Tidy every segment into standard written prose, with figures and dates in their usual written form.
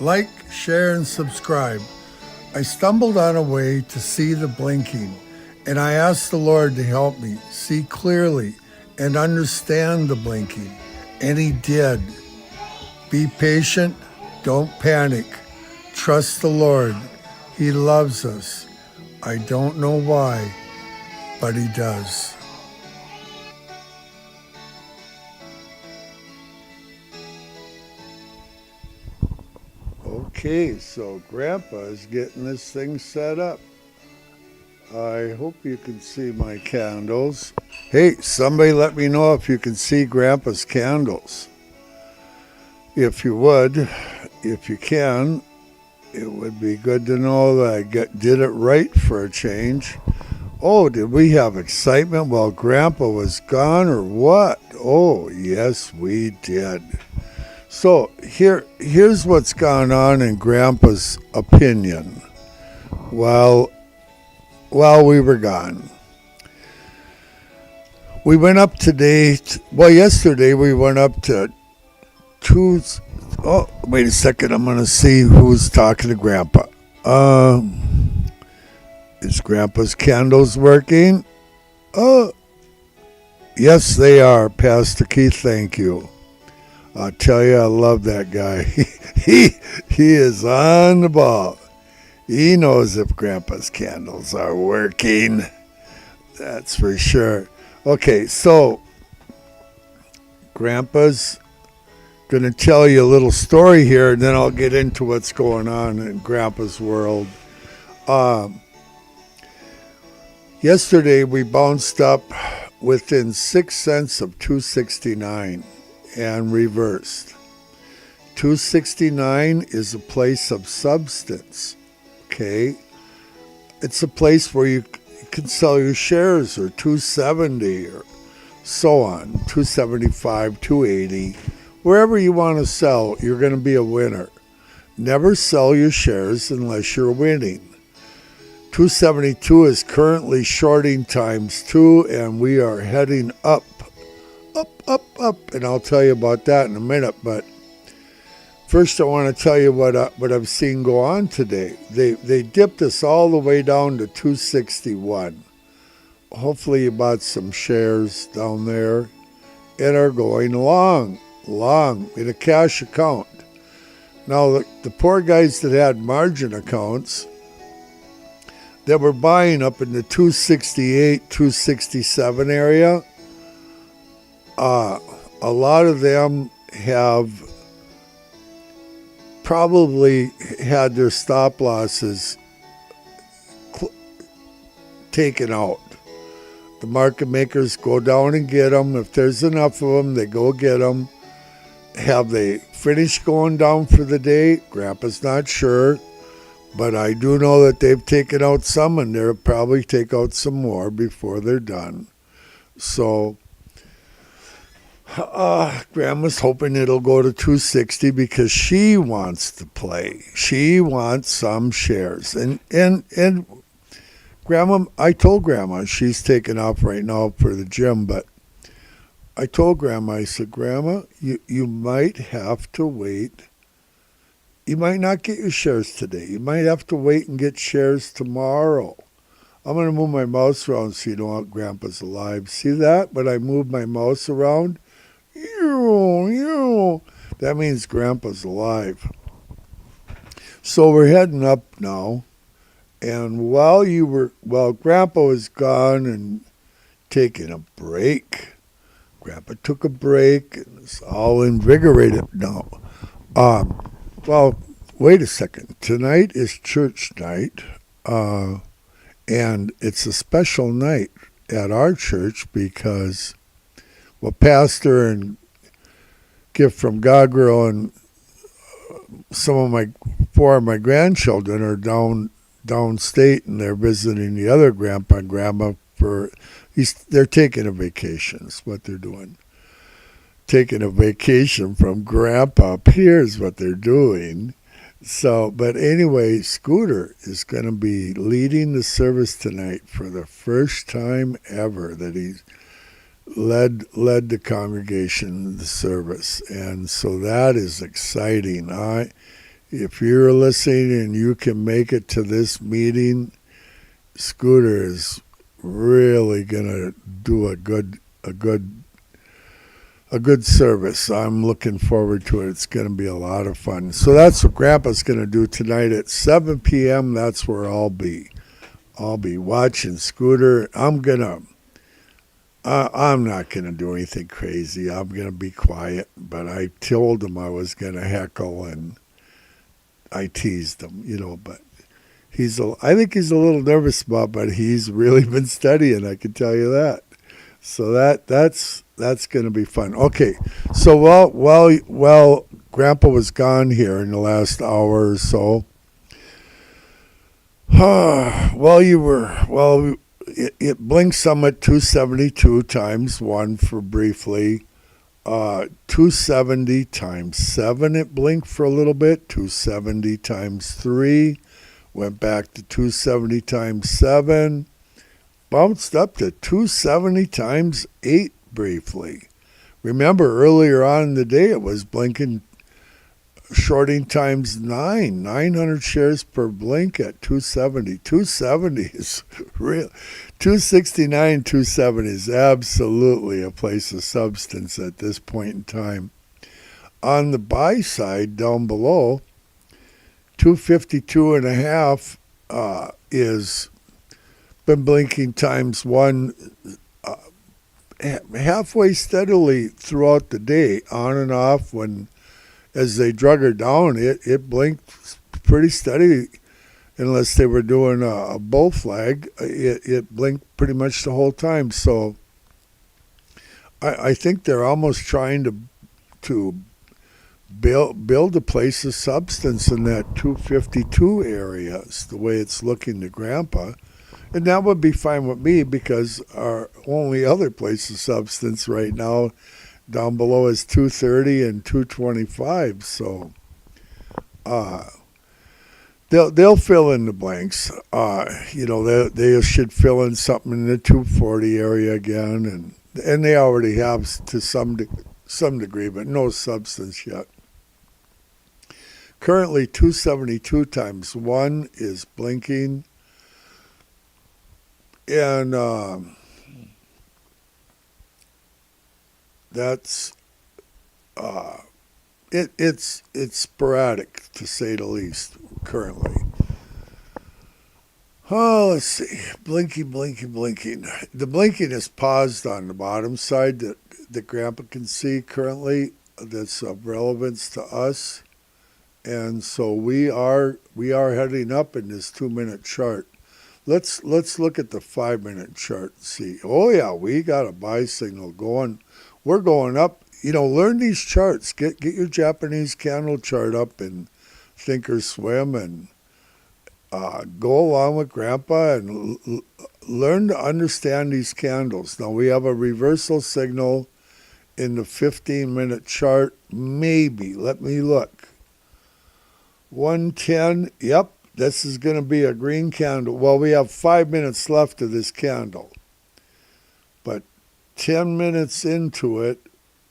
Like, share, and subscribe. I stumbled on a way to see the blinking, and I asked the Lord to help me see clearly and understand the blinking, and He did. Be patient, don't panic. Trust the Lord. He loves us. I don't know why, but He does. Okay, so Grandpa is getting this thing set up. I hope you can see my candles. Hey, somebody let me know if you can see Grandpa's candles. If you would, if you can, it would be good to know that I did it right for a change. Oh, did we have excitement while Grandpa was gone or what? Oh, yes, we did. So here's what's gone on in Grandpa's opinion while we were gone. We went up today, yesterday we went up to oh, wait a second, I'm going to see who's talking to Grandpa. Is Grandpa's candles working? Oh, yes they are, Pastor Keith, thank you. I'll tell you, I love that guy. He is on the ball. He knows if Grandpa's candles are working. That's for sure. Okay, so Grandpa's going to tell you a little story here, and then I'll get into what's going on in Grandpa's world. Yesterday, we bounced up within 6 cents of 269 and reversed. 269 is a place of substance, okay? It's a place where you can sell your shares, or 270 or so on, 275, 280. Wherever you want to sell, you're going to be a winner. Never sell your shares unless you're winning. 272 is currently shorting ×2, and we are heading up, and I'll tell you about that in a minute. But first, I want to tell you what I've seen go on today. They dipped us all the way down to 261. Hopefully, you bought some shares down there and are going long in a cash account. Now, the poor guys that had margin accounts that were buying up in the 268, 267 area, a lot of them have probably had their stop losses taken out. The market makers go down and get them. If there's enough of them, they go get them. Have they finished going down for the day? Grandpa's not sure. But I do know that they've taken out some, and they'll probably take out some more before they're done. So Grandma's hoping it'll go to 260 because she wants to play. She wants some shares. And Grandma, I told Grandma, she's taking off right now for the gym, but I told Grandma, I said, Grandma, you might have to wait. You might not get your shares today. You might have to wait and get shares tomorrow. I'm going to move my mouse around so you don't want Grandpa's alive. See that? But I move my mouse around. That means Grandpa's alive. So we're heading up now. And while Grandpa was gone and taking a break, Grandpa took a break and is all invigorated now. Well, wait a second. Tonight is church night, and it's a special night at our church because, Pastor and Gift from God Girl and four of my grandchildren are downstate, and they're visiting the other grandpa and grandma they're taking a vacation is what they're doing. Taking a vacation from Grandpa up here is what they're doing. So, but anyway, Scooter is going to be leading the service tonight for the first time ever that he's led the congregation in the service. And so that is exciting. If you're listening and you can make it to this meeting, Scooter is really gonna do a good service. I'm looking forward to it. It's going to be a lot of fun. So that's what Grandpa's going to do tonight at 7 p.m. That's where I'll be. I'll be watching Scooter. I'm not going to do anything crazy. I'm going to be quiet. But I told him I was going to heckle, and I teased him, but I think he's a little nervous about it, but he's really been studying, I can tell you that. So that's going to be fun. Okay, so while Grandpa was gone here in the last hour or so, it blinked some at 272 times 1 for briefly. 270 times 7 it blinked for a little bit. 270 times 3 went back to 270 times 7. Bounced up to 270 times 8 briefly. Remember, earlier on in the day, it was blinking, shorting times 900 shares per blink at 270. 270 is real. 269, 270 is absolutely a place of substance at this point in time. On the buy side, down below, 252 and a half is been blinking times 1 halfway steadily throughout the day, on and off. As they drug her down, it blinked pretty steady, unless they were doing a bull flag. It blinked pretty much the whole time. So I think they're almost trying to build a place of substance in that 252 area. It's the way it's looking to Grandpa. And that would be fine with me, because our only other place of substance right now down below is 230 and 225. So they'll fill in the blanks. They should fill in something in the 240 area again, and they already have to some degree, but no substance yet. Currently, 272 times 1 is blinking. And that's it's sporadic, to say the least, currently. Oh, let's see. Blinking. The blinking is paused on the bottom side that Grandpa can see currently. That's of relevance to us. And so we are heading up in this 2-minute chart. Let's look at the 5-minute chart and see. Oh yeah, we got a buy signal going. We're going up. Learn these charts. Get your Japanese candle chart up in Thinkorswim, and go along with Grandpa and learn to understand these candles. Now we have a reversal signal in the 15-minute chart. Maybe. Let me look. 110. Yep. This is going to be a green candle. Well, we have 5 minutes left of this candle. But 10 minutes into it,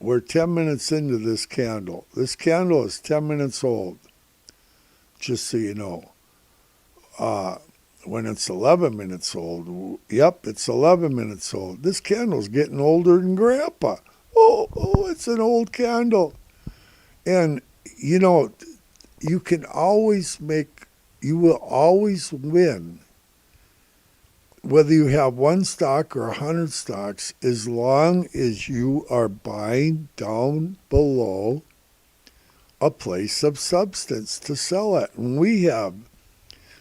we're 10 minutes into this candle. This candle is 10 minutes old, just so you know. When it's 11 minutes old, yep, it's 11 minutes old. This candle's getting older than Grandpa. Oh, it's an old candle. And, you will always win, whether you have 1 stock or 100 stocks, as long as you are buying down below a place of substance to sell at. And we have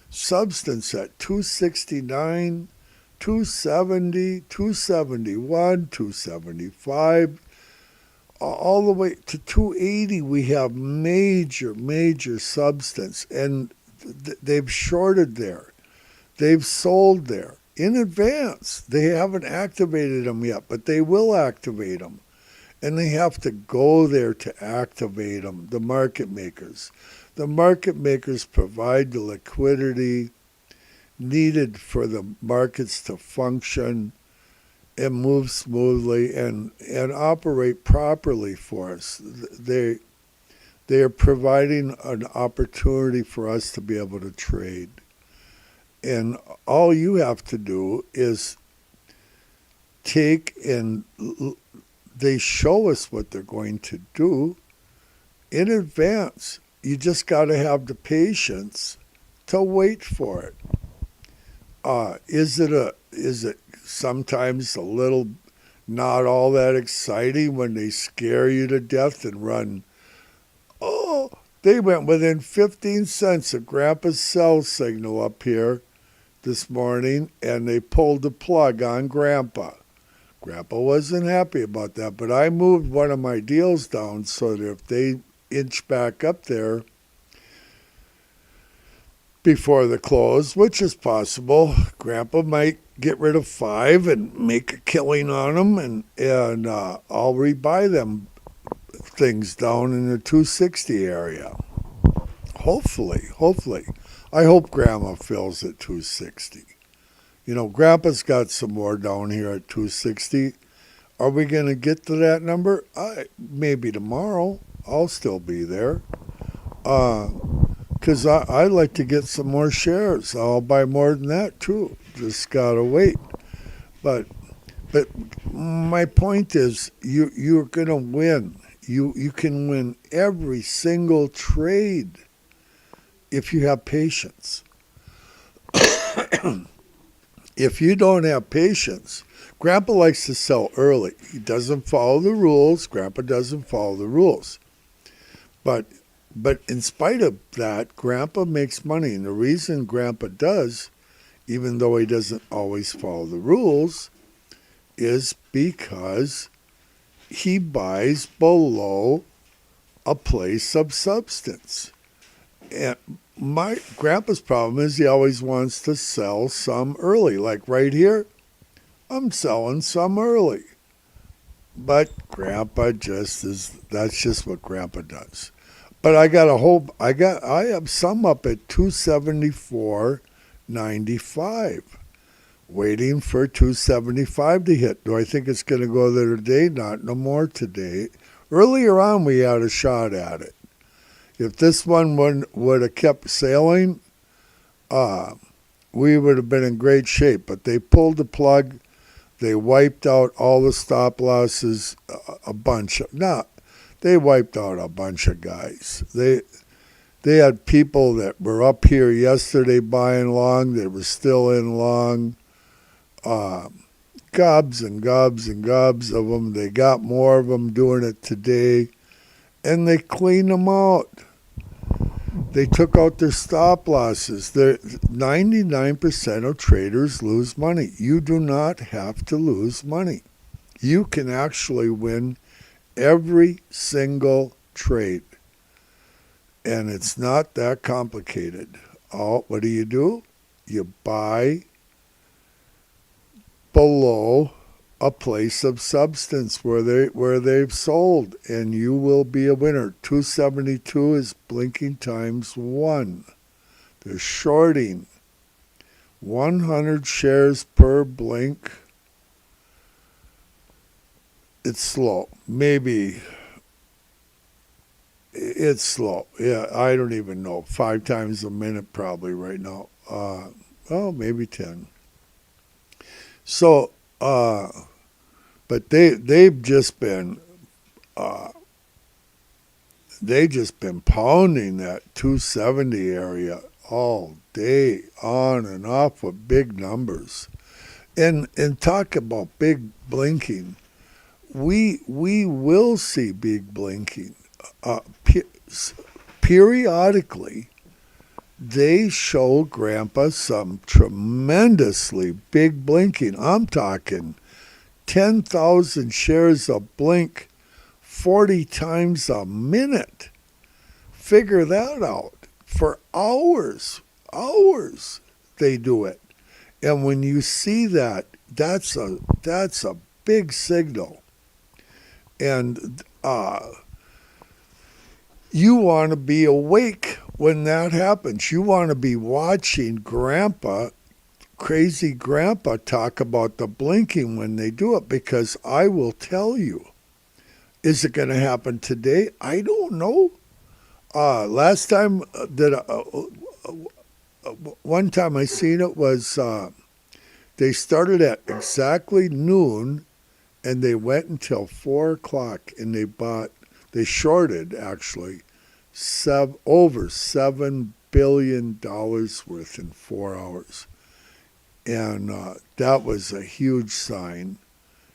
substance at 269, 270, 271, 275, all the way to 280. We have major substance, and they've shorted there. They've sold there in advance. They haven't activated them yet, but they will activate them. And they have to go there to activate them, the market makers. The market makers provide the liquidity needed for the markets to function and move smoothly and operate properly for us. They are providing an opportunity for us to be able to trade. And all you have to do is take and they show us what they're going to do in advance. You just got to have the patience to wait for it. Is it sometimes a little not all that exciting when they scare you to death and run? Oh, they went within 15 cents of Grandpa's cell signal up here this morning, and they pulled the plug on Grandpa. Grandpa wasn't happy about that, but I moved one of my deals down so that if they inch back up there before the close, which is possible, Grandpa might get rid of 5 and make a killing on them, and I'll rebuy them things down in the 260 area. Hopefully. I hope Grandma fills at 260. You know, Grandpa's got some more down here at 260. Are we going to get to that number? Maybe tomorrow. I'll still be there. Because I'd like to get some more shares. I'll buy more than that, too. Just got to wait. But my point is, you're going to win. You can win every single trade if you have patience. If you don't have patience, Grandpa likes to sell early. He doesn't follow the rules. Grandpa doesn't follow the rules. But in spite of that, Grandpa makes money. And the reason Grandpa does, even though he doesn't always follow the rules, is because he buys below a place of substance. And my Grandpa's problem is he always wants to sell some early. Like right here, I'm selling some early. But Grandpa that's just what Grandpa does. But I have some up at 274.95, waiting for 275 to hit. Do I think it's going to go there today? Not no more today. Earlier on, we had a shot at it. If this one would have kept sailing, we would have been in great shape. But they pulled the plug. They wiped out all the stop losses, they wiped out a bunch of guys. They had people that were up here yesterday buying long that were still in long. Gobs and gobs and gobs of them. They got more of them doing it today, and they cleaned them out. They took out their stop losses. 99% of traders lose money. You do not have to lose money. You can actually win every single trade. And it's not that complicated. What do? You buy below a place of substance where they've sold, and you will be a winner. 272 is blinking times 1. They're shorting 100 shares per blink. It's slow. Maybe it's slow. Yeah, I don't even know. 5 times a minute probably right now. Maybe 10. So, but they've just been pounding that 270 area all day, on and off with big numbers. And talk about big blinking. We will see big blinking. Periodically, they show Grandpa some tremendously big blinking. I'm talking 10,000 shares of blink 40 times a minute. Figure that out. For hours they do it. And when you see that, that's a big signal. And you want to be awake when that happens. You want to be watching crazy Grandpa talk about the blinking when they do it, because I will tell you, is it going to happen today? I don't know. Last time one time I seen it was they started at exactly noon and they went until 4 o'clock, and they shorted actually over $7 billion worth in 4 hours, and that was a huge sign,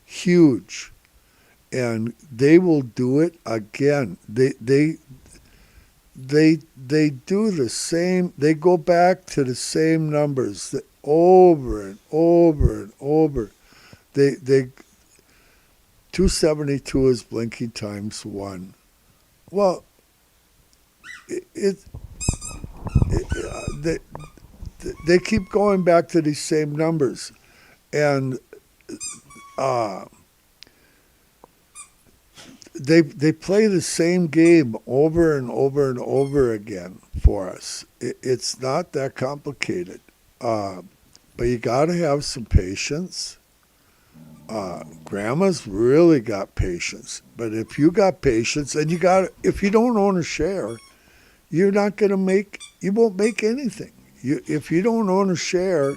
huge. And they will do it again. They do the same. They go back to the same numbers over and over and over. They 272 is blinking times one. Well, it they keep going back to these same numbers, and uh, they play the same game over and over and over again for us. It's not that complicated, but you got to have some patience. Grandma's really got patience, but if you got patience and if you don't own a share, you're not going to you won't make anything. If you don't own a share,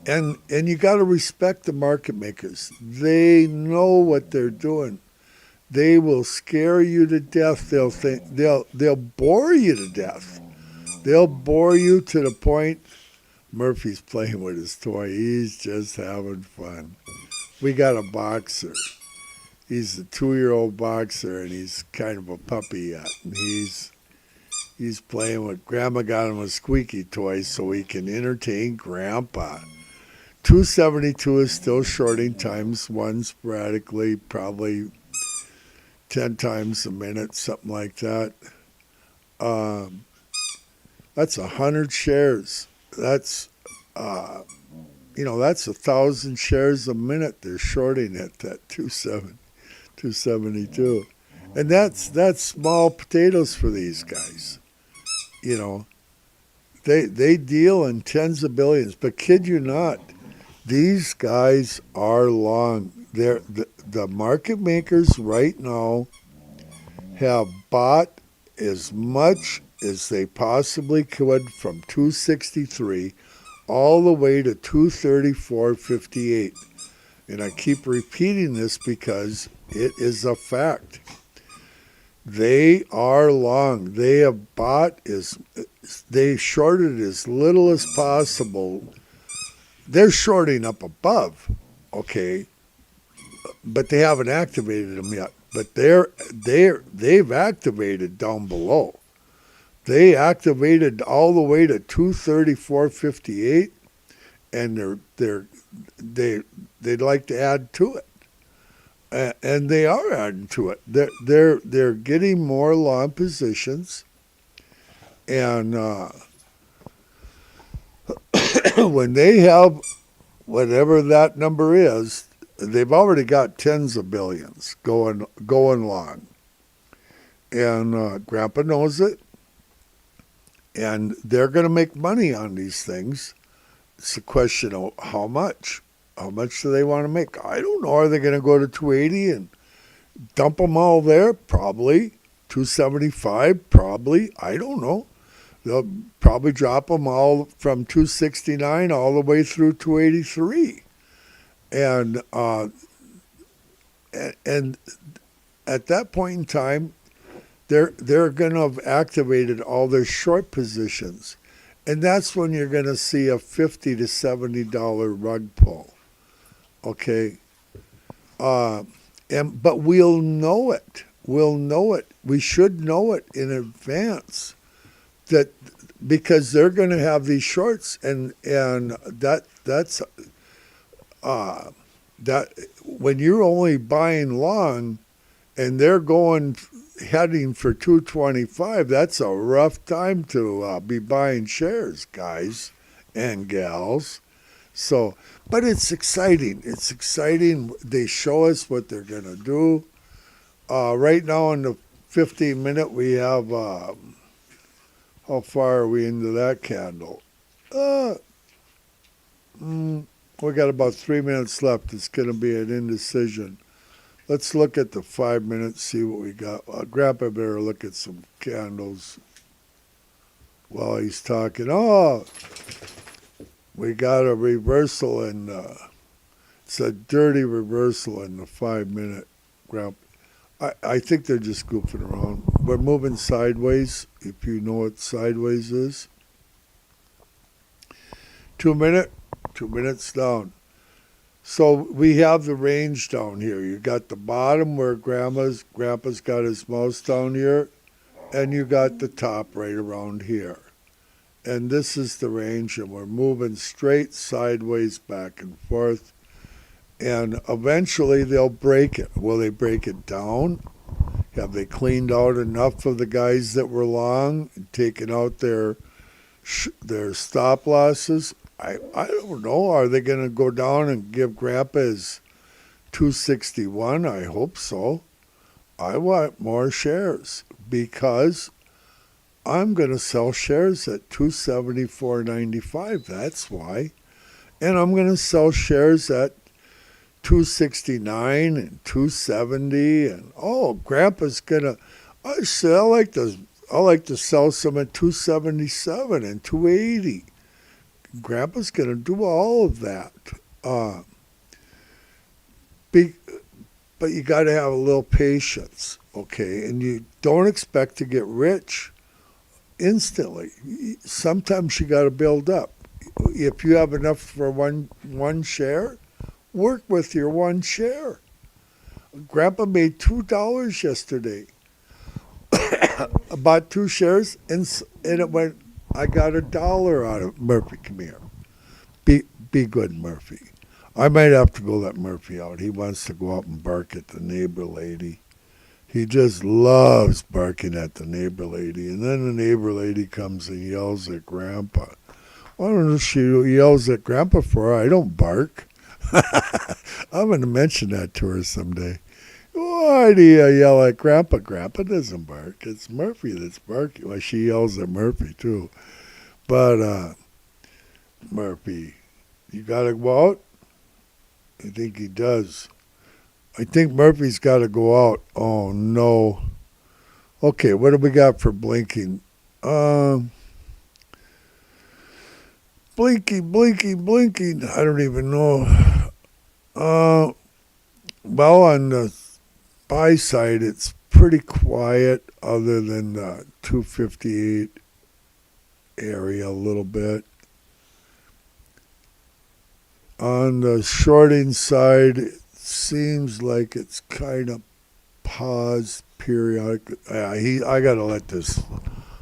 and you got to respect the market makers. They know what they're doing. They will scare you to death. They'll bore you to death. They'll bore you to the point. Murphy's playing with his toy. He's just having fun. We got a boxer. He's a 2-year-old boxer, and he's kind of a puppy yet. And he's playing with Grandma. Got him a squeaky toy so he can entertain Grandpa. 272 is still shorting times one sporadically, probably 10 times a minute, something like that. That's 100 shares. That's that's 1,000 shares a minute they're shorting at that 272, and that's small potatoes for these guys. They deal in tens of billions, but kid you not, these guys are long. The market makers right now have bought as much as they possibly could from 263 all the way to 234.58. And I keep repeating this because it is a fact. They are long. They have they shorted as little as possible. They're shorting up above, okay, but they haven't activated them yet. But they've activated down below. They activated all the way to 234.58, and they'd like to add to it, and they are adding to it. They're getting more long positions, and when they have whatever that number is, they've already got tens of billions going long, and Grandpa knows it. And they're going to make money on these things. It's a question of how much. How much do they want to make? I don't know. Are they going to go to 280 and dump them all there? Probably. 275? Probably. I don't know. They'll probably drop them all from 269 all the way through 283. And at that point in time, they're going to have activated all their short positions, and that's when you're going to see a $50 to $70 rug pull. Okay, but we'll know it. We'll know it. We should know it in advance, that because they're going to have these shorts, and that's that when you're only buying long, and they're heading for 225, that's a rough time to be buying shares, guys and gals. So, but it's exciting. It's exciting. They show us what they're going to do. Right now in the 15-minute, we have, how far are we into that candle? We got about 3 minutes left. It's going to be an indecision. Let's look at the 5 minutes, see what we got. Grandpa better look at some candles while he's talking. Oh, we got a reversal in, it's a dirty reversal in the 5 minute. Grandpa, I think they're just goofing around. We're moving sideways, if you know what sideways is. 2 minutes down. So we have the range down here. You got the bottom where Grandpa's got his mouse down here, and you got the top right around here. And this is the range, and we're moving straight sideways back and forth. And eventually they'll break it. Will they break it down? Have they cleaned out enough of the guys that were long and taken out their stop losses? I don't know. Are they going to go down and give Grandpa his 261? I hope so. I want more shares because I'm going to sell shares at 274.95. That's why. And I'm going to sell shares at 269 and 270. And Grandpa's going to. I like to sell some at 277 and 280. Grandpa's going to do all of that. But you got to have a little patience, okay? And you don't expect to get rich instantly. Sometimes you got to build up. If you have enough for one share, work with your one share. Grandpa made $2 yesterday. I bought 2 shares, and it went. I got $1 out of Murphy. Come here. Be good, Murphy. I might have to go let Murphy out. He wants to go out and bark at the neighbor lady. He just loves barking at the neighbor lady. And then the neighbor lady comes and yells at Grandpa. I don't know what she yells at Grandpa for. I don't bark. I'm going to mention that to her someday. Why do you yell at Grandpa? Grandpa doesn't bark. It's Murphy that's barking. Well, she yells at Murphy, too. But, Murphy, you got to go out? I think he does. I think Murphy's got to go out. Oh, no. Okay, what do we got for blinking? Blinking. I don't even know. Well, on the buy side, it's pretty quiet other than the 258 area a little bit. On the shorting side, it seems like it's kind of paused periodically. I got to let this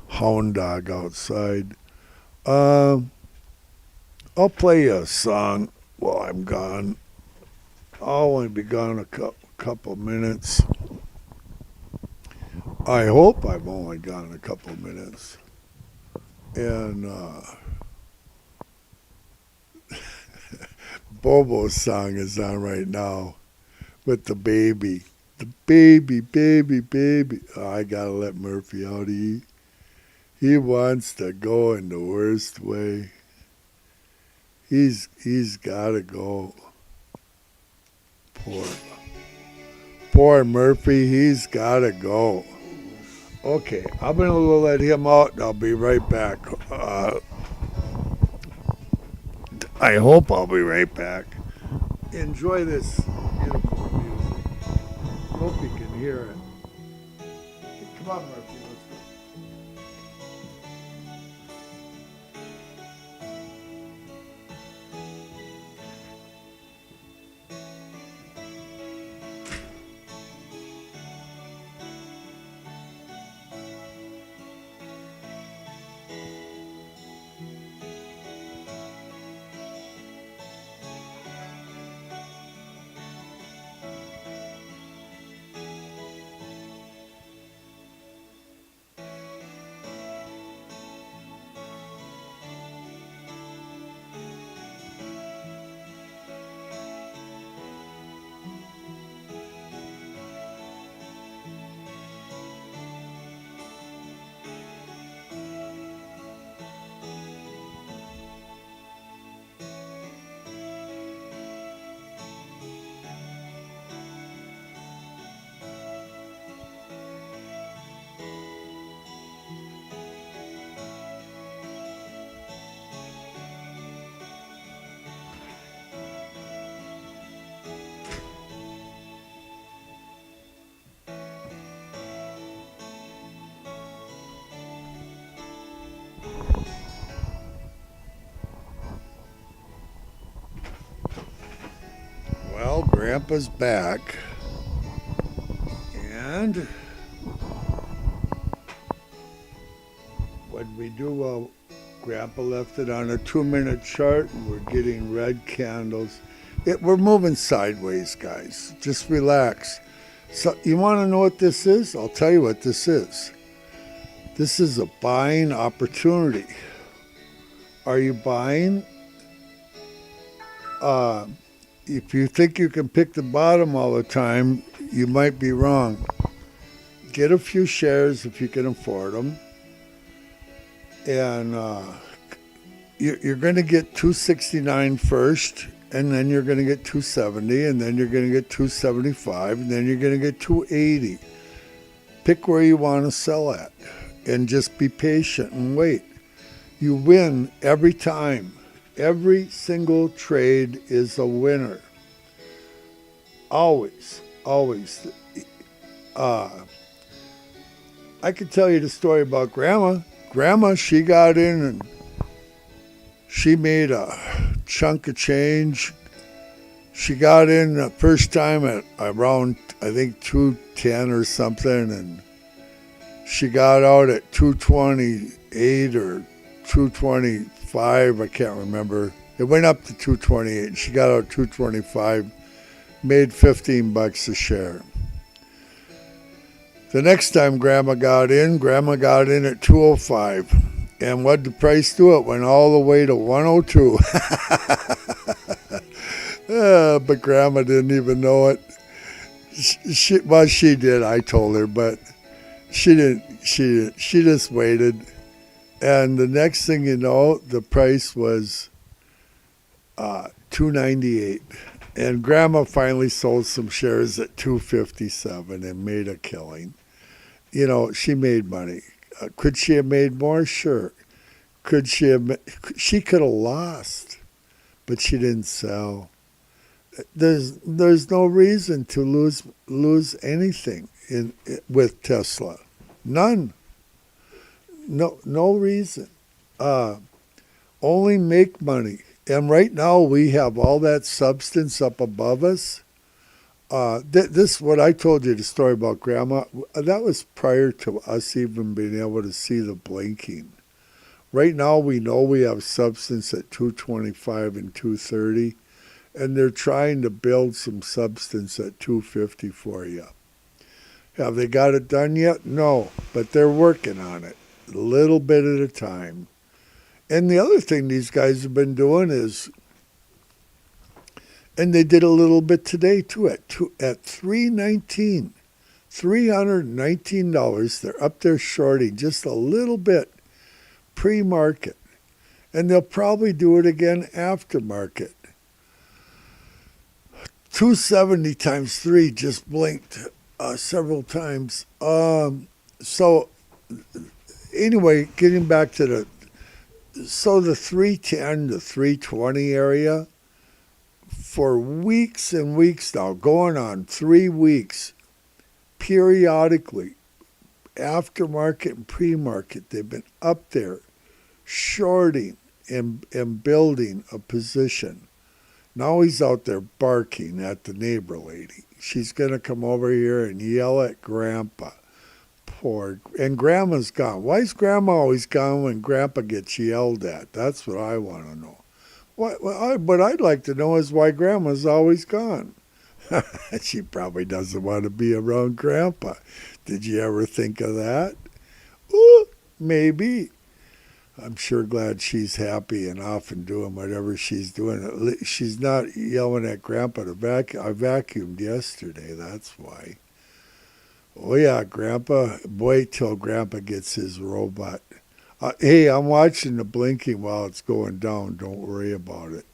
hound dog outside. I'll play you a song while I'm gone. I'll only be gone a couple minutes. I hope I'm only gone a couple minutes. And Bobo's song is on right now with the baby. The baby. Oh, I gotta let Murphy out. He wants to go in the worst way. He's gotta go. Poor Murphy, he's gotta go. Okay, I'm gonna let him out and I'll be right back. I hope I'll be right back. Enjoy this beautiful music. Hope you can hear it. Come on, Murphy, let's go. Grandpa's back. And what we do, well, Grandpa left it on a 2-minute chart, and we're getting red candles. We're moving sideways, guys. Just relax. So you want to know what this is? I'll tell you what this is. This is a buying opportunity. Are you buying? If you think you can pick the bottom all the time, you might be wrong. Get a few shares if you can afford them. And you're going to get 269 first, and then you're going to get 270, and then you're going to get 275, and then you're going to get 280. Pick where you want to sell at, and just be patient and wait. You win every time. Every single trade is a winner. Always, always. I could tell you the story about Grandma. Grandma, she got in and she made a chunk of change. She got in the first time at around, I think, 210 or something, and she got out at 228 or 225, I can't remember. It went up to 228. She got out 225, made $15 a share. The next time Grandma got in at 205. And what did the price do? It went all the way to 102. But Grandma didn't even know it. She did, I told her, but she didn't. She just waited. And the next thing you know, the price was $298. And Grandma finally sold some shares at $257 and made a killing. You know, she made money. Could she have made more? Sure. She could have lost, but she didn't sell. There's no reason to lose anything with Tesla. None. No reason. Only make money. And right now we have all that substance up above us. This, what I told you, the story about Grandma, that was prior to us even being able to see the blinking. Right now we know we have substance at 225 and 230, and they're trying to build some substance at 250 for you. Have they got it done yet? No, but they're working on it, a little bit at a time. And the other thing these guys have been doing is, and they did a little bit today too, at $319, $319. They're up there shorting just a little bit pre-market. And they'll probably do it again after market. 270 times 3 just blinked several times. So anyway, getting back to the 310 to 320 area, for weeks and weeks now, going on 3 weeks, periodically, aftermarket and pre-market, they've been up there shorting and building a position. Now he's out there barking at the neighbor lady. She's going to come over here and yell at Grandpa. And Grandma's gone. Why is Grandma always gone when Grandpa gets yelled at? That's what I want to know. What I'd like to know is why Grandma's always gone. She probably doesn't want to be around Grandpa. Did you ever think of that? Ooh, maybe. I'm sure glad she's happy and off and doing whatever she's doing. She's not yelling at Grandpa to vacuum. I vacuumed yesterday, that's why. Oh yeah, Grandpa. Wait till Grandpa gets his robot. Hey, I'm watching the blinking while it's going down. Don't worry about it.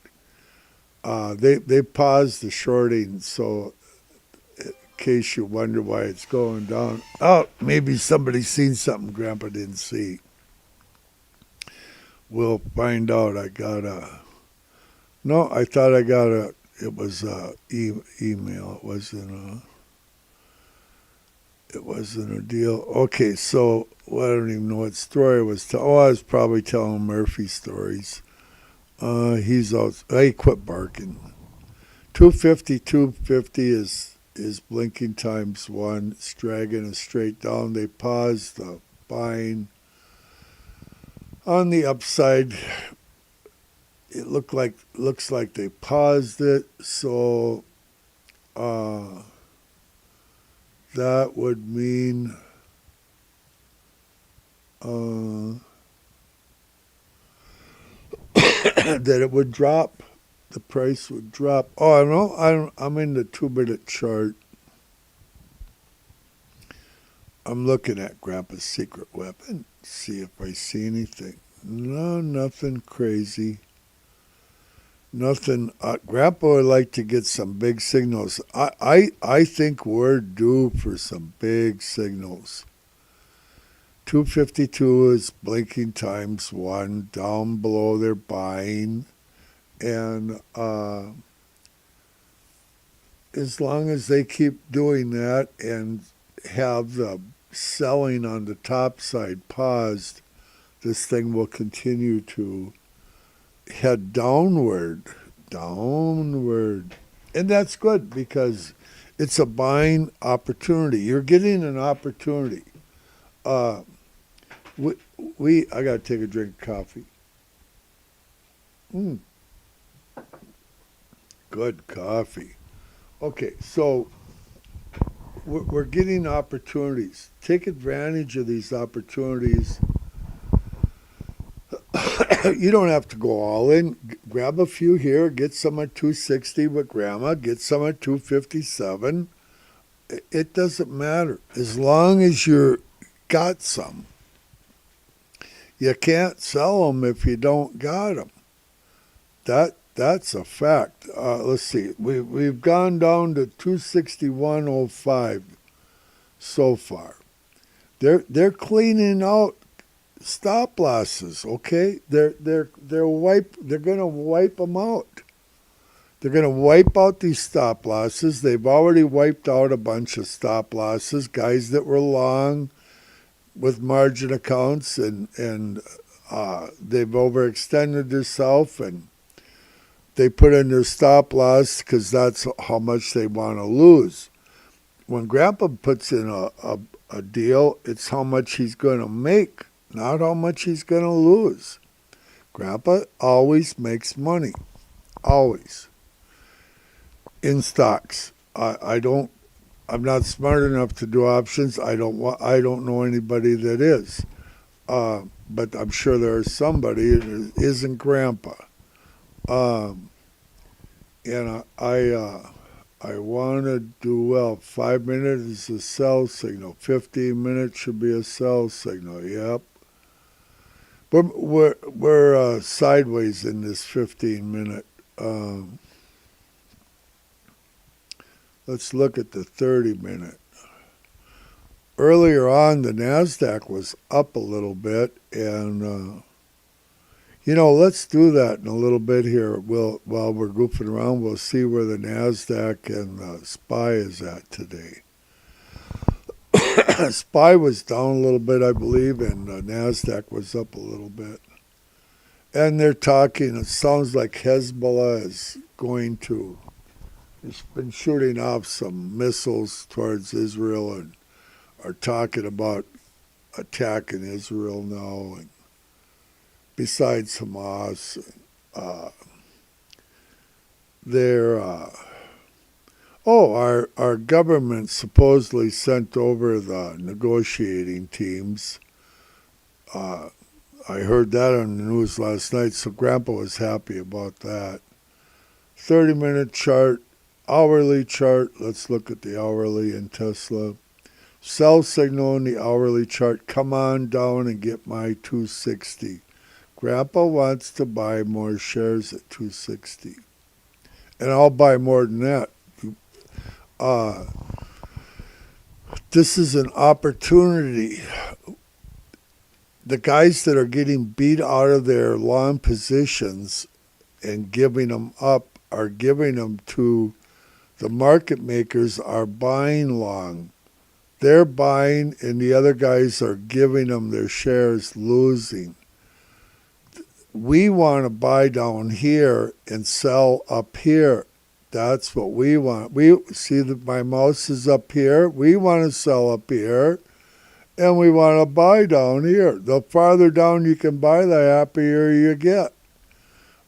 They paused the shorting, so in case you wonder why it's going down. Oh, maybe somebody's seen something Grandpa didn't see. We'll find out. I thought I got it was email. It wasn't a deal. Okay, so I don't even know what story I was I was probably telling Murphy stories. He quit barking. 250, 250 is blinking times 1. It's dragging it straight down. They paused the buying on the upside. It looks like they paused it, so that would mean that it would drop. The price would drop. Oh, I know. I'm in the 2-minute chart. I'm looking at Grandpa's secret weapon. See if I see anything. No, nothing crazy. Nothing. Grandpa would like to get some big signals. I think we're due for some big signals. 252 is blinking times 1. Down below they're buying. And as long as they keep doing that and have the selling on the top side paused, this thing will continue to head downward. And that's good because it's a buying opportunity. You're getting an opportunity. I got to take a drink of coffee. Good coffee. Okay, so we're getting opportunities. Take advantage of these opportunities. You don't have to go all in. Grab a few here. Get some at 260 with Grandma. Get some at 257. It doesn't matter. As long as you're got some. You can't sell them if you don't got them. That's a fact. Let's see. We've gone down to 261.05 so far. They're cleaning out stop losses. Okay, they're gonna wipe them out. They're gonna wipe out these stop losses. They've already wiped out a bunch of stop losses. Guys that were long with margin accounts and they've overextended themselves and they put in their stop loss because that's how much they want to lose. When Grandpa puts in a deal, it's how much he's going to make, not how much he's going to lose. Grandpa always makes money, always, in stocks. I'm not smart enough to do options. I don't know anybody that is, but I'm sure there's somebody that isn't Grandpa. And I want to do well. 5 minutes is a sell signal. 15 minutes should be a sell signal. Yep. But we're sideways in this 15-minute. Let's look at the 30-minute. Earlier on, the NASDAQ was up a little bit, and let's do that in a little bit here. While we're goofing around, we'll see where the NASDAQ and the SPY is at today. SPY was down a little bit, I believe, and the NASDAQ was up a little bit. And they're talking, it sounds like Hezbollah is it's been shooting off some missiles towards Israel and are talking about attacking Israel now. And besides Hamas, our government supposedly sent over the negotiating teams. I heard that on the news last night, so Grandpa was happy about that. 30-minute chart, hourly chart. Let's look at the hourly in Tesla. Sell signal in the hourly chart. Come on down and get my 260. Grandpa wants to buy more shares at 260. And I'll buy more than that. This is an opportunity. The guys that are getting beat out of their long positions and giving them up are giving them to the market makers are buying long. They're buying and the other guys are giving them their shares losing. We want to buy down here and sell up here That's what we want. We see that my mouse is up here. We want to sell up here, and we want to buy down here. The farther down you can buy, the happier you get.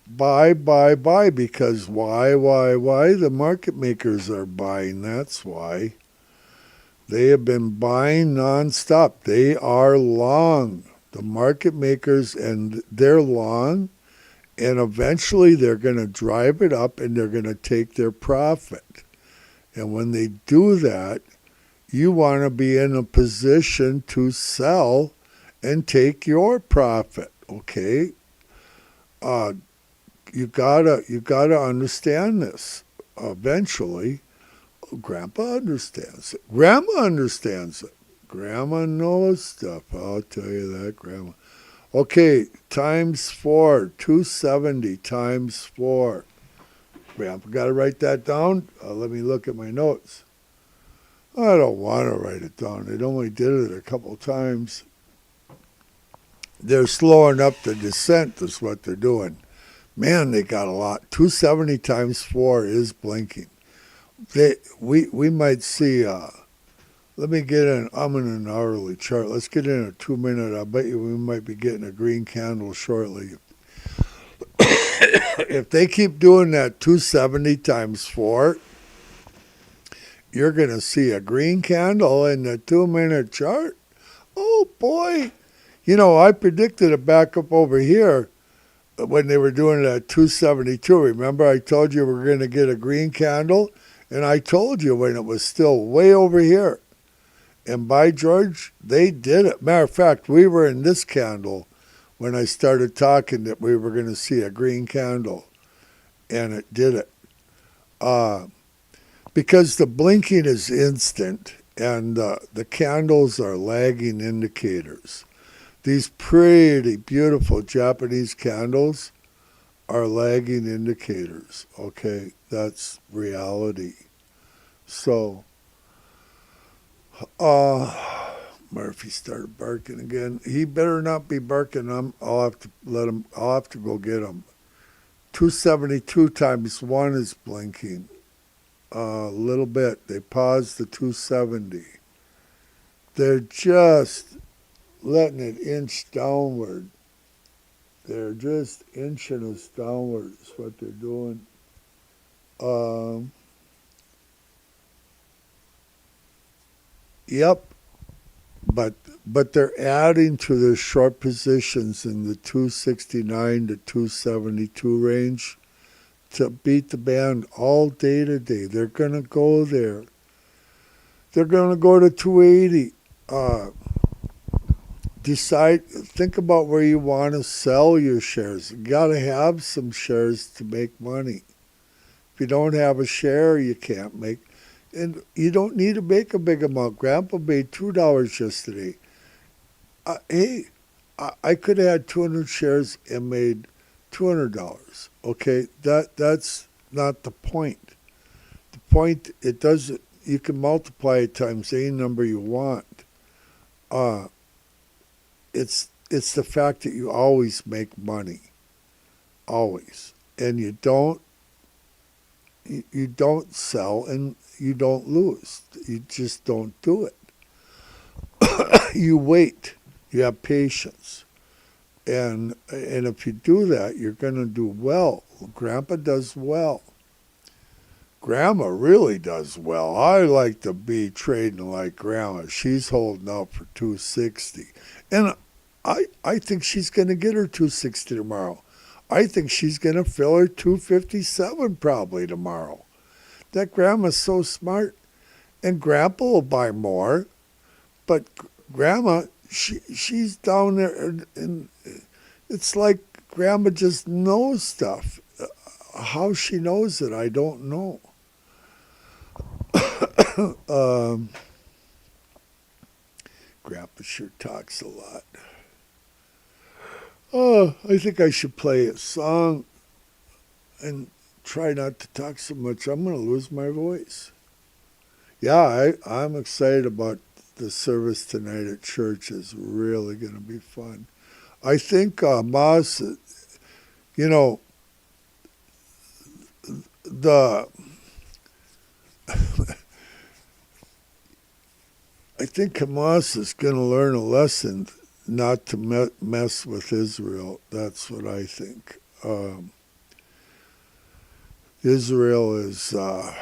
Buy, buy, buy, because why? The market makers are buying, that's why. They have been buying nonstop. They are long. The market makers, and they're long, and eventually they're going to drive it up and they're going to take their profit. And when they do that, you want to be in a position to sell and take your profit, okay? You gotta understand this. Eventually, Grandpa understands it. Grandma understands it. Grandma knows stuff. I'll tell you that, Grandma. Okay, times 4, 270 times 4. Grandpa got to write that down. Let me look at my notes. I don't want to write it down. They only did it a couple times. They're slowing up the descent is what they're doing. Man, they got a lot. 270 times 4 is blinking. We might see, let me get in, I'm in an hourly chart. Let's get in a 2 minute. I bet you we might be getting a green candle shortly. If they keep doing that 270 times 4, you're going to see a green candle in the 2 minute chart. Oh boy. You know, I predicted a backup over here when they were doing that 272. Remember I told you we're going to get a green candle? And I told you when it was still way over here. And by George, they did it. Matter of fact, we were in this candle when I started talking that we were going to see a green candle. And it did it. Because the blinking is instant and the candles are lagging indicators. These pretty, beautiful Japanese candles are lagging indicators, okay? That's reality. So, Murphy started barking again. He better not be barking. I'll have to go get him. 272 times 1 is blinking. A little bit. They paused the 270. They're just letting it inch downward. They're just inching us downward is what they're doing. Yep. But they're adding to their short positions in the 269 to 272 range to beat the band all day today. They're going to go there. They're going to go to 280. Think about where you want to sell your shares. You got to have some shares to make money. If you don't have a share, you can't make. And you don't need to make a big amount. Grandpa made $2 yesterday. Hey, I could have had 200 shares and made $200. Okay, that's not the point. The point, you can multiply it times any number you want. It's the fact that you always make money, always, and you don't sell and you don't lose. You just don't do it. You wait. You have patience, and if you do that, you're going to do well. Grandpa does well. Grandma really does well. I like to be trading like Grandma. She's holding out for 260. And I think she's going to get her 260 tomorrow. I think she's going to fill her 257 probably tomorrow. That Grandma's so smart. And Grandpa will buy more. But Grandma, she's down there. And it's like Grandma just knows stuff. How she knows it, I don't know. Grandpa sure talks a lot. Oh, I think I should play a song and try not to talk so much. I'm going to lose my voice. Yeah, I'm excited about the service tonight at church. Is really going to be fun. I think Mas, the I think Hamas is going to learn a lesson not to mess with Israel. That's what I think. Israel is, I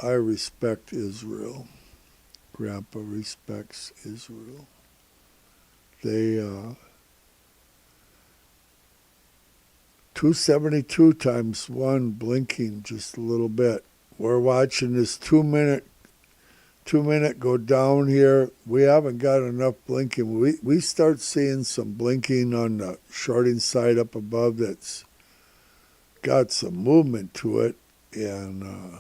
respect Israel. Grandpa respects Israel. They, 272 times 1 blinking just a little bit. We're watching this 2 minute go down here. We haven't got enough blinking. We start seeing some blinking on the shorting side up above that's got some movement to it, and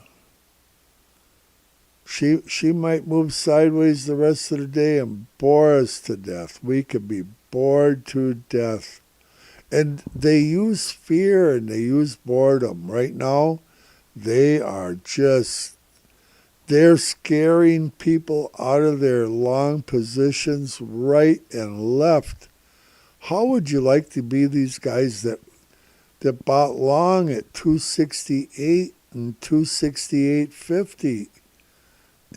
she might move sideways the rest of the day and bore us to death. We could be bored to death. And they use fear and they use boredom. Right now, they're scaring people out of their long positions right and left. How would you like to be these guys that bought long at 268 and 268.50,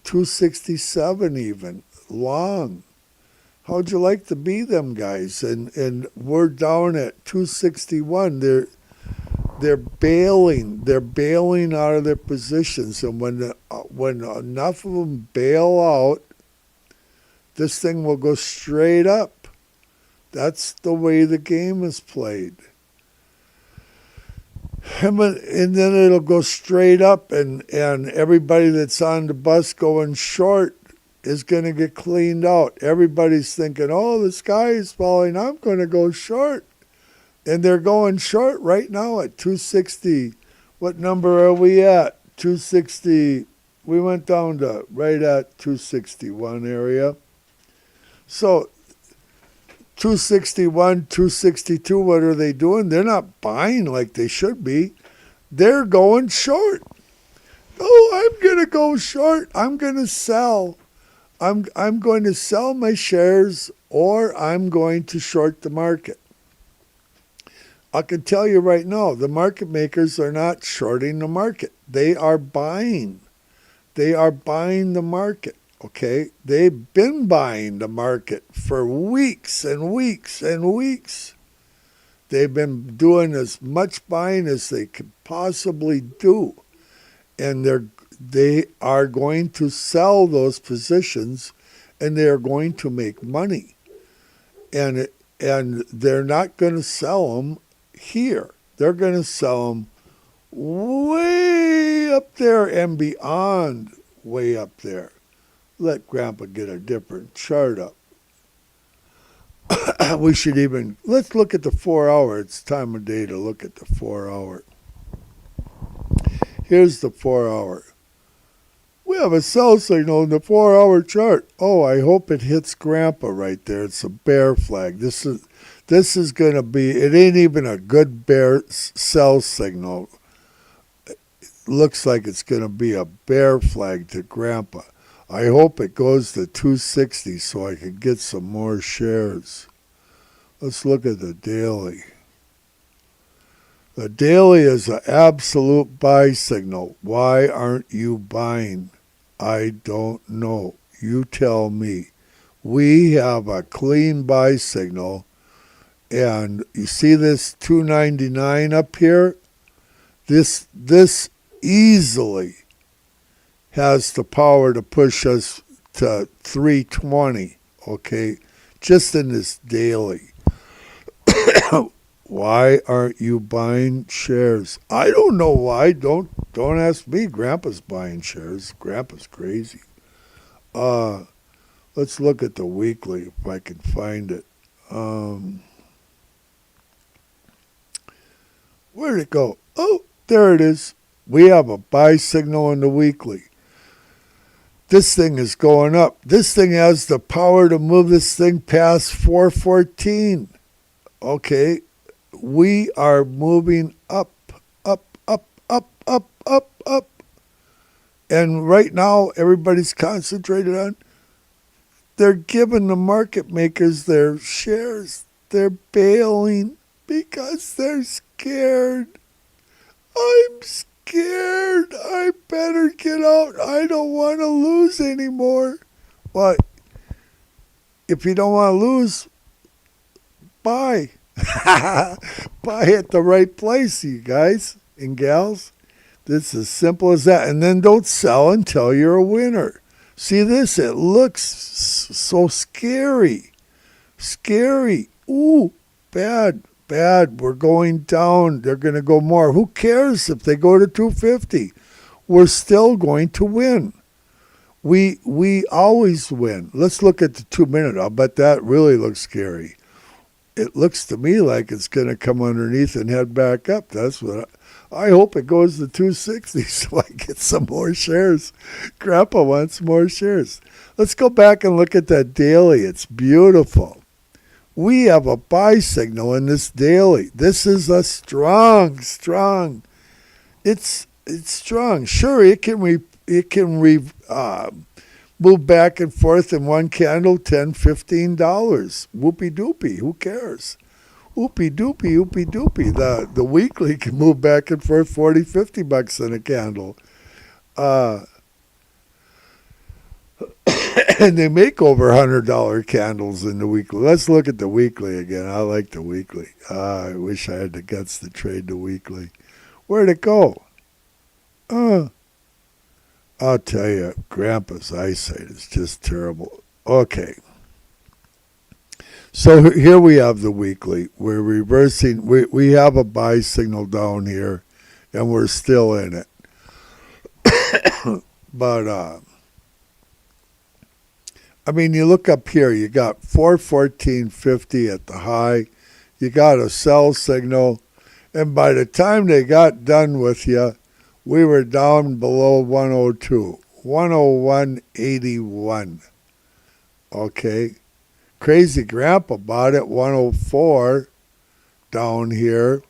267 even, long? How'd you like to be them guys? And we're down at 261. They're bailing. They're bailing out of their positions. And when enough of them bail out, this thing will go straight up. That's the way the game is played. And then it'll go straight up, and everybody that's on the bus going short is going to get cleaned out. Everybody's thinking, oh, the sky is falling, I'm going to go short. And they're going short right now at 260. What number are we at? 260. We went down to right at 261 area. So 261, 262, what are they doing? They're not buying like they should be. They're going short. Oh, I'm going to go short. I'm going to sell. I'm going to sell my shares, or I'm going to short the market. I can tell you right now, the market makers are not shorting the market. They are buying. They are buying the market, okay? They've been buying the market for weeks and weeks and weeks. They've been doing as much buying as they could possibly do. And they are going to sell those positions, and they are going to make money. And they're not going to sell them here. They're going to sell them way up there and beyond way up there. Let Grandpa get a different chart up. Let's look at the 4 hour. It's time of day to look at the 4 hour. Here's the 4 hour. We have a sell signal in the 4 hour chart. Oh, I hope it hits Grandpa right there. It's a bear flag. This is going to be, it ain't even a good bear sell signal. It looks like it's going to be a bear flag to Grandpa. I hope it goes to 260 so I can get some more shares. Let's look at the daily. The daily is an absolute buy signal. Why aren't you buying? I don't know. You tell me. We have a clean buy signal. And you see this 299 up here? This easily has the power to push us to 320, okay? Just in this daily. Why aren't you buying shares? I don't know why. Don't ask me. Grandpa's buying shares. Grandpa's crazy. Let's look at the weekly if I can find it. Where'd it go? Oh, there it is. We have a buy signal in the weekly. This thing is going up. This thing has the power to move this thing past 414. Okay. We are moving up, up, up, up, up, up, up. And right now, everybody's concentrated on, they're giving the market makers their shares. They're bailing because they're scared. I'm scared. scared. I better get out. I don't want to lose anymore. Well, if you don't want to lose, buy. Buy at the right place, you guys and gals. It's as simple as that. And then don't sell until you're a winner. See this? It looks so scary. Scary. Ooh, bad. We're going down. They're going to go more. Who cares if they go to 250? We're still going to win. We always win. Let's look at the 2 minute. I'll bet that really looks scary. It looks to me like it's going to come underneath and head back up. That's what I hope it goes to 260 so I get some more shares. Grandpa wants more shares. Let's go back and look at that daily. It's beautiful. We have a buy signal in this daily. This is a strong. It's strong. Sure, it can move back and forth in one candle, $10, $15. Whoopie doopie. Who cares? Whoopie doopie. The weekly can move back and forth $40, $50 in a candle. And they make over $100 candles in the weekly. Let's look at the weekly again. I like the weekly. I wish I had the guts to trade the weekly. Where'd it go? I'll tell you, Grandpa's eyesight is just terrible. Okay. So here we have the weekly. We're reversing. We have a buy signal down here, and we're still in it. But, I mean, you look up here, you got 414.50 at the high. You got a sell signal. And by the time they got done with you, we were down below 102, 101.81. Okay. Crazy Grandpa bought it 104 down here.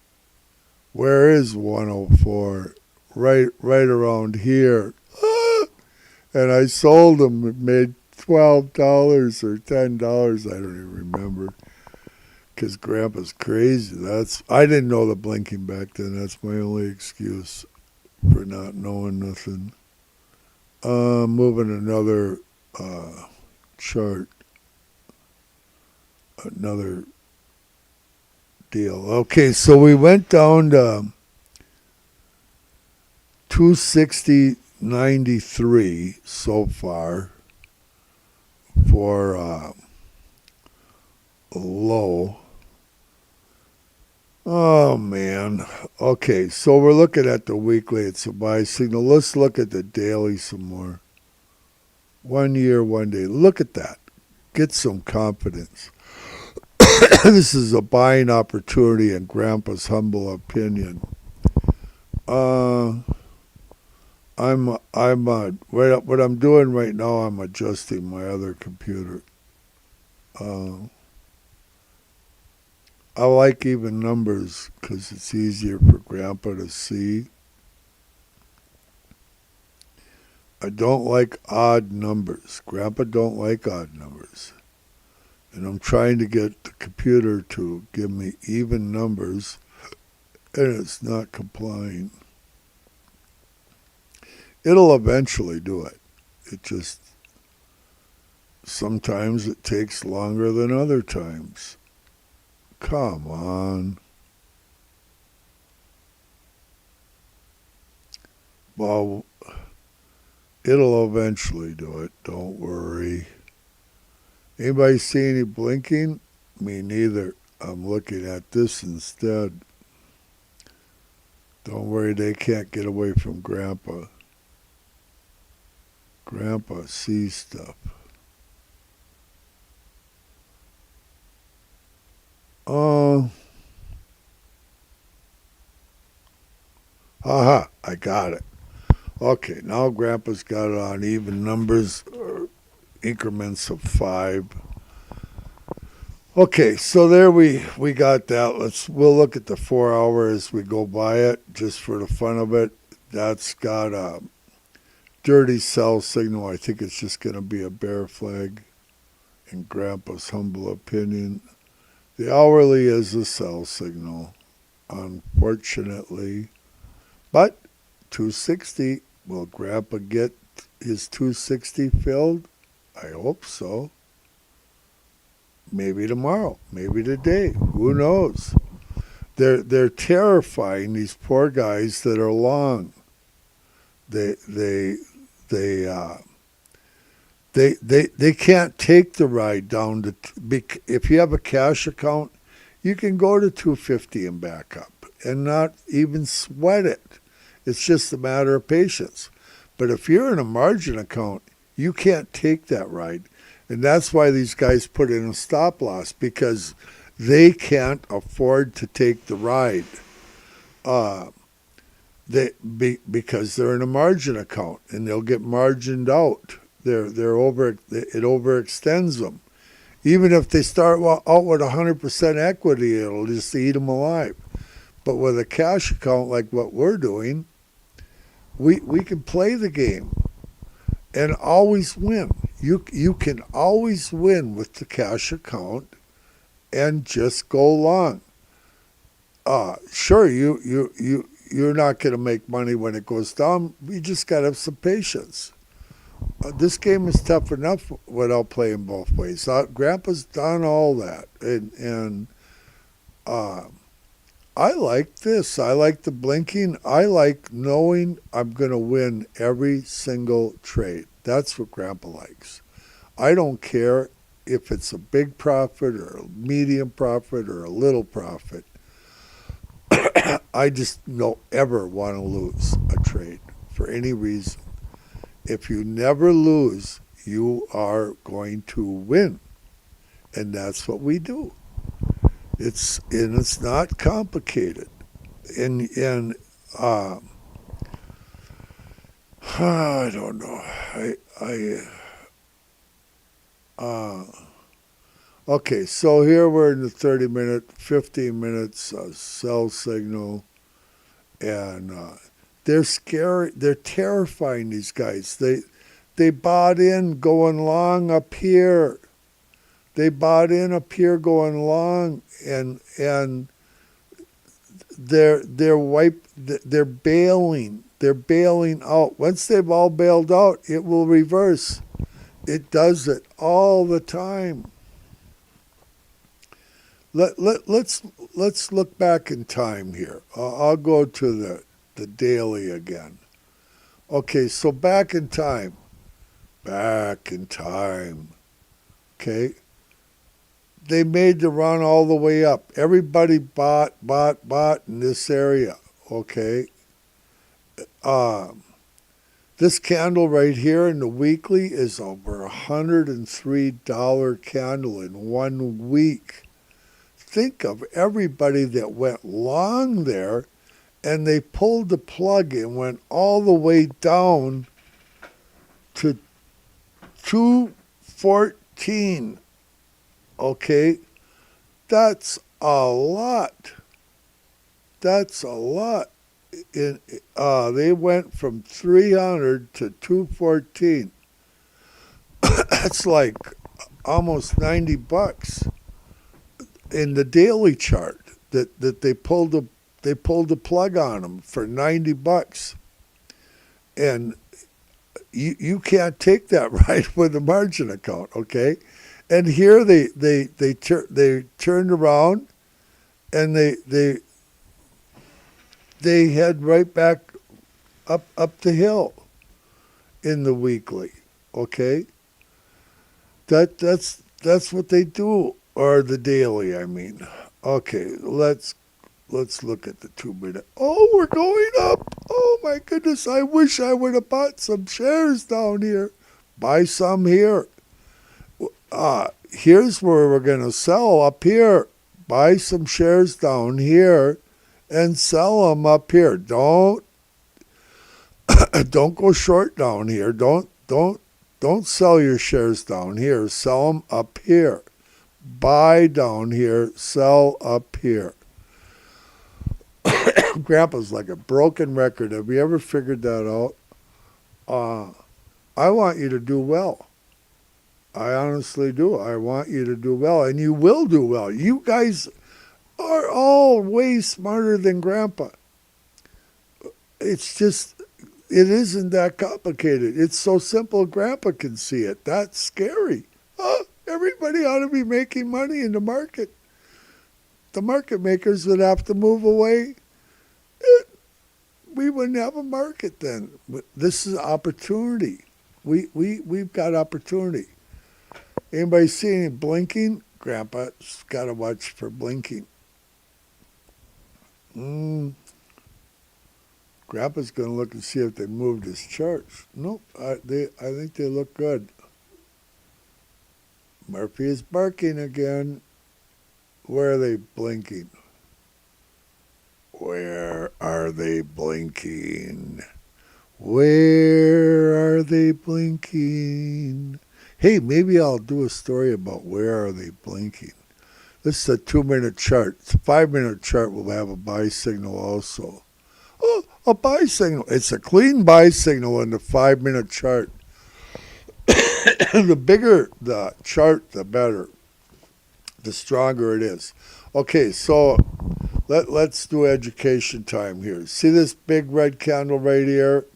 Where is 104? Right around here. And I sold them. It made $12 or $10. I don't even remember. Because Grandpa's crazy. I didn't know the blinking back then. That's my only excuse for not knowing nothing. Moving another chart. Another deal. Okay, so we went down to 260.93 so far for a low. Oh, man. Okay, so we're looking at the weekly. It's a buy signal. Let's look at the daily some more. 1 year, 1 day. Look at that. Get some confidence. This is a buying opportunity in Grandpa's humble opinion. What I'm doing right now, I'm adjusting my other computer. I like even numbers because it's easier for Grandpa to see. I don't like odd numbers. Grandpa don't like odd numbers. And I'm trying to get the computer to give me even numbers, and it's not complying. It'll eventually do it. It just, sometimes it takes longer than other times. Come on. Well, it'll eventually do it. Don't worry. Anybody see any blinking? Me neither. I'm looking at this instead. Don't worry, they can't get away from Grandpa. Grandpa sees stuff. Aha, I got it. Okay, now Grandpa's got it on even numbers, or increments of 5. Okay, so there we got that. We'll look at the 4 hour as we go by it, just for the fun of it. That's got a dirty sell signal. I think it's just going to be a bear flag, in Grandpa's humble opinion. The hourly is a sell signal, unfortunately. But 260. Will Grandpa get his 260 filled? I hope so. Maybe tomorrow, maybe today. Who knows? They're terrifying these poor guys that are long. They can't take the ride down to. If you have a cash account, you can go to 250 and back up and not even sweat it. It's just a matter of patience. But if you're in a margin account, you can't take that ride. And that's why these guys put in a stop loss, because they can't afford to take the ride. Because they're in a margin account and they'll get margined out. It overextends them. Even if they start out with 100% equity, it'll just eat them alive. But with a cash account like what we're doing, we can play the game and always win. You can always win with the cash account and just go long. Sure, you're not going to make money when it goes down. You just got to have some patience. This game is tough enough without playing both ways. Grandpa's done all that, and I like this. I like the blinking. I like knowing I'm going to win every single trade. That's what Grandpa likes. I don't care if it's a big profit or a medium profit or a little profit. I just don't ever want to lose a trade for any reason. If you never lose, you are going to win. And that's what we do. It's not complicated. And I don't know. Okay, so here we're in the 15 minutes sell signal, and they're scary. They're terrifying, these guys. They bought in going long up here. They bought in up here going long, and they're bailing. They're bailing out. Once they've all bailed out, it will reverse. It does it all the time. Let's look back in time here. I'll go to the daily again. Okay, so back in time. Okay. They made the run all the way up. Everybody bought in this area. Okay. This candle right here in the weekly is over $103 candle in 1 week. Think of everybody that went long there, and they pulled the plug and went all the way down to 214. Okay, that's a lot. That's a lot. They went from 300 to 214. That's like almost $90 in the daily chart that they pulled the plug on them for $90, and you can't take that right with a margin account, okay? And here they turned around, and they head right back up the hill in the weekly, okay? That's what they do, or the daily, I mean. Okay, let's look at the 2 minute. Oh, we're going up. Oh my goodness, I wish I would have bought some shares down here. Buy some here. Here's where we're going to sell, up here. Buy some shares down here and sell them up here. Don't go short down here. Don't sell your shares down here. Sell them up here. Buy down here, sell up here. Grandpa's like a broken record. Have you ever figured that out? I want you to do well. I honestly do. I want you to do well, and you will do well. You guys are all way smarter than Grandpa. It's just It isn't that complicated. It's so simple Grandpa can see it. That's scary. Oh, everybody ought to be making money in the market. The market makers would have to move away. We wouldn't have a market then. This is opportunity. We've got opportunity. Anybody see any blinking? Grandpa's got to watch for blinking. Grandpa's going to look and see if they moved his charts. Nope, I think they look good. Murphy is barking again. Where are they blinking? Where are they blinking? Where are they blinking? Hey, maybe I'll do a story about where are they blinking. This is a 2-minute chart. It's a 5-minute chart will have a buy signal also. Oh, a buy signal. It's a clean buy signal in the 5-minute chart. The bigger the chart, the better. The stronger it is. Okay, so let's do education time here. See this big red candle right here?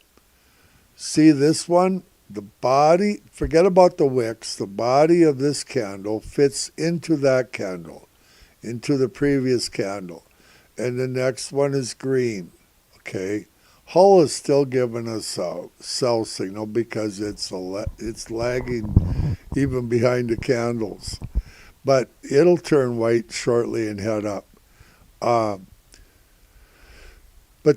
See this one? The body, forget about the wicks, the body of this candle fits into that candle, into the previous candle. And the next one is green, okay? Hull is still giving us a sell signal because it's lagging even behind the candles. But it'll turn white shortly and head up. But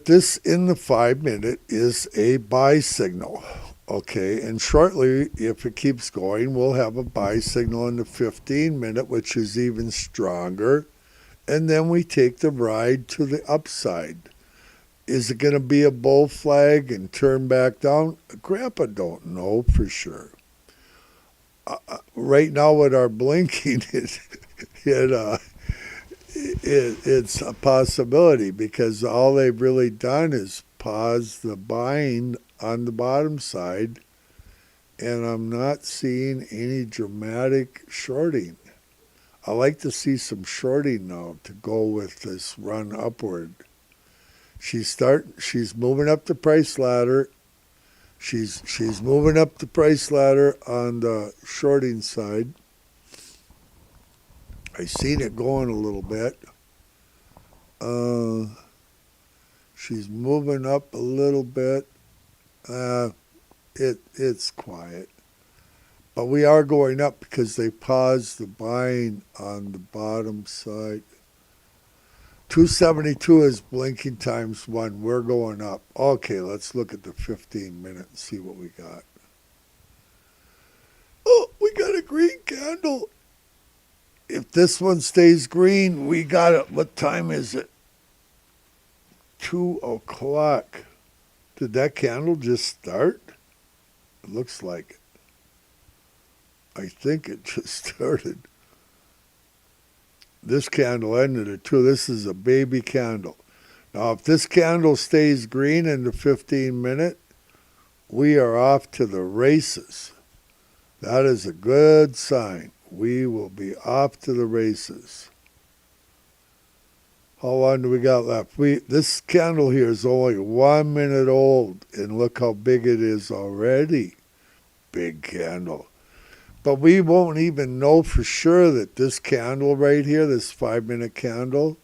this in the 5-minute is a buy signal. Okay, and shortly, if it keeps going, we'll have a buy signal in the 15-minute, which is even stronger. And then we take the ride to the upside. Is it going to be a bull flag and turn back down? Grandpa don't know for sure. Right now with our blinking, it's a possibility because all they've really done is pause the buying on the bottom side, and I'm not seeing any dramatic shorting. I like to see some shorting now to go with this run upward. She's moving up the price ladder. She's moving up the price ladder on the shorting side. I seen it going a little bit. She's moving up a little bit. It's quiet. But we are going up because they paused the buying on the bottom side. 272 is blinking times 1. We're going up. Okay, let's look at the 15-minute and see what we got. Oh, we got a green candle. If this one stays green, we got it. What time is it? 2 o'clock. Did that candle just start? It looks like it. I think it just started. This candle ended at 2. This is a baby candle. Now, if this candle stays green in the 15-minute, we are off to the races. That is a good sign. We will be off to the races. How long do we got left? This candle here is only 1 minute old, and look how big it is already. Big candle. But we won't even know for sure that this candle right here, this 5-minute candle,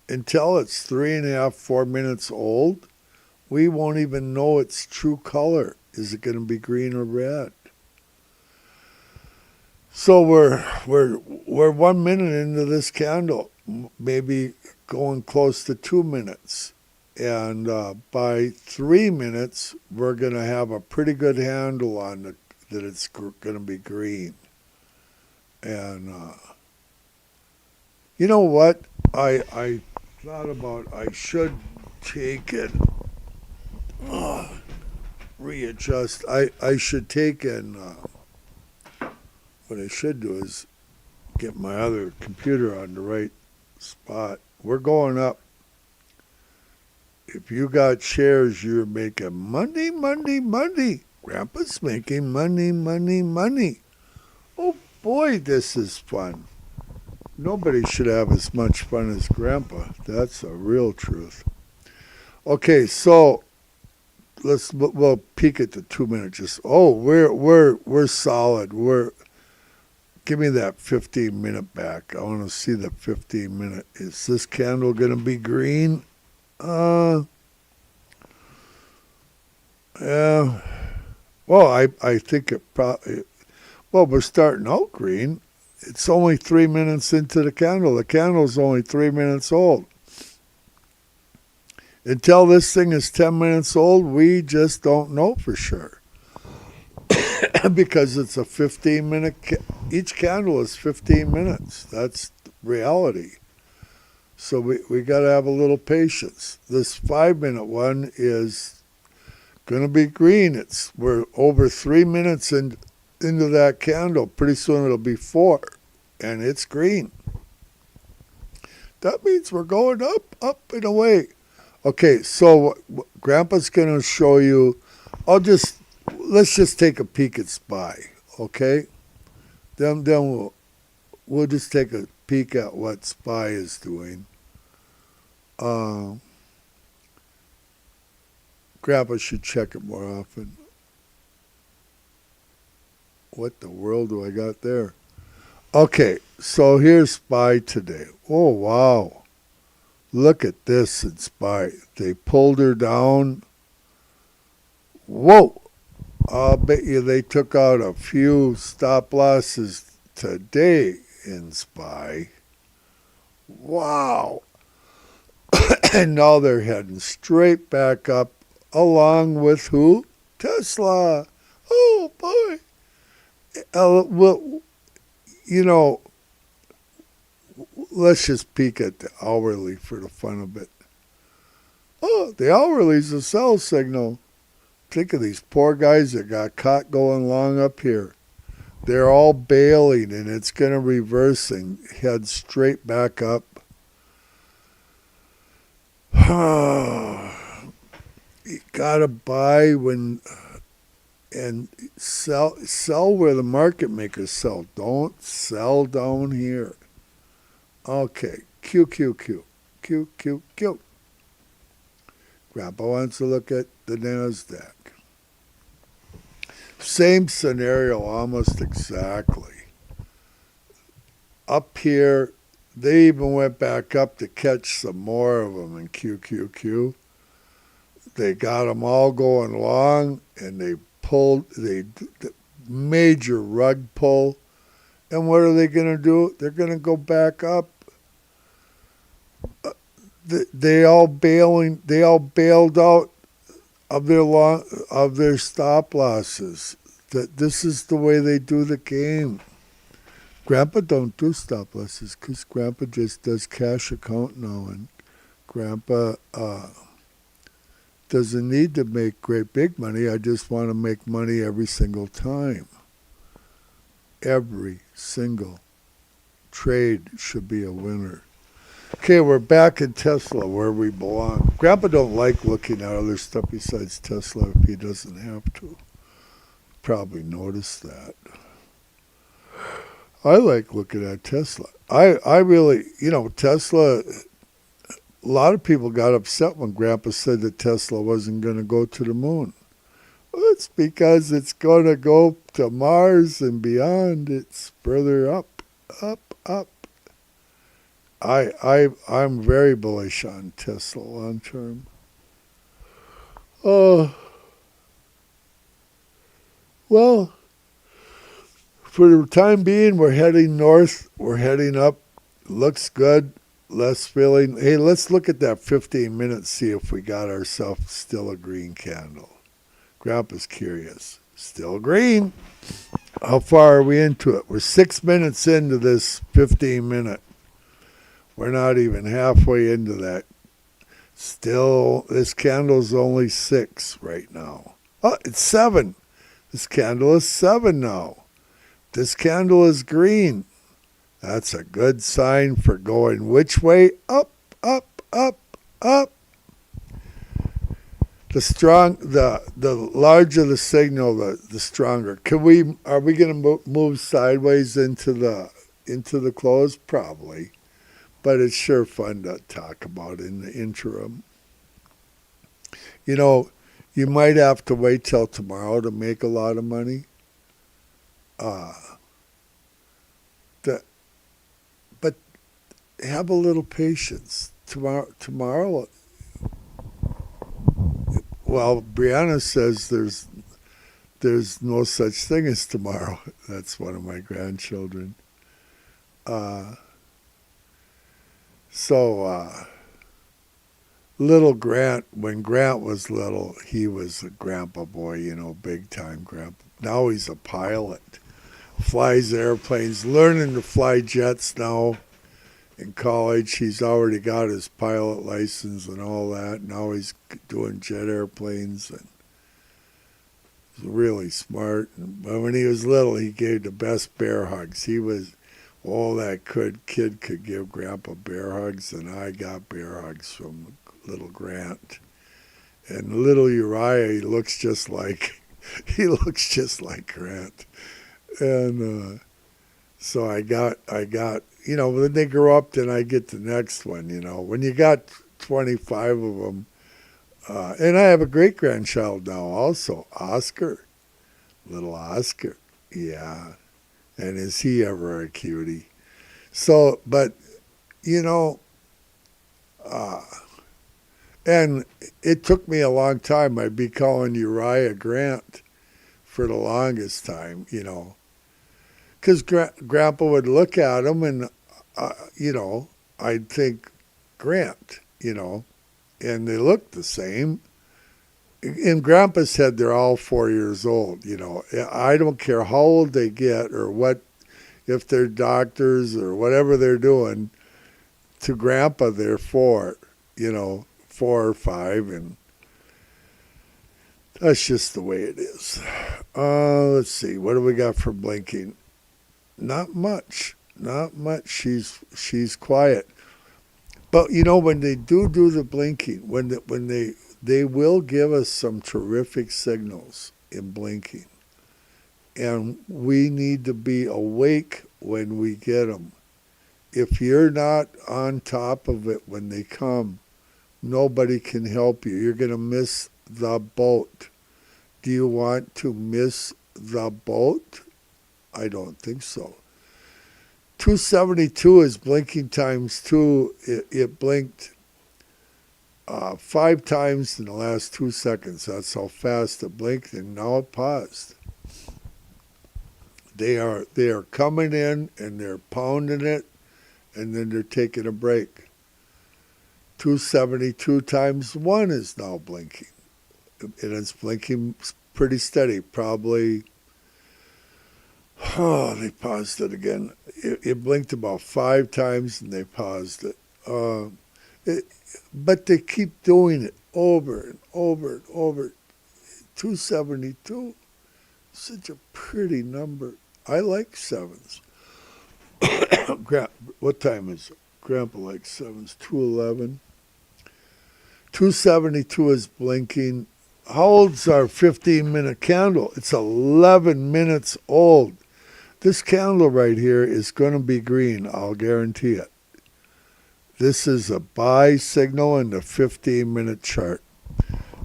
until it's 3.5, 4 minutes old, we won't even know its true color. Is it going to be green or red? So we're 1 minute into this candle, maybe going close to 2 minutes. And by 3 minutes, we're going to have a pretty good handle on that it's going to be green. And you know what? I thought about I should take it, readjust. I should take and what I should do is get my other computer on the right spot. We're going up. If you got shares, you're making money, money, money. Grandpa's making money, money, money. Oh boy, this is fun. Nobody should have as much fun as Grandpa. That's a real truth. Okay, so we'll peek at the 2 minute. Just we're solid. Give me that 15-minute back. I want to see the 15-minute. Is this candle gonna be green? Yeah. Well, I think it probably. Well, we're starting out green. It's only 3 minutes into the candle. The candle's only 3 minutes old. Until this thing is 10 minutes old, we just don't know for sure. Because it's a 15-minute, each candle is 15 minutes. That's reality. So we got to have a little patience. This 5-minute one is going to be green. We're over 3 minutes into that candle. Pretty soon it'll be 4, and it's green. That means we're going up and away. Okay, so Grandpa's going to show you. Let's just take a peek at SPY, okay? Then we'll just take a peek at what SPY is doing. Grandpa should check it more often. What the world do I got there? Okay, so here's SPY today. Oh, wow. Look at this in SPY. They pulled her down. Whoa. I'll bet you they took out a few stop losses today in SPY. Wow. And now they're heading straight back up along with who? Tesla. Oh, boy. Well, let's just peek at the hourly for the fun of it. Oh, the hourly's a sell signal. Think of these poor guys that got caught going long up here. They're all bailing, and it's going to reverse and head straight back up. You got to buy and sell where the market makers sell. Don't sell down here. Okay, QQQ. QQQ. Grandpa wants to look at the NASDAQ. Same scenario almost exactly. Up here, they even went back up to catch some more of them in QQQ. They got them all going long, and they major rug pull. And what are they going to do? They're going to go back up. They all bailed out of their stop losses. That this is the way they do the game. Grandpa don't do stop losses because Grandpa just does cash account now, and Grandpa doesn't need to make great big money. I just want to make money every single time. Every single trade should be a winner. Okay, we're back in Tesla where we belong. Grandpa don't like looking at other stuff besides Tesla if he doesn't have to. Probably noticed that. I like looking at Tesla. I really, Tesla, a lot of people got upset when Grandpa said that Tesla wasn't going to go to the moon. Well, it's because it's going to go to Mars and beyond. It's further up, up, up. I'm very bullish on Tesla long term. Well, for the time being, we're heading north. We're heading up. Looks good. Less feeling. Hey, let's look at that 15 minutes, see if we got ourselves still a green candle. Grandpa's curious. Still green. How far are we into it? We're 6 minutes into this 15 minute. We're not even halfway into that. Still, this candle's only 6 right now. Oh, it's 7. This candle is 7 now. This candle is green. That's a good sign for going which way? Up, up, up, up. The larger the signal, the stronger. Are we going to move sideways into the close? Probably. But it's sure fun to talk about in the interim. You know, you might have to wait till tomorrow to make a lot of money. Uh, the, but have a little patience. Tomorrow. Well, Brianna says there's no such thing as tomorrow. That's one of my grandchildren. Uh, so little Grant, when Grant was little, he was a grandpa boy, big time grandpa. Now he's a pilot, flies airplanes, learning to fly jets now. In college, he's already got his pilot license and all that. Now he's doing jet airplanes, and he's really smart. But when he was little, he gave the best bear hugs. He was all that kid could give Grandpa bear hugs, and I got bear hugs from little Grant. And little Uriah, he looks just like Grant. And so I got, when they grow up, then I get the next one, When you got 25 of them, and I have a great-grandchild now also, Oscar, little Oscar, yeah. And is he ever a cutie? So, but, and it took me a long time. I'd be calling Uriah Grant for the longest time, because Grandpa would look at him and, I'd think Grant, and they looked the same. In Grandpa's head, they're all 4 years old, I don't care how old they get or what, if they're doctors or whatever they're doing, to Grandpa, they're 4, 4 or 5, and that's just the way it is. Let's see, what do we got for blinking? Not much. She's quiet. But when they do the blinking, when they will give us some terrific signals in blinking, and we need to be awake when we get them. If you're not on top of it when they come, nobody can help you. You're going to miss the boat. Do you want to miss the boat? I don't think so. 272 is blinking times 2. It blinked 5 times in the last 2 seconds. That's how fast it blinked, and now it paused. They are coming in and they're pounding it, and then they're taking a break. 272 times 1 is now blinking. And it's blinking pretty steady. Probably, they paused it again. It blinked about 5 times and they paused it. But they keep doing it over and over and over. 272, such a pretty number. I like 7s. What time is it? Grandpa likes 7s. 211. 272 is blinking. How old's our 15-minute candle? It's 11 minutes old. This candle right here is going to be green, I'll guarantee it. This is a buy signal in the 15-minute chart.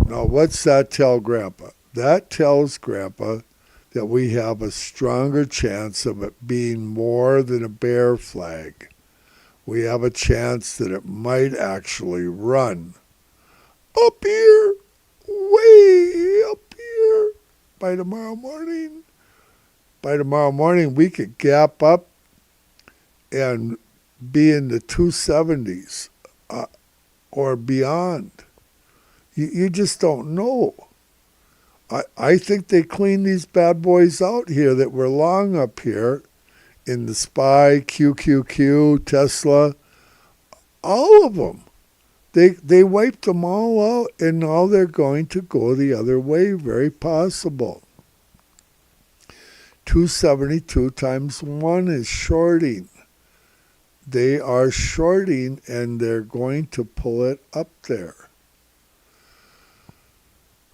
Now, what's that tell Grandpa? That tells Grandpa that we have a stronger chance of it being more than a bear flag. We have a chance that it might actually run up here, way up here, by tomorrow morning. By tomorrow morning, we could gap up and be in the 270s or beyond. You just don't know. I think they cleaned these bad boys out here that were long up here in the SPY, QQQ, Tesla, all of them. They wiped them all out, and now they're going to go the other way. Very possible. 272 times 1 is shorting. They are shorting, and they're going to pull it up there.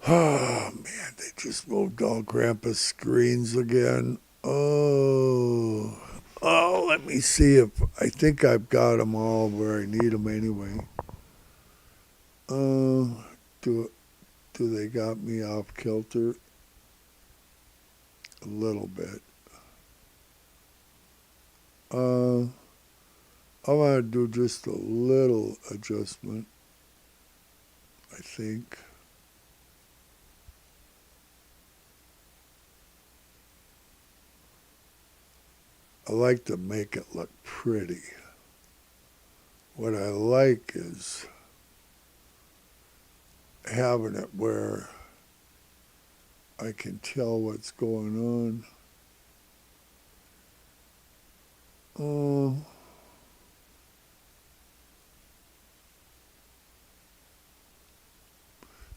Oh, man, they just moved all Grandpa's screens again. Oh, let me see if, I think I've got them all where I need them anyway. Do it. Do they got me off kilter? A little bit. I want to do just a little adjustment, I think. I like to make it look pretty. What I like is having it where I can tell what's going on.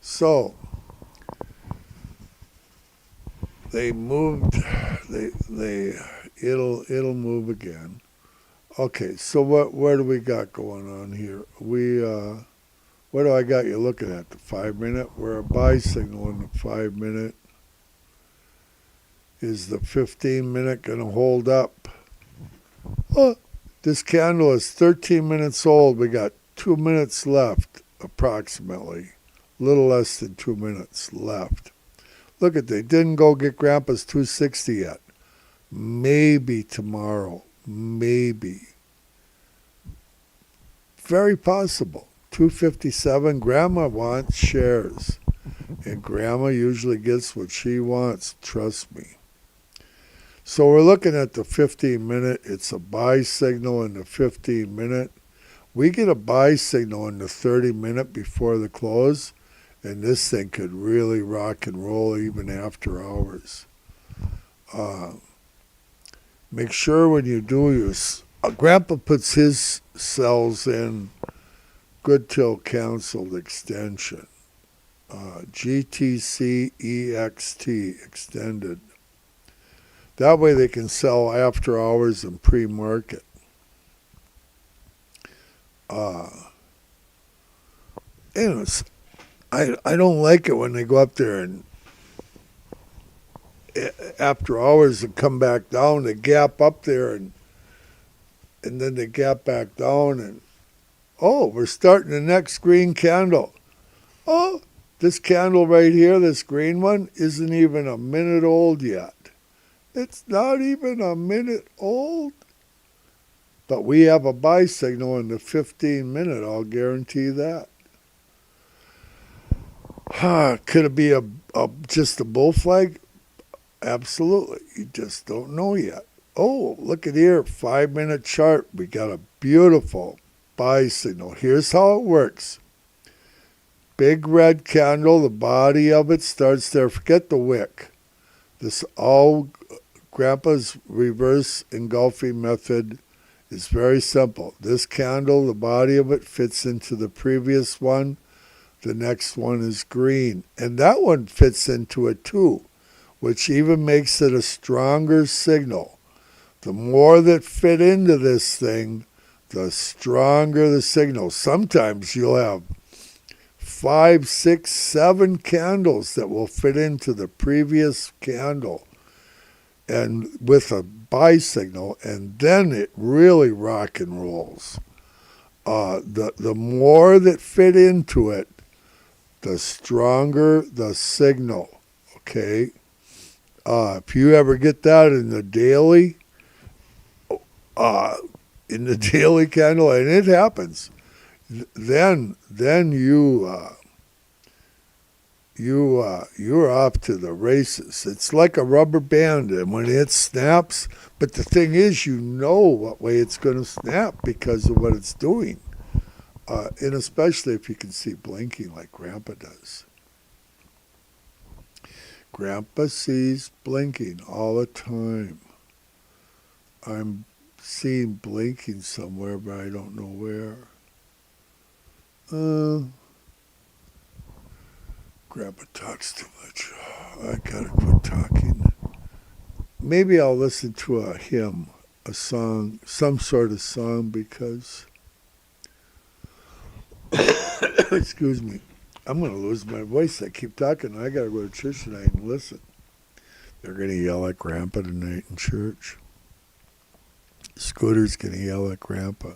So they moved. It'll move again. Okay. So what do we got going on here? What do I got you looking at? The 5 minute. We're a buy signal in the 5 minute. Is the 15 minute going to hold up? Oh, this candle is 13 minutes old. We got 2 minutes left, approximately. A little less than 2 minutes left. Look at, they didn't go get Grandpa's 260 yet. Maybe tomorrow. Maybe. Very possible. 257. Grandma wants shares. And Grandma usually gets what she wants. Trust me. So we're looking at the 15 minute. It's a buy signal in the 15 minute. We get a buy signal in the 30 minute before the close. And this thing could really rock and roll even after hours. Make sure when you do your... Grandpa puts his cells in good till canceled extension. GTC EXT extended. That way they can sell after hours and pre-market. Anyways, I don't like it when they go up there and after hours and come back down, they gap up there and then they gap back down and we're starting the next green candle. Oh, this candle right here, this green one, isn't even a minute old yet. It's not even a minute old. But we have a buy signal in the 15 minute, I'll guarantee that. Could it be just a bull flag? Absolutely. You just don't know yet. Oh, look at here, 5 minute chart. We got a beautiful buy signal. Here's how it works. Big red candle, the body of it starts there. Forget the wick. This all Grandpa's reverse engulfing method is very simple. This candle, the body of it fits into the previous one. The next one is green. And that one fits into it too, which even makes it a stronger signal. The more that fit into this thing, the stronger the signal. Sometimes you'll have 5, 6, 7 candles that will fit into the previous candle and with a buy signal, and then it really rock and rolls. The more that fit into it, the stronger the signal, okay? If you ever get that in the daily candle, and it happens, then you're off to the races. It's like a rubber band, and when it snaps, but the thing is, you know what way it's going to snap because of what it's doing. And especially if you can see blinking like Grandpa does. Grandpa sees blinking all the time. I'm seeing blinking somewhere, but I don't know where. Grandpa talks too much. I gotta quit talking. Maybe I'll listen to a hymn, a song, some sort of song, because excuse me, I'm going to lose my voice. I keep talking. I got to go to church tonight and listen. They're going to yell at Grandpa tonight in church. Scooter's going to yell at Grandpa.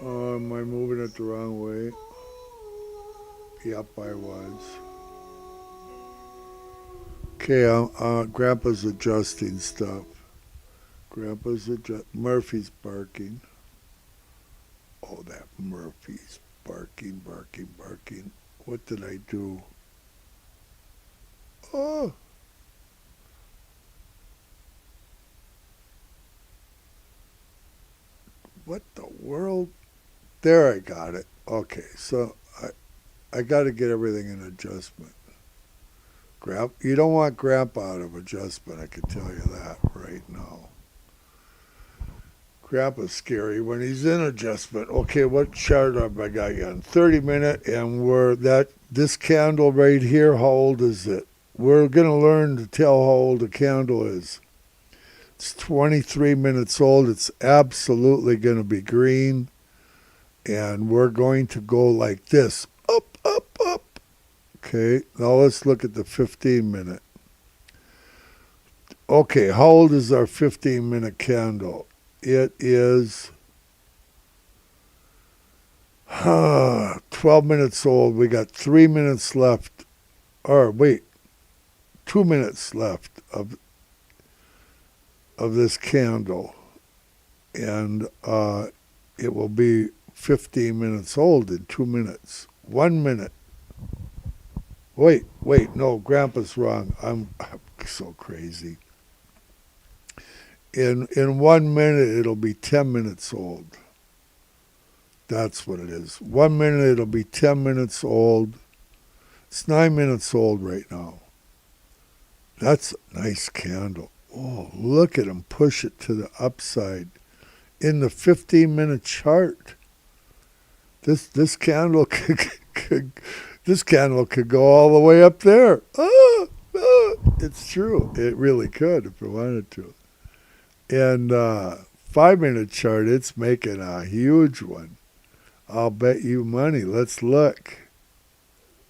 Am I moving it the wrong way? Yep, I was. Okay, Grandpa's adjusting stuff. Murphy's barking. Oh, that Murphy's barking, barking, barking. What did I do? Oh, what the world? There, I got it. Okay, so I got to get everything in adjustment. You don't want Grandpa out of adjustment, I can tell you that right now. Grandpa's scary when he's in adjustment. Okay, what chart have I got you on? 30-minute, and this candle right here, how old is it? We're going to learn to tell how old a candle is. It's 23 minutes old. It's absolutely going to be green. And we're going to go like this. Up, up, up. Okay, now let's look at the 15-minute. Okay, how old is our 15-minute candle? It is 12 minutes old. We got 3 minutes left. Or wait, 2 minutes left of this candle. And it will be 15 minutes old in 2 minutes. 1 minute. Wait, no, Grandpa's wrong. I'm so crazy. In 1 minute, it'll be 10 minutes old. That's what it is. 1 minute, it'll be 10 minutes old. It's 9 minutes old right now. That's a nice candle. Oh, look at him push it to the upside. In the 15-minute chart, this candle could go all the way up there. It's true. It really could if it wanted to. And 5-minute chart, it's making a huge one. I'll bet you money. Let's look.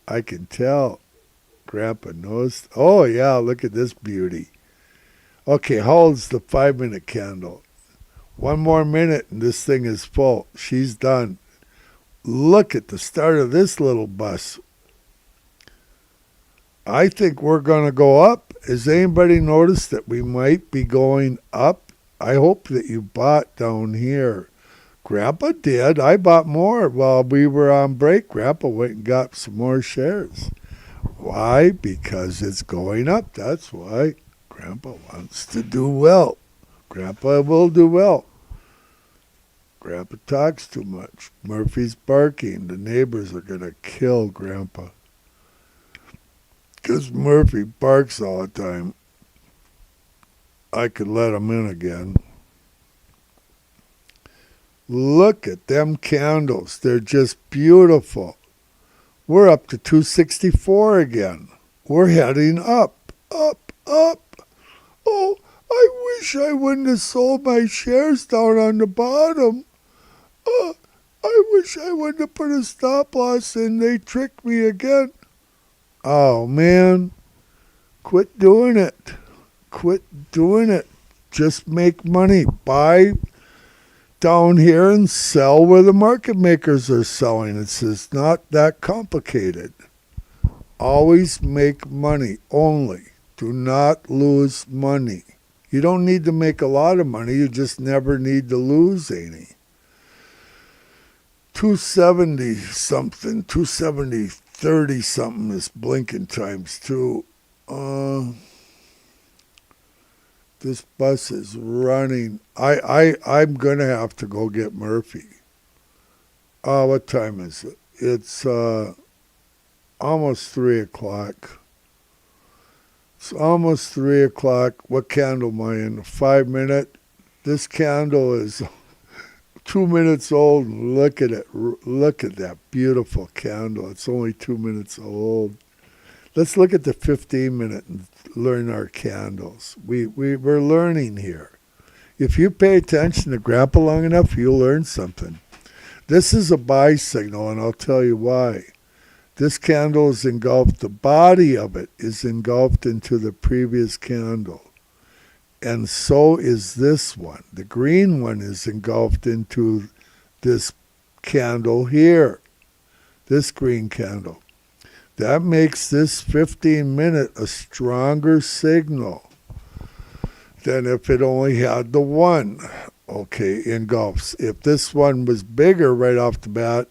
I can tell. Grandpa knows. Oh, yeah, look at this beauty. Okay, how old's the 5-minute candle? 1 more minute and this thing is full. She's done. Look at the start of this little bus. I think we're going to go up. Has anybody noticed that we might be going up? I hope that you bought down here. Grandpa did. I bought more while we were on break. Grandpa went and got some more shares. Why? Because it's going up. That's why. Grandpa wants to do well. Grandpa will do well. Grandpa talks too much. Murphy's barking. The neighbors are going to kill Grandpa. Because Murphy barks all the time. I could let him in again. Look at them candles. They're just beautiful. We're up to 264 again. We're heading up, up, up. Oh, I wish I wouldn't have sold my shares down on the bottom. I wish I wouldn't have put a stop loss in. They tricked me again. Oh, man. Quit doing it. Quit doing it. Just make money. Buy down here and sell where the market makers are selling. It's not that complicated. Always make money only. Do not lose money. You don't need to make a lot of money. You just never need to lose any. 270 something, 270, 30 something is blinking times 2. This bus is running. I'm going to have to go get Murphy. What time is it? It's almost 3 o'clock. It's almost 3 o'clock. What candle am I in? 5-minute? This candle is 2 minutes old. Look at it. Look at that beautiful candle. It's only 2 minutes old. Let's look at the 15-minute and learn our candles. We're learning here. If you pay attention to Grandpa long enough, you'll learn something. This is a buy signal, and I'll tell you why. This candle is engulfed. The body of it is engulfed into the previous candle. And so is this one. The green one is engulfed into this candle here, this green candle. That makes this 15-minute a stronger signal than if it only had the one, okay, engulfs. If this one was bigger right off the bat,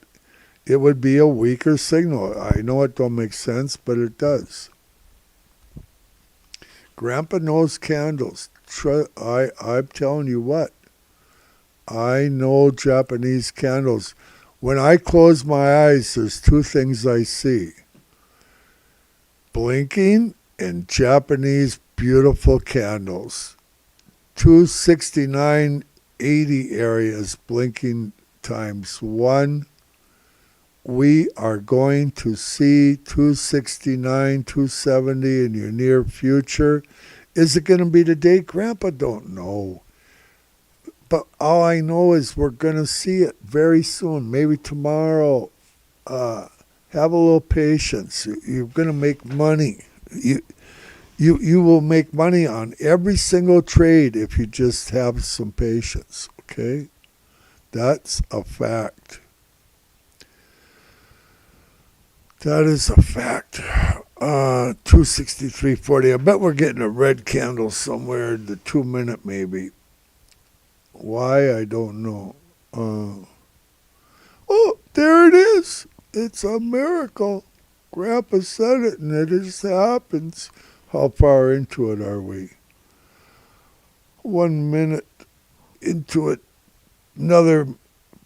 it would be a weaker signal. I know it don't make sense, but it does. Grandpa knows candles. I'm telling you what, I know Japanese candles. When I close my eyes, there's two things I see. Blinking and Japanese beautiful candles. 26980 areas blinking times 1. We are going to see 269, 270 in your near future. Is it going to be today? Grandpa don't know. But all I know is we're going to see it very soon, maybe tomorrow. Have a little patience. You're going to make money. You will make money on every single trade if you just have some patience, okay? That's a fact. That is a fact. 263.40. I bet we're getting a red candle somewhere, the 2 minute maybe. Why, I don't know. Oh, there it is. It's a miracle. Grandpa said it, and it just happens. How far into it are we? 1 minute into it.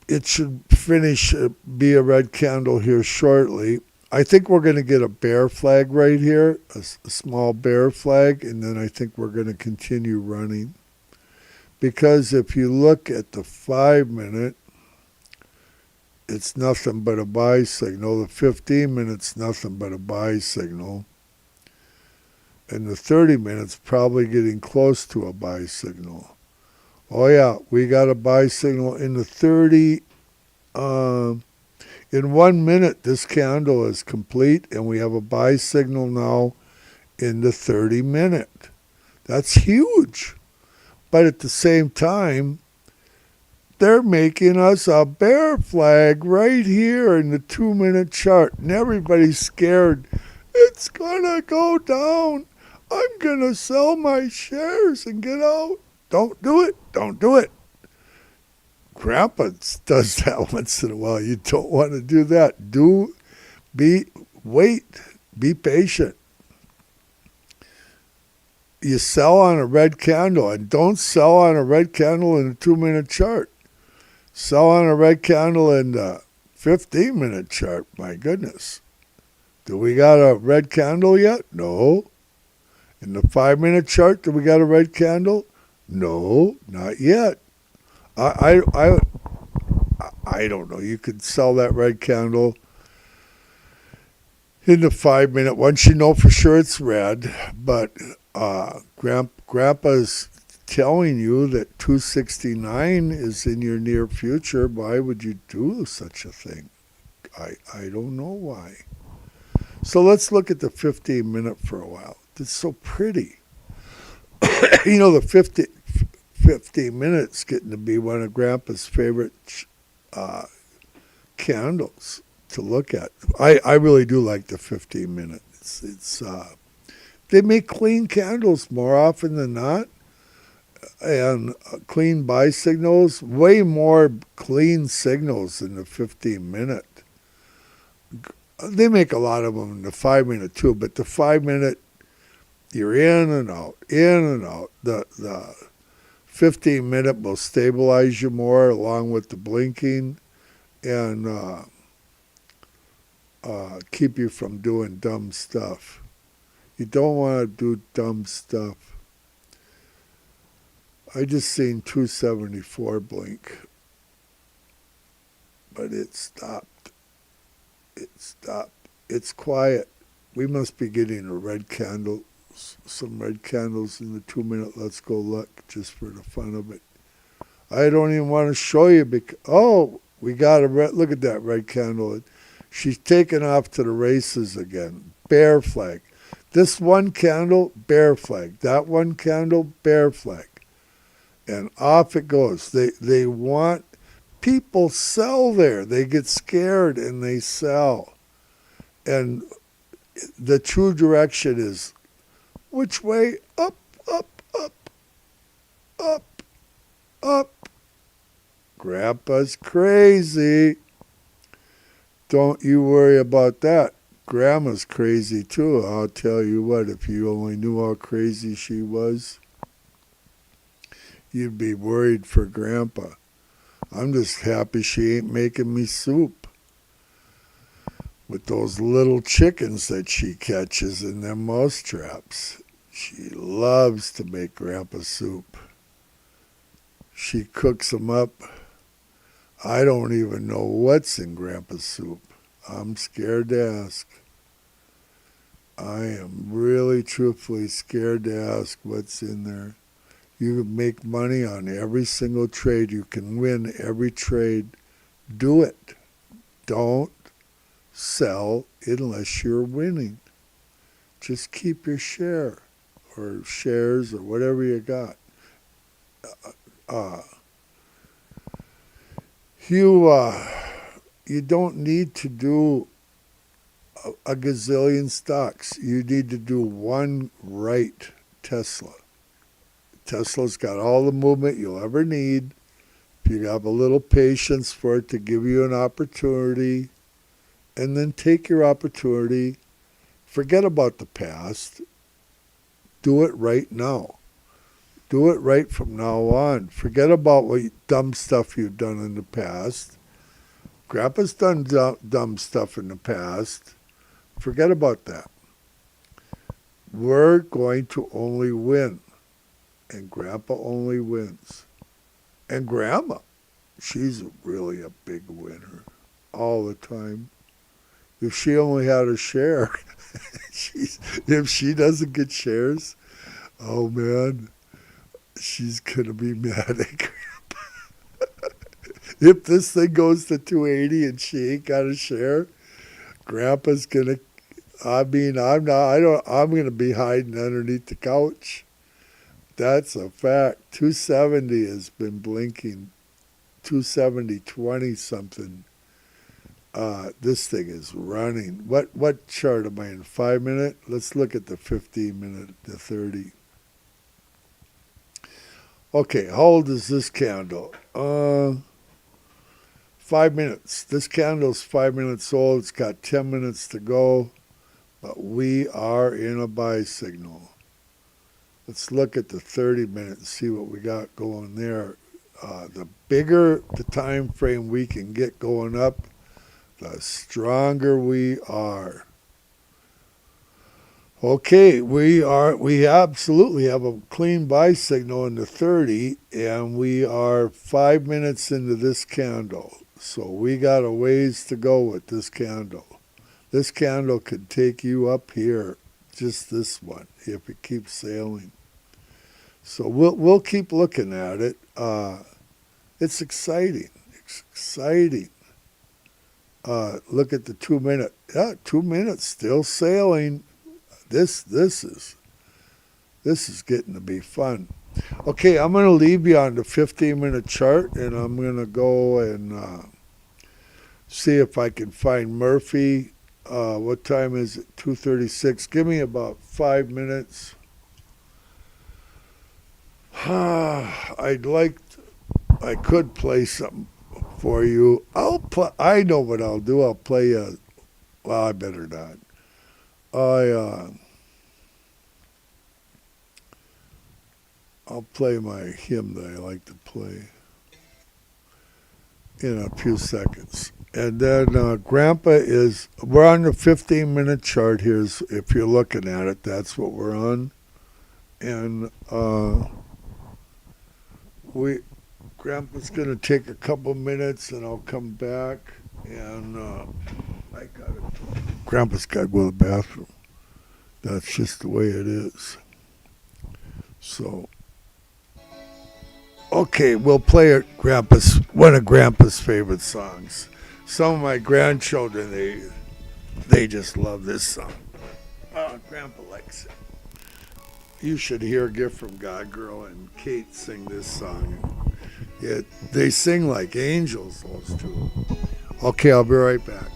It should finish, be a red candle here shortly. I think we're going to get a bear flag right here, a small bear flag, and then I think we're going to continue running. Because if you look at the 5 minute, it's nothing but a buy signal. The 15 minutes, nothing but a buy signal. And the 30 minutes probably getting close to a buy signal. Oh yeah, we got a buy signal in the 30. In 1 minute, this candle is complete, and we have a buy signal now in the 30 minute. That's huge. But at the same time, they're making us a bear flag right here in the 2 minute chart. And everybody's scared. It's going to go down. I'm going to sell my shares and get out. Don't do it. Don't do it. Grandpa does that once in a while. You don't want to do that. Wait. Be patient. You sell on a red candle, and don't sell on a red candle in a 2 minute chart. Sell on a red candle in the 15 minute chart. My goodness. Do we got a red candle yet? No. In the 5 minute chart, do we got a red candle? No, not yet. I don't know. You could sell that red candle in the 5 minute. Once you know for sure it's red, but Grandpa's telling you that 269 is in your near future. Why would you do such a thing? I don't know why. So let's look at the 15 minute for a while. It's so pretty. You know, the 15 minutes getting to be one of Grandpa's favorite candles to look at. I really do like the 15 minutes. They make clean candles more often than not, and clean buy signals, way more clean signals than the 15 minute. They make a lot of them in the 5 minute too, but the 5 minute, you're in and out, in and out. The 15 minute will stabilize you more along with the blinking and keep you from doing dumb stuff. You don't want to do dumb stuff. I just seen 274 blink, but it stopped. It stopped. It's quiet. We must be getting a red candle. Some red candles in the 2 minute. Let's go look just for the fun of it. I don't even want to show you because we got a red. Look at that red candle. She's taken off to the races again. Bear flag. This one candle, bear flag. That one candle, bear flag. And off it goes. They want People sell there. They get scared and they sell. And the true direction is which way? Up, up, up, up, up. Grandpa's crazy. Don't you worry about that. Grandma's crazy too. I'll tell you what, if you only knew how crazy she was, you'd be worried for Grandpa. I'm just happy she ain't making me soup with those little chickens that she catches in them mouse traps. She loves to make Grandpa soup. She cooks them up. I don't even know what's in Grandpa's soup. I'm scared to ask. I am really, truthfully scared to ask what's in there. You can make money on every single trade. You can win every trade. Do it. Don't sell unless you're winning. Just keep your share or shares or whatever you got. You don't need to do a gazillion stocks. You need to do one right Tesla. Tesla's got all the movement you'll ever need. If you have a little patience for it to give you an opportunity, and then take your opportunity, forget about the past, do it right now. Do it right from now on. Forget about what dumb stuff you've done in the past. Grandpa's done dumb stuff in the past. Forget about that. We're going to only win. And Grandpa only wins. And Grandma, she's really a big winner all the time. If she only had a share, if she doesn't get shares, oh man, she's going to be mad at Grandpa. If this thing goes to 280 and she ain't got a share, Grandpa's going to, I'm going to be hiding underneath the couch. That's a fact. 270 has been blinking. 270, 20 something. This thing is running. What chart am I in? 5 minute? Let's look at the 15 minute, the 30. Okay, how old is this candle? 5 minutes. This candle's 5 minutes old. It's got 10 minutes to go, but we are in a buy signal. Let's look at the 30 minute and see what we got going there. The bigger the time frame we can get going up, the stronger we are. Okay, we absolutely have a clean buy signal in the 30, and we are 5 minutes into this candle. So we got a ways to go with this candle. This candle could take you up here, just this one, if it keeps sailing. So we'll keep looking at it. It's exciting. It's exciting. Look at the 2 minute. Yeah, 2 minutes still sailing. This is getting to be fun. Okay, I'm going to leave you on the 15-minute chart, and I'm going to go and see if I can find Murphy. What time is it? 2:36. Give me about 5 minutes. I could play something for you. I know what I'll do. I'll play well, I better not. I'll play my hymn that I like to play in a few seconds. And then Grandpa we're on the 15-minute chart here. If you're looking at it, that's what we're on. And Grandpa's going to take a couple minutes, and I'll come back. And Grandpa's got to go to the bathroom. That's just the way it is. So, okay, we'll play one of Grandpa's favorite songs. Some of my grandchildren, they just love this song. Grandpa likes it. You should hear "Gift from God, Girl" and Kate sing this song. They sing like angels, those two. Okay, I'll be right back.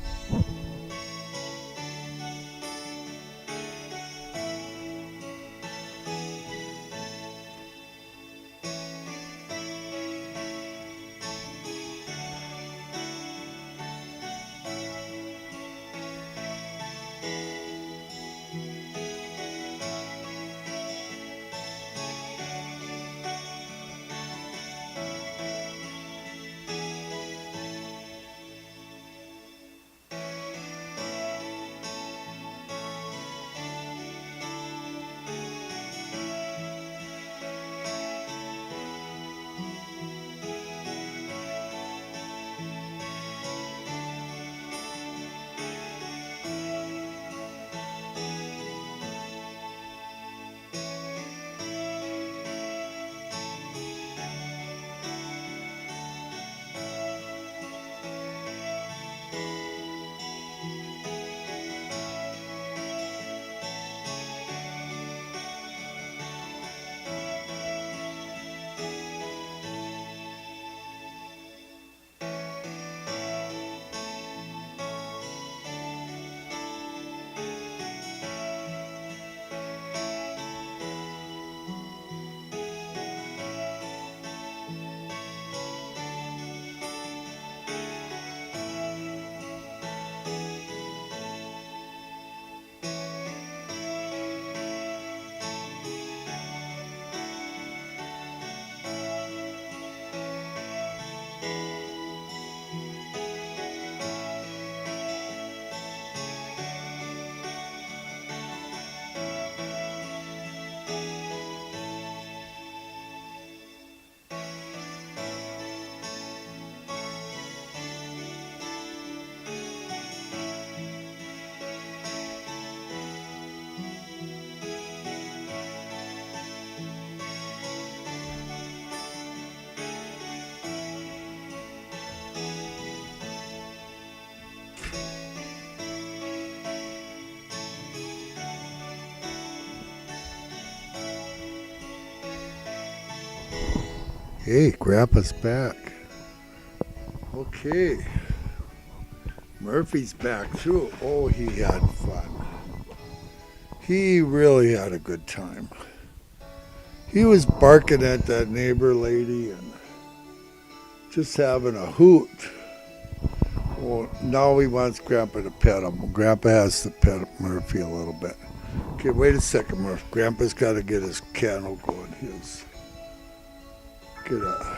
Hey, Grandpa's back. Okay. Murphy's back too. Oh, he had fun. He really had a good time. He was barking at that neighbor lady and just having a hoot. Well, now he wants Grandpa to pet him. Grandpa has to pet Murphy a little bit. Okay, wait a second, Murphy. Grandpa's got to get his candle going. Get a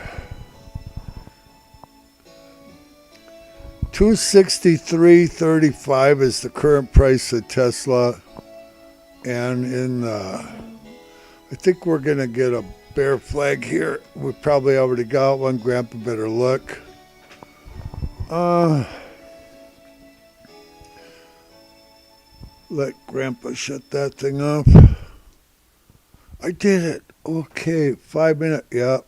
263.35 is the current price of Tesla, and I think we're gonna get a bear flag here. We probably already got one. Grandpa better look. Let Grandpa shut that thing off. I did it. Okay, 5 minutes. Yeah.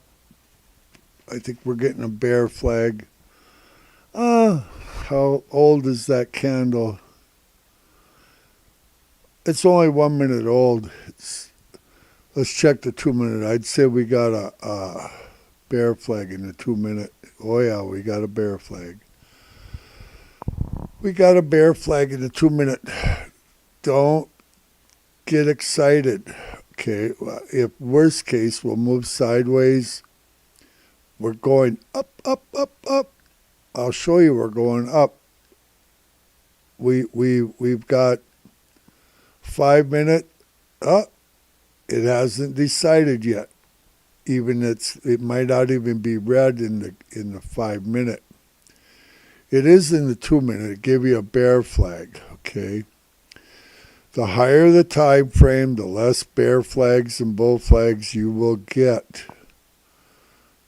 I think we're getting a bear flag. How old is that candle? It's only 1 minute old. Let's check the 2 minute. I'd say we got a bear flag in the 2 minute. Oh yeah, we got a bear flag. We got a bear flag in the 2 minute. Don't get excited. Okay, if worst case, we'll move sideways. We're going up, up, up, up. I'll show you we're going up. We've got 5 minute. It hasn't decided yet. It might not even be red in the 5 minute. It is in the 2 minute. It gave you a bear flag. Okay. The higher the time frame, the less bear flags and bull flags you will get.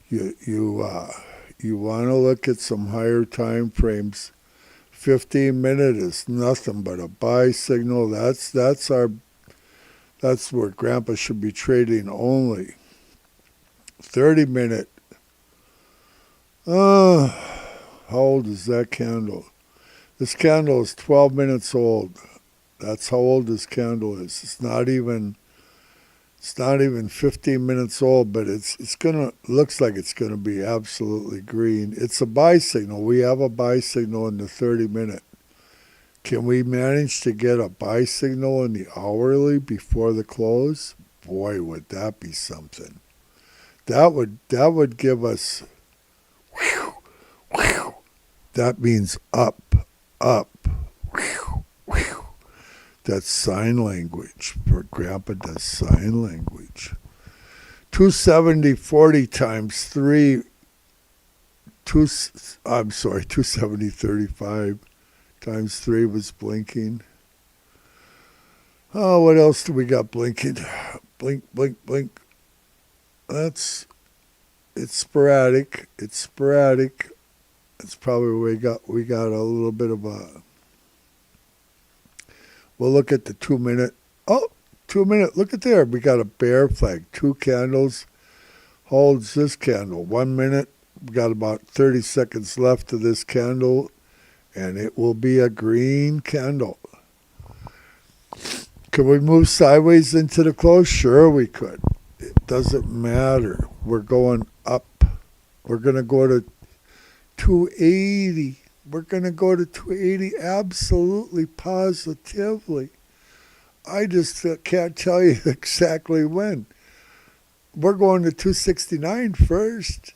You want to look at some higher time frames. 15 minute is nothing but a buy signal. That's where Grandpa should be trading only. 30 minute. How old is that candle? This candle is 12 minutes old. That's how old this candle is. It's not even It's not even 15 minutes old, but looks like it's gonna be absolutely green. It's a buy signal. We have a buy signal in the 30-minute. Can we manage to get a buy signal in the hourly before the close? Boy, would that be something. That would give us, whew, whew. That means up, up, whew, whew. That's sign language. Grandpa does sign language. 270/40 times 3, 270/35 times 3 was blinking. Oh, what else do we got blinking? Blink, blink, blink. It's sporadic. It's probably we got a little bit of a. We'll look at the 2-minute. Oh, 2-minute. Look at there. We got a bear flag. 2 candles holds this candle. 1 minute. We got about 30 seconds left of this candle, and it will be a green candle. Could we move sideways into the close? Sure we could. It doesn't matter. We're going up. We're going to go to 280. We're going to go to 280 absolutely positively. I just can't tell you exactly when. We're going to 269 first,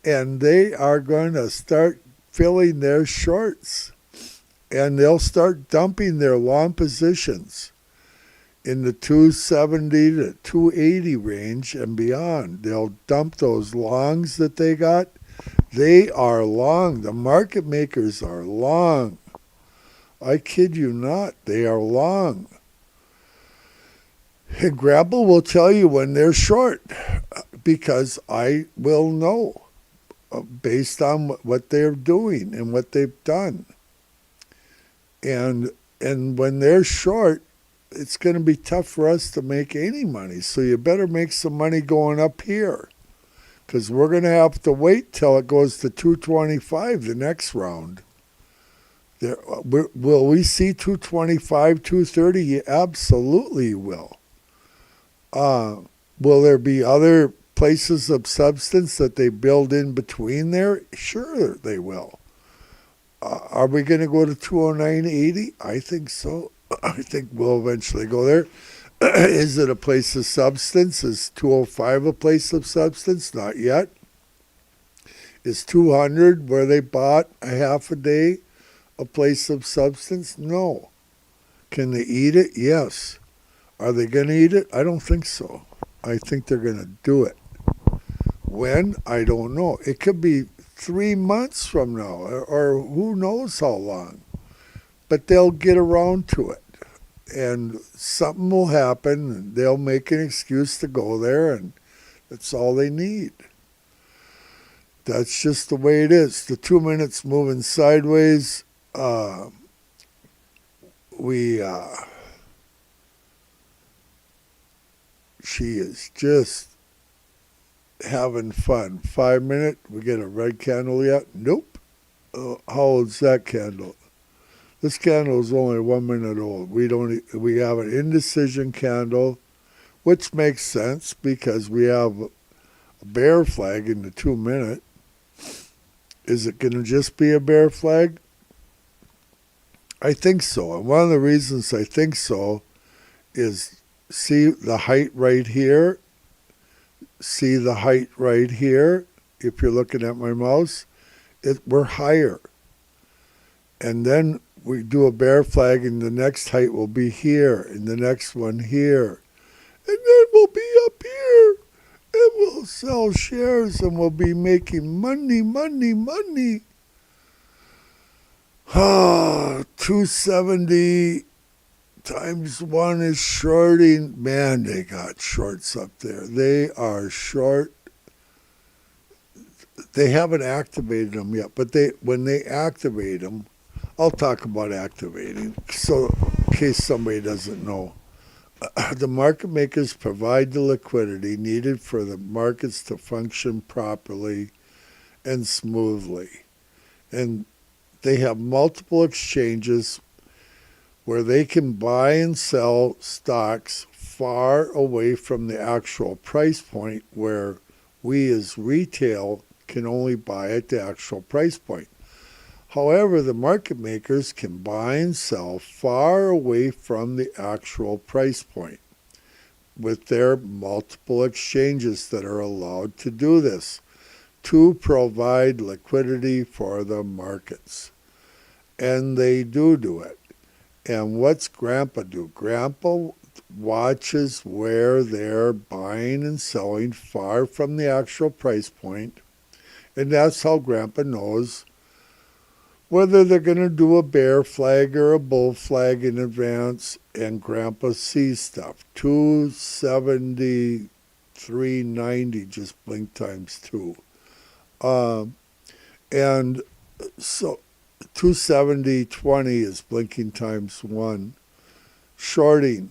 and they are going to start filling their shorts, and they'll start dumping their long positions in the 270 to 280 range and beyond. They'll dump those longs that they got. They are long. The market makers are long. I kid you not. They are long. And Grapple will tell you when they're short, because I will know based on what they're doing and what they've done. And when they're short, it's going to be tough for us to make any money. So you better make some money going up here, because we're going to have to wait till it goes to 225 the next round. Will we see 225, 230? You absolutely will. Will there be other places of substance that they build in between there? Sure, they will. Are we going to go to 209.80? I think so. I think we'll eventually go there. Is it a place of substance? Is 205 a place of substance? Not yet. Is 200, where they bought a half a day, a place of substance? No. Can they eat it? Yes. Are they going to eat it? I don't think so. I think they're going to do it. When? I don't know. It could be 3 months from now, or who knows how long. But they'll get around to it. And something will happen, and they'll make an excuse to go there, and that's all they need. That's just the way it is. The 2 minutes moving sideways, she is just having fun. 5 minute, we get a red candle yet? Nope. How old's that candle? This candle is only 1 minute old. We have an indecision candle, which makes sense because we have a bear flag in the 2 minute. Is it going to just be a bear flag? I think so. And one of the reasons I think so is, see the height right here? See the height right here? If you're looking at my mouse, we're higher. And then we do a bear flag, and the next height will be here, and the next one here. And then we'll be up here, and we'll sell shares, and we'll be making money, money, money. 270 times 1 is shorting. Man, they got shorts up there. They are short. They haven't activated them yet, but when they activate them, I'll talk about activating, so in case somebody doesn't know. The market makers provide the liquidity needed for the markets to function properly and smoothly. And they have multiple exchanges where they can buy and sell stocks far away from the actual price point where we as retail can only buy at the actual price point. However, the market makers can buy and sell far away from the actual price point with their multiple exchanges that are allowed to do this to provide liquidity for the markets. And they do it. And what's Grandpa do? Grandpa watches where they're buying and selling far from the actual price point, and that's how Grandpa knows whether they're going to do a bear flag or a bull flag in advance. And Grandpa sees stuff. 273.90 just blink times 2. And so 270.20 is blinking times 1. Shorting,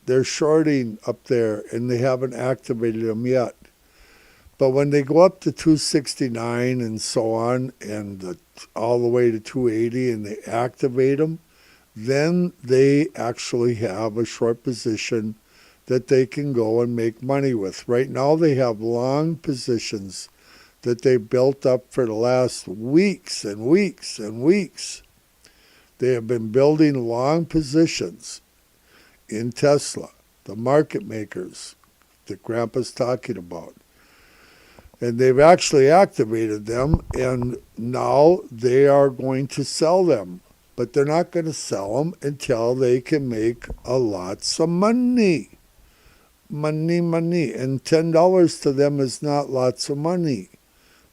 they're shorting up there, and they haven't activated them yet. But when they go up to 269 and so on, and all the way to 280, and they activate them, then they actually have a short position that they can go and make money with. Right now they have long positions that they built up for the last weeks and weeks and weeks. They have been building long positions in Tesla, the market makers that Grandpa's talking about. And they've actually activated them, and now they are going to sell them. But they're not going to sell them until they can make lots of money. Money. And $10 to them is not lots of money.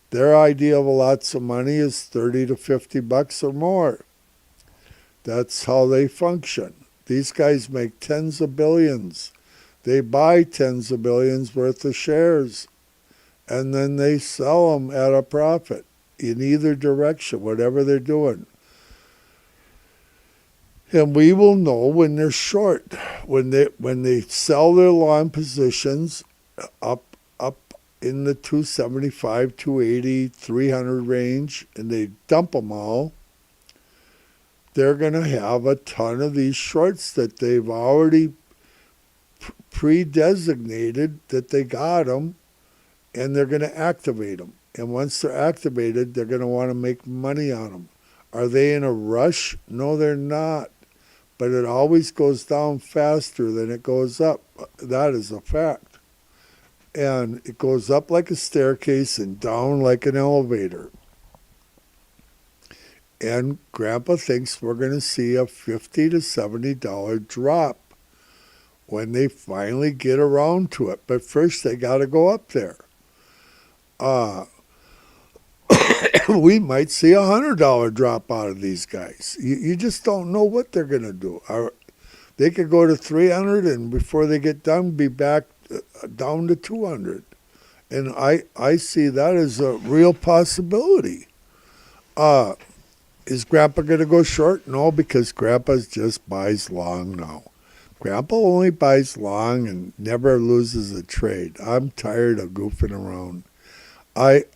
Their idea of lots of money is 30 to 50 bucks or more. That's how they function. These guys make tens of billions. They buy tens of billions worth of shares, and then they sell them at a profit in either direction, whatever they're doing. And we will know when they're short, when they sell their long positions up in the 275, 280, 300 range, and they dump them all. They're going to have a ton of these shorts that they've already pre-designated that they got them, and they're going to activate them. And once they're activated, they're going to want to make money on them. Are they in a rush? No, they're not. But it always goes down faster than it goes up. That is a fact. And it goes up like a staircase and down like an elevator. And Grandpa thinks we're going to see a $50 to $70 drop when they finally get around to it. But first they got to go up there. We might see a $100 drop out of these guys. You just don't know what they're going to do. They could go to 300 and before they get done, be back down to 200. And I see that as a real possibility. Is Grandpa going to go short? No, because Grandpa just buys long now. Grandpa only buys long and never loses a trade. I'm tired of goofing around. I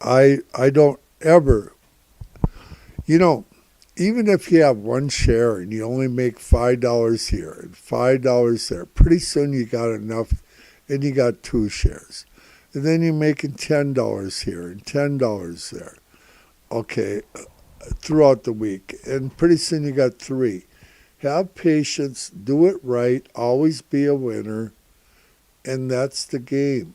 don't ever, even if you have one share and you only make $5 here and $5 there, pretty soon you got enough and you got 2 shares. And then you're making $10 here and $10 there. Okay, throughout the week. And pretty soon you got 3. Have patience, do it right, always be a winner, and that's the game.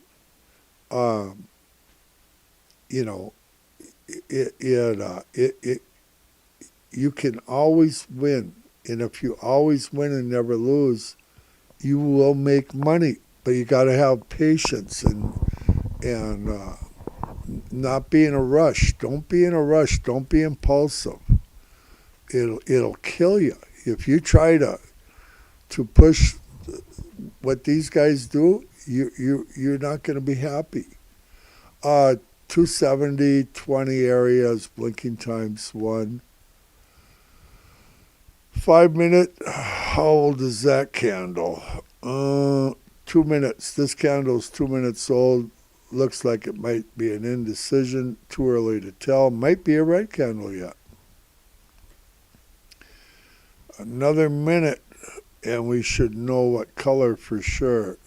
You can always win, and if you always win and never lose, you will make money. But you got to have patience and not be in a rush. Don't be in a rush. Don't be impulsive. It'll kill you if you try to push what these guys do. You're not going to be happy. 270, 20 areas, blinking times 1. 5 minute, how old is that candle? 2 minutes. This candle's 2 minutes old. Looks like it might be an indecision. Too early to tell. Might be a red candle yet. Another minute. and we should know what color for sure.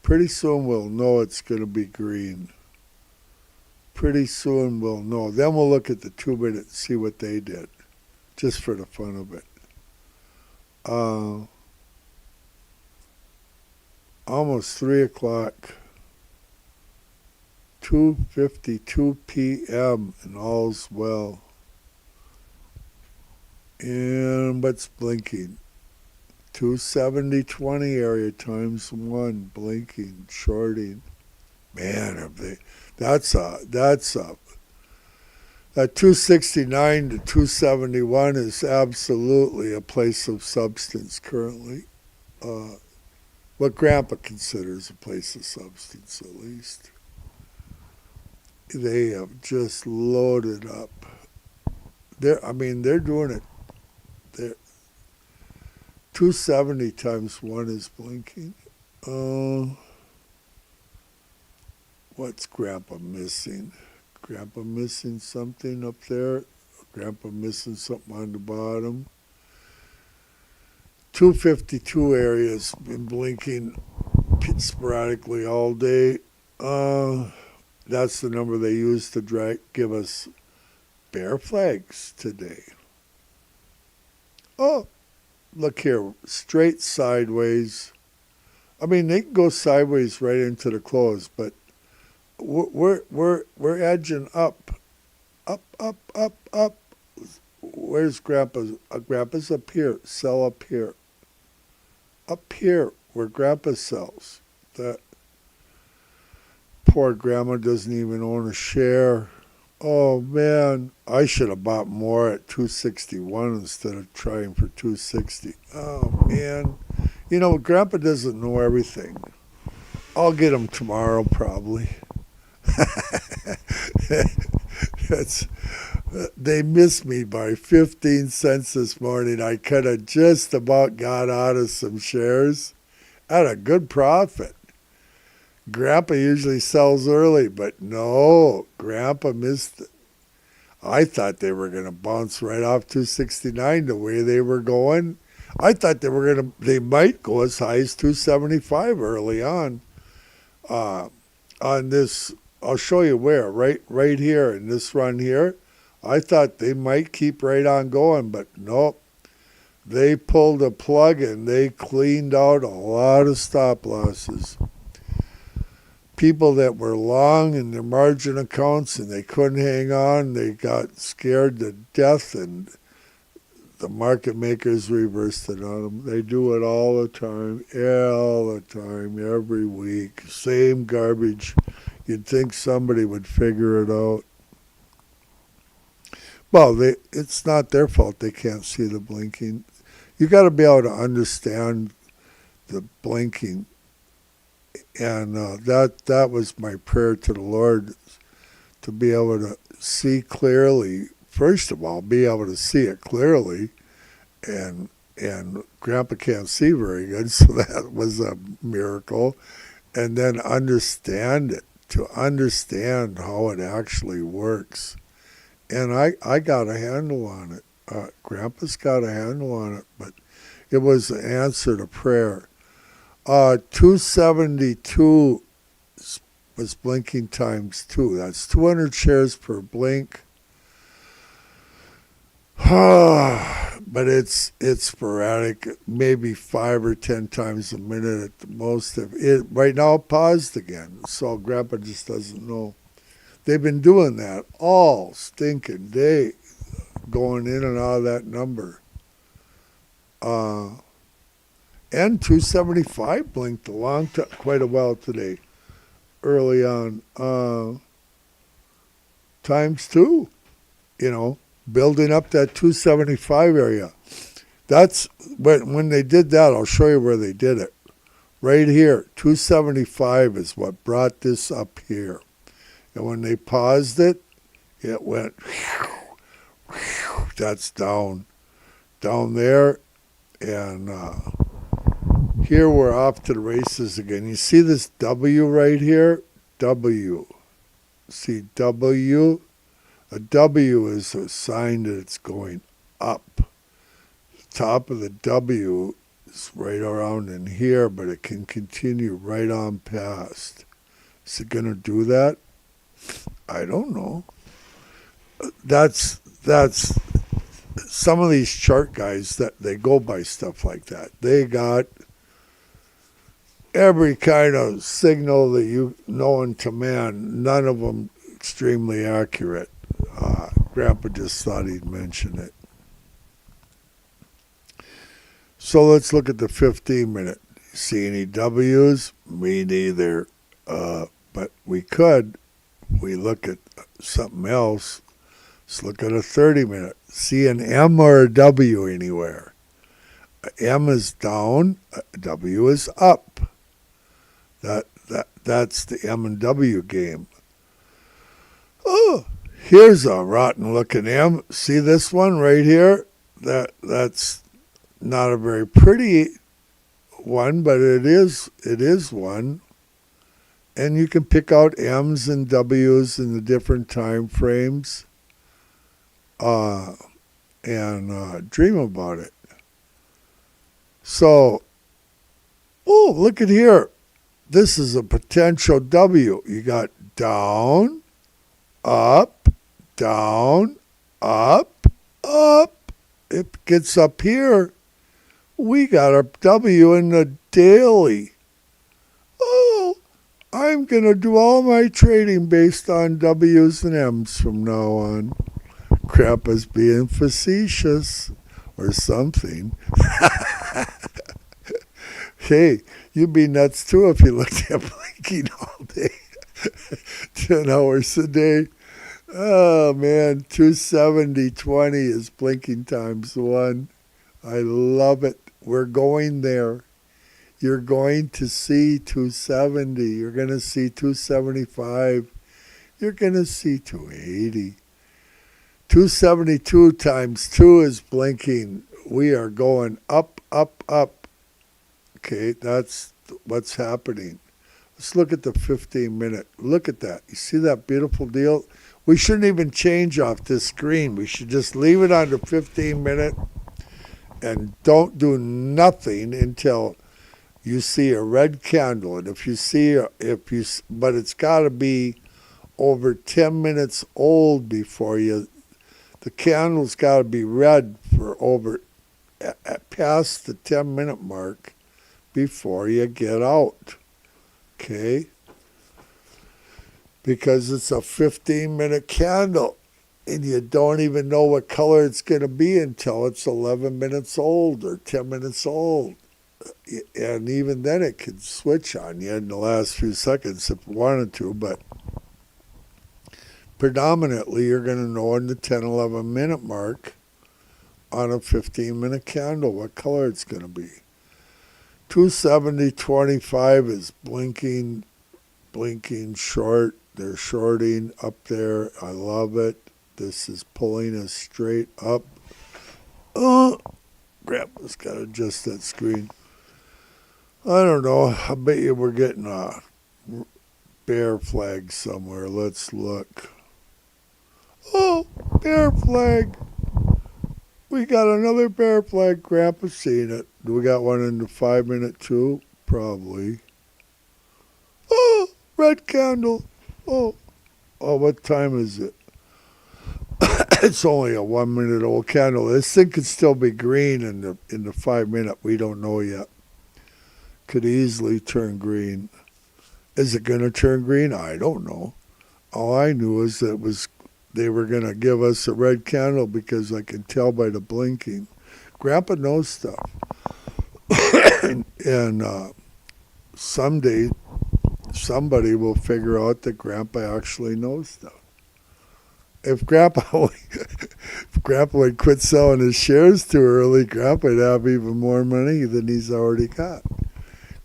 Pretty soon we'll know it's going to be green. Pretty soon we'll know. Then we'll look at the 2 minute and see what they did, just for the fun of it. Almost 3 o'clock. 2:52 p.m. and all's well. And what's blinking? 270-20 area times 1, blinking, shorting. Man, have they, that's a, that 269 to 271 is absolutely a place of substance currently. What Grandpa considers a place of substance, at least. They have just loaded up. They're doing it. They're 270 times 1 is blinking. What's Grandpa missing? Grandpa missing something up there? Grandpa missing something on the bottom? 252 area's been blinking sporadically all day. That's the number they use to give us bear flags today. Oh, look here, straight sideways. I mean, they can go sideways right into the close, but we're edging up. Where's Grandpa's? Grandpa's up here. Sell up here. Up here, where Grandpa sells. That poor Grandma doesn't even own a share. Oh man, I should have bought more at 261 instead of trying for 260. Oh man, Grandpa doesn't know everything. I'll get him tomorrow probably. They missed me by 15 cents this morning. I could have just about got out of some shares at a good profit. Grandpa usually sells early, but no, Grandpa missed it. I thought they were going to bounce right off 269 the way they were going. I thought they might go as high as 275 early on. On this, I'll show you where, right here in this run here. I thought they might keep right on going, but nope. They pulled a plug and they cleaned out a lot of stop losses. People that were long in their margin accounts and they couldn't hang on, they got scared to death, and the market makers reversed it on them. They do it all the time, every week. Same garbage. You'd think somebody would figure it out. Well, it's not their fault they can't see the blinking. You got to be able to understand the blinking. And that was my prayer to the Lord, to be able to see clearly. First of all, be able to see it clearly, and Grandpa can't see very good, so that was a miracle. And then understand it, to understand how it actually works. And I got a handle on it. Grandpa's got a handle on it, but it was an answer to prayer. 272 was blinking times 2. That's 200 shares per blink. But it's sporadic, maybe 5 or 10 times a minute at the most. Right now it paused again, so Grandpa just doesn't know. They've been doing that all stinking day, going in and out of that number. And 275 blinked quite a while today, early on. Times 2, building up that 275 area. That's when they did that. I'll show you where they did it. Right here, 275 is what brought this up here. And when they paused it, it went, that's down there. And here we're off to the races again. You see this W right here? W. See W? A W is a sign that it's going up. The top of the W is right around in here, but it can continue right on past. Is it going to do that? I don't know. That's some of these chart guys that they go by stuff like that. They got every kind of signal that you known to man, none of them extremely accurate. Grandpa just thought he'd mention it. So let's look at the 15-minute. See any W's? Me neither. But we could. We look at something else. Let's look at a 30-minute. See an M or a W anywhere? M is down, W is up. That's the M and W game. Oh, here's a rotten-looking M. See this one right here? That's not a very pretty one, but it is one. And you can pick out M's and W's in the different time frames and dream about it. So, oh, look at here. This is a potential W. You got down, up, down, up, up. It gets up here. We got a W in the daily. Oh, I'm going to do all my trading based on W's and M's from now on. Grandpa's being facetious or something. Hey, you'd be nuts too if you looked at blinking all day. 10 hours a day. Oh, man, 270.20 is blinking times 1. I love it. We're going there. You're going to see 270. You're going to see 275. You're going to see 280. 272 times 2 is blinking. We are going up, up, up. Okay, that's what's happening. Let's look at the 15-minute. Look at that. You see that beautiful deal? We shouldn't even change off this screen. We should just leave it on the 15-minute and don't do nothing until you see a red candle. And but it's got to be over 10 minutes old before the candle's got to be red for past the 10-minute mark before you get out. Okay? Because it's a 15-minute candle, and you don't even know what color it's going to be until it's 11 minutes old or 10 minutes old. And even then it could switch on you in the last few seconds if it wanted to, but predominantly you're going to know in the 10, 11 minute mark on a 15-minute candle what color it's going to be. 270.25 is blinking short. They're shorting up there. I love it. This is pulling us straight up. Oh, Grandpa's got to adjust that screen. I don't know. I bet you we're getting a bear flag somewhere. Let's look. Oh, bear flag. We got another bear flag. Grandpa's seen it. Do we got one in the 5-minute too? Probably. Oh, red candle. Oh, what time is it? It's only a 1-minute old candle. This thing could still be green in the 5-minute. We don't know yet. Could easily turn green. Is it going to turn green? I don't know. All I knew is that they were going to give us a red candle because I can tell by the blinking. Grandpa knows stuff. and someday somebody will figure out that Grandpa actually knows stuff. If Grandpa would quit selling his shares too early, Grandpa would have even more money than he's already got.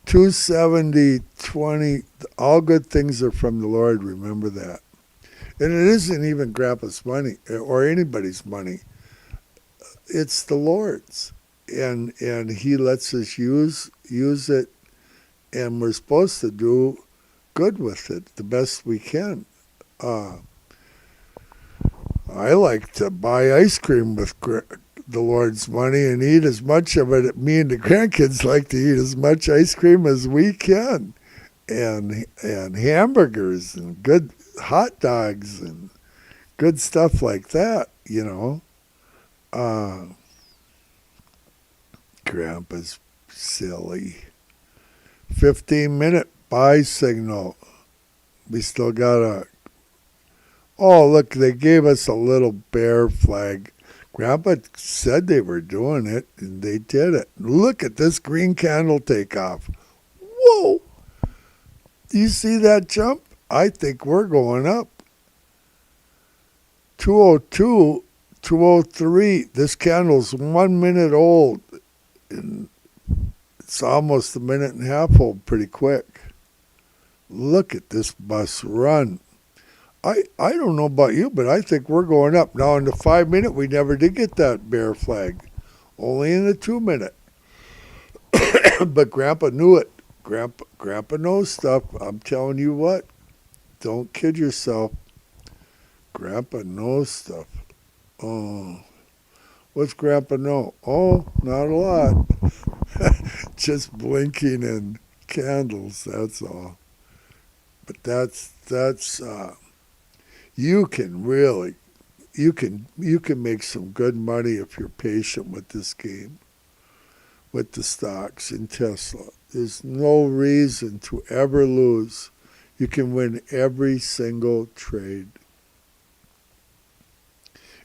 270.20, all good things are from the Lord, remember that. And it isn't even Grandpa's money or anybody's money. It's the Lord's. And he lets us use it, and we're supposed to do good with it the best we can. I like to buy ice cream with the Lord's money and eat as much of it. Me and the grandkids like to eat as much ice cream as we can, and hamburgers and good hot dogs and good stuff like that, Grandpa's silly. 15-minute buy signal. We still got oh, look, they gave us a little bear flag. Grandpa said they were doing it, and they did it. Look at this green candle take off. Whoa! Do you see that jump? I think we're going up. 202, 203. This candle's 1 minute old. And it's almost a minute and a half old pretty quick. Look at this bus run. I don't know about you, but I think we're going up. Now, in the 5 minute, we never did get that bear flag. Only in the 2 minute. But Grandpa knew it. Grandpa knows stuff. I'm telling you what. Don't kid yourself. Grandpa knows stuff. Oh. What's Grandpa know? Oh, not a lot. Just blinking and candles, that's all. But that's you can make some good money if you're patient with this game, with the stocks in Tesla. There's no reason to ever lose. You can win every single trade.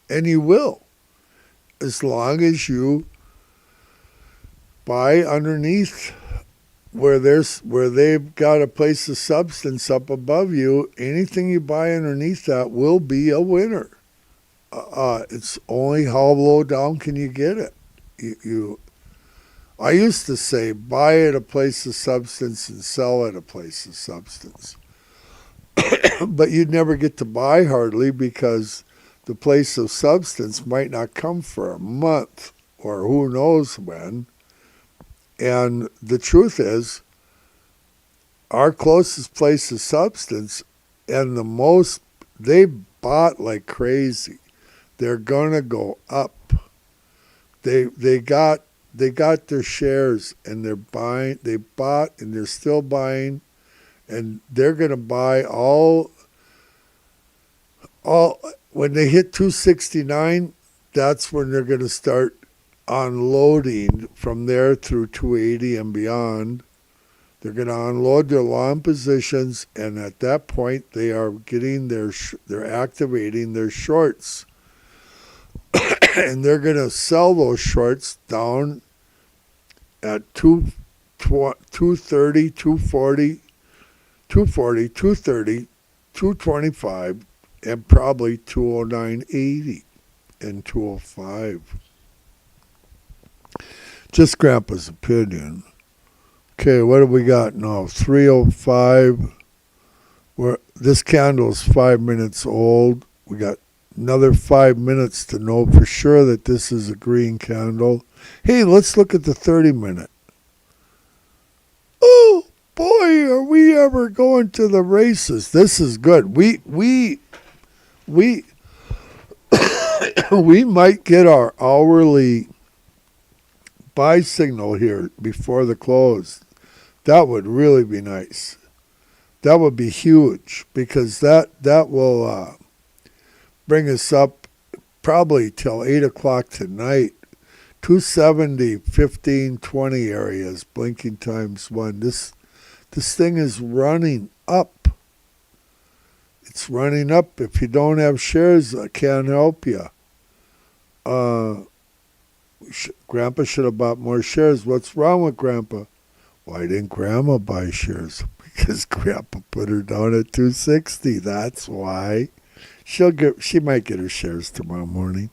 And you will, as long as you buy underneath where they've got a place of substance up above you. Anything you buy underneath that will be a winner. It's only how low down can you get it. I used to say buy at a place of substance and sell at a place of substance. But you'd never get to buy hardly because the place of substance might not come for a month or who knows when. And the truth is, our closest place of substance and the most, they bought like crazy. They're gonna go up. They got their shares and they're buying. They bought and they're still buying, and they're gonna buy all. When they hit 269, that's when they're gonna start unloading from there through 280 and beyond. They're going to unload their long positions, and at that point they are getting they're activating their shorts. And they're going to sell those shorts down at 230, 240, 240, 230, 225, and probably 209.80 and 205. Just Grandpa's opinion. Okay, what do we got now? 305. This candle's 5 minutes old. We got another 5 minutes to know for sure that this is a green candle. Hey, let's look at the 30-minute. Oh, boy, are we ever going to the races. This is good. We might get our hourly buy signal here before the close. That would really be nice. That would be huge because that will bring us up probably till 8 o'clock tonight. 270, 15, 20 areas, blinking times 1. This thing is running up. It's running up. If you don't have shares, I can't help you. Grandpa should have bought more shares. What's wrong with Grandpa? Why didn't Grandma buy shares? Because Grandpa put her down at 260. That's why. She might get her shares tomorrow morning.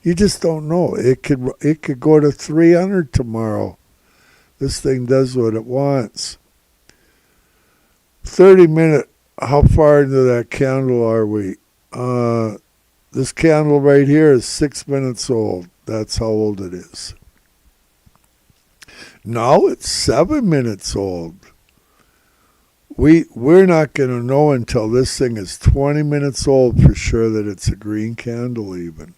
You just don't know. It could go to 300 tomorrow. This thing does what it wants. 30-minute. How far into that candle are we? This candle right here is 6 minutes old. That's how old it is. Now it's 7 minutes old. We're not going to know until this thing is 20 minutes old for sure that it's a green candle even.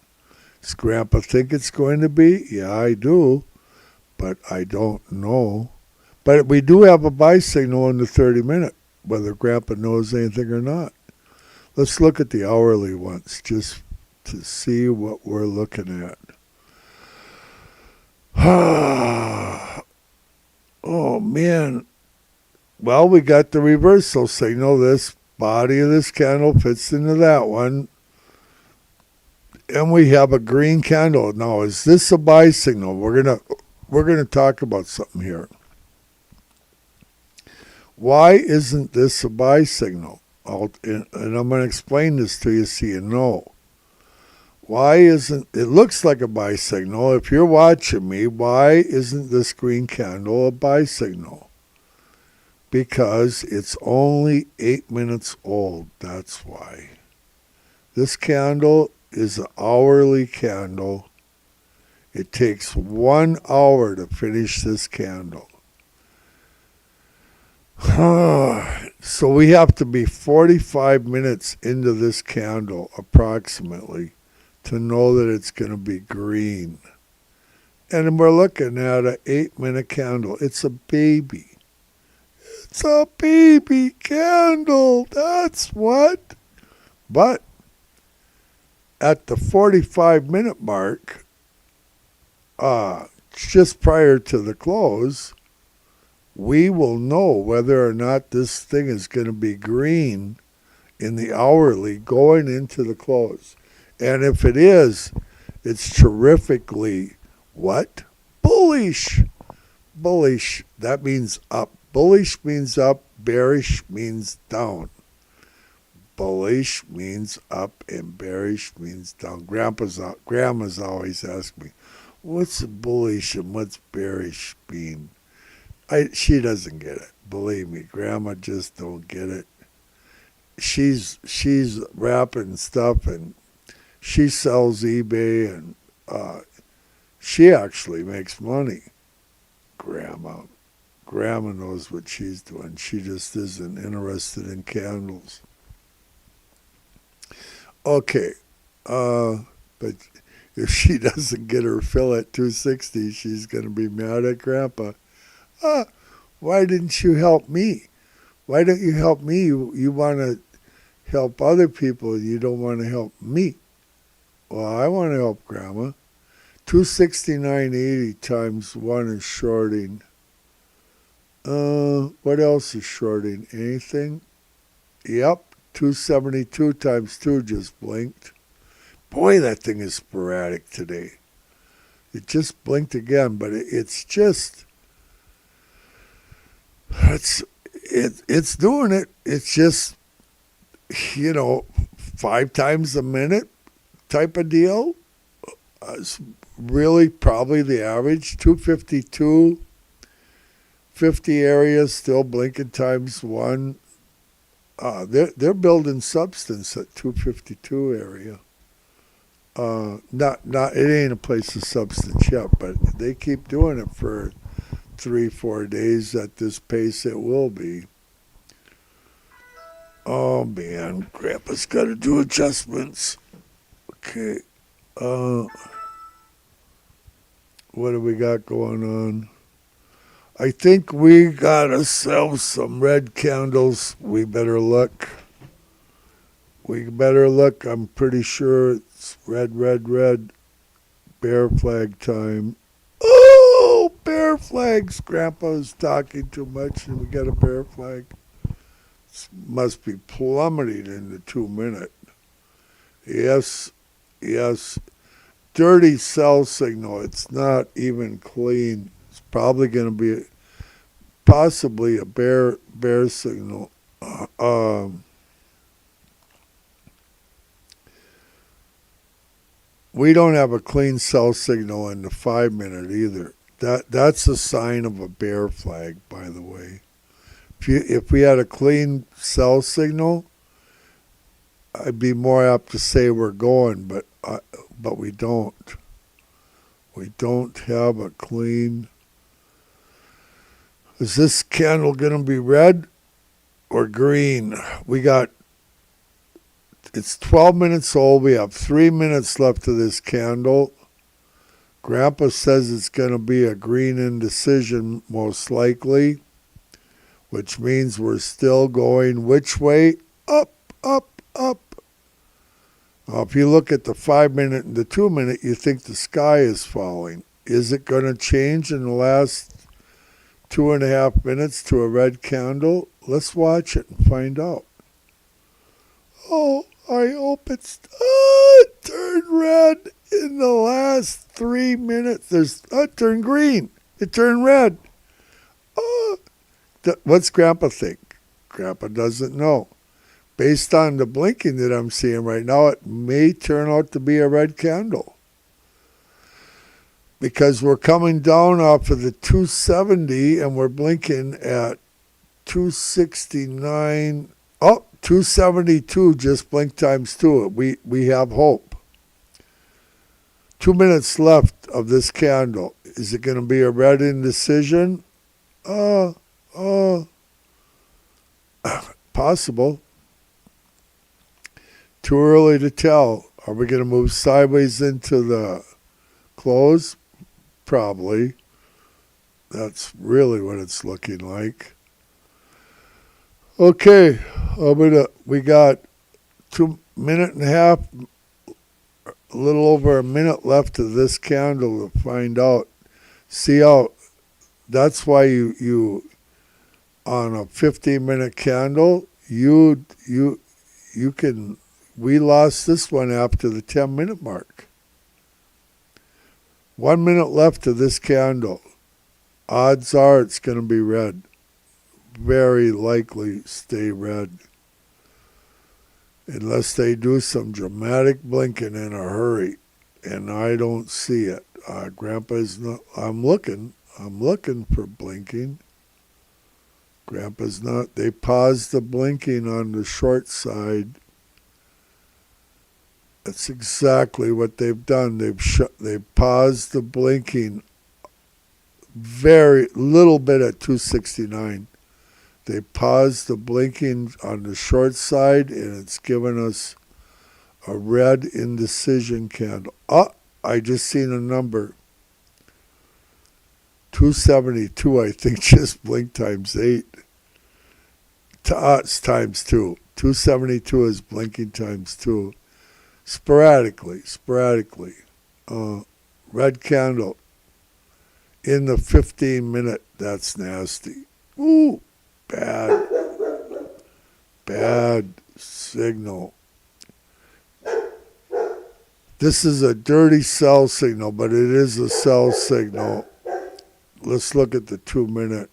Does Grandpa think it's going to be? Yeah, I do, but I don't know. But we do have a buy signal in the 30-minute, whether Grandpa knows anything or not. Let's look at the hourly ones just to see what we're looking at. Oh, man. Well, we got the reversal signal. This body of this candle fits into that one. And we have a green candle. Now, is this a buy signal? We're gonna talk about something here. Why isn't this a buy signal? And I'm going to explain this to you so you know. Why isn't it looks like a buy signal? If you're watching me, why isn't this green candle a buy signal? Because it's only 8 minutes old. That's why. This candle is an hourly candle. It takes 1 hour to finish this candle. So we have to be 45 minutes into this candle approximately to know that it's going to be green. And we're looking at an 8-minute candle. It's a baby. It's a baby candle. That's what. But at the 45-minute mark, just prior to the close, we will know whether or not this thing is going to be green in the hourly going into the close. And if it is, it's terrifically what? Bullish. Bullish. That means up. Bullish means up. Bearish means down. Bullish means up and bearish means down. Grandma's always asked me, what's bullish and what's bearish mean? She doesn't get it. Believe me, Grandma just don't get it. She's wrapping stuff and she sells eBay and she actually makes money. Grandma knows what she's doing. She just isn't interested in candles. Okay, but if she doesn't get her fill at 260, she's going to be mad at Grandpa. Why didn't you help me? Why don't you help me? You want to help other people. You don't want to help me. Well, I want to help Grandma. 269.80 times 1 is shorting. What else is shorting? Anything? Yep. 272 times 2 just blinked. Boy, that thing is sporadic today. It just blinked again, but it's just... It's doing it. It's just, 5 times a minute type of deal. It's really probably the average. 252, 50 areas still blinking times 1. They're building substance at 252 area. Not it ain't a place of substance yet, but they keep doing it for 3-4 days at this pace. It will be. Oh man, Grandpa's got to do adjustments. Okay, what do we got going on? I think we got ourselves some red candles. We better look. I'm pretty sure it's red. Bear flag time. Oh, bear flags. Grandpa's talking too much and we got a bear flag. It must be plummeting in the 2-minute. Yes. Dirty sell signal. It's not even clean. It's probably going to be possibly a bear signal. We don't have a clean sell signal in the 5-minute either. That's a sign of a bear flag, by the way. If we had a clean sell signal, I'd be more apt to say we're going, but we don't. We don't have a clean. Is this candle going to be red or green? We got It's 12 minutes old. We have 3 minutes left of this candle. Grandpa says it's going to be a green indecision most likely, which means we're still going which way? Up, up, up. Now, if you look at the 5 minute and the 2 minute, you think the sky is falling. Is it going to change in the last 2.5 minutes to a red candle? Let's watch it and find out. Oh, I hope it turned red in the last 3 minutes. It turned green. It turned red. What's Grandpa think? Grandpa doesn't know. Based on the blinking that I'm seeing right now, it may turn out to be a red candle. Because we're coming down off of the 270 and we're blinking at 269. Oh, 272 just blinked times 2. We have hope. 2 minutes left of this candle. Is it going to be a red indecision? Possible. Too early to tell. Are we going to move sideways into the close? Probably. That's really what it's looking like. Okay, we got 2.5 minutes, a little over a minute left of this candle to find out. See how, that's why you on a 15-minute candle, you can, we lost this one after the 10-minute mark. 1 minute left of this candle. Odds are it's going to be red. Very likely stay red. Unless they do some dramatic blinking in a hurry. And I don't see it. Grandpa's not, I'm looking for blinking. Grandpa's not. They paused the blinking on the short side. That's exactly what they've done. They've paused the blinking very little bit at 269. They paused the blinking on the short side, and it's given us a red indecision candle. I just seen a number. 272, I think, just blinked times 8. It's times 2. 272 is blinking times 2. Sporadically. Red candle in the 15-minute. That's nasty. Ooh, bad signal. This is a dirty sell signal, but it is a sell signal. Let's look at the 2 minute.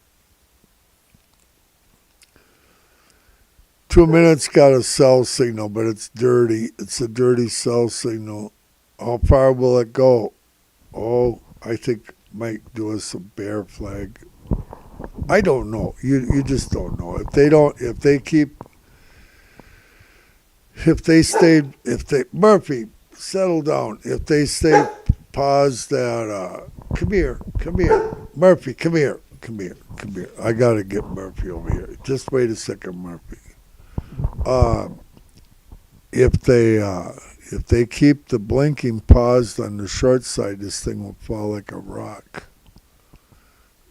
2 minutes got a sell signal, but it's dirty. It's a dirty sell signal. How far will it go? Oh, I think might do us a bear flag. I don't know. You just don't know. Murphy, settle down. If they stay paused at, come here. Murphy, come here. I got to get Murphy over here. Just wait a second, Murphy. If they keep the blinking paused on the short side, this thing will fall like a rock.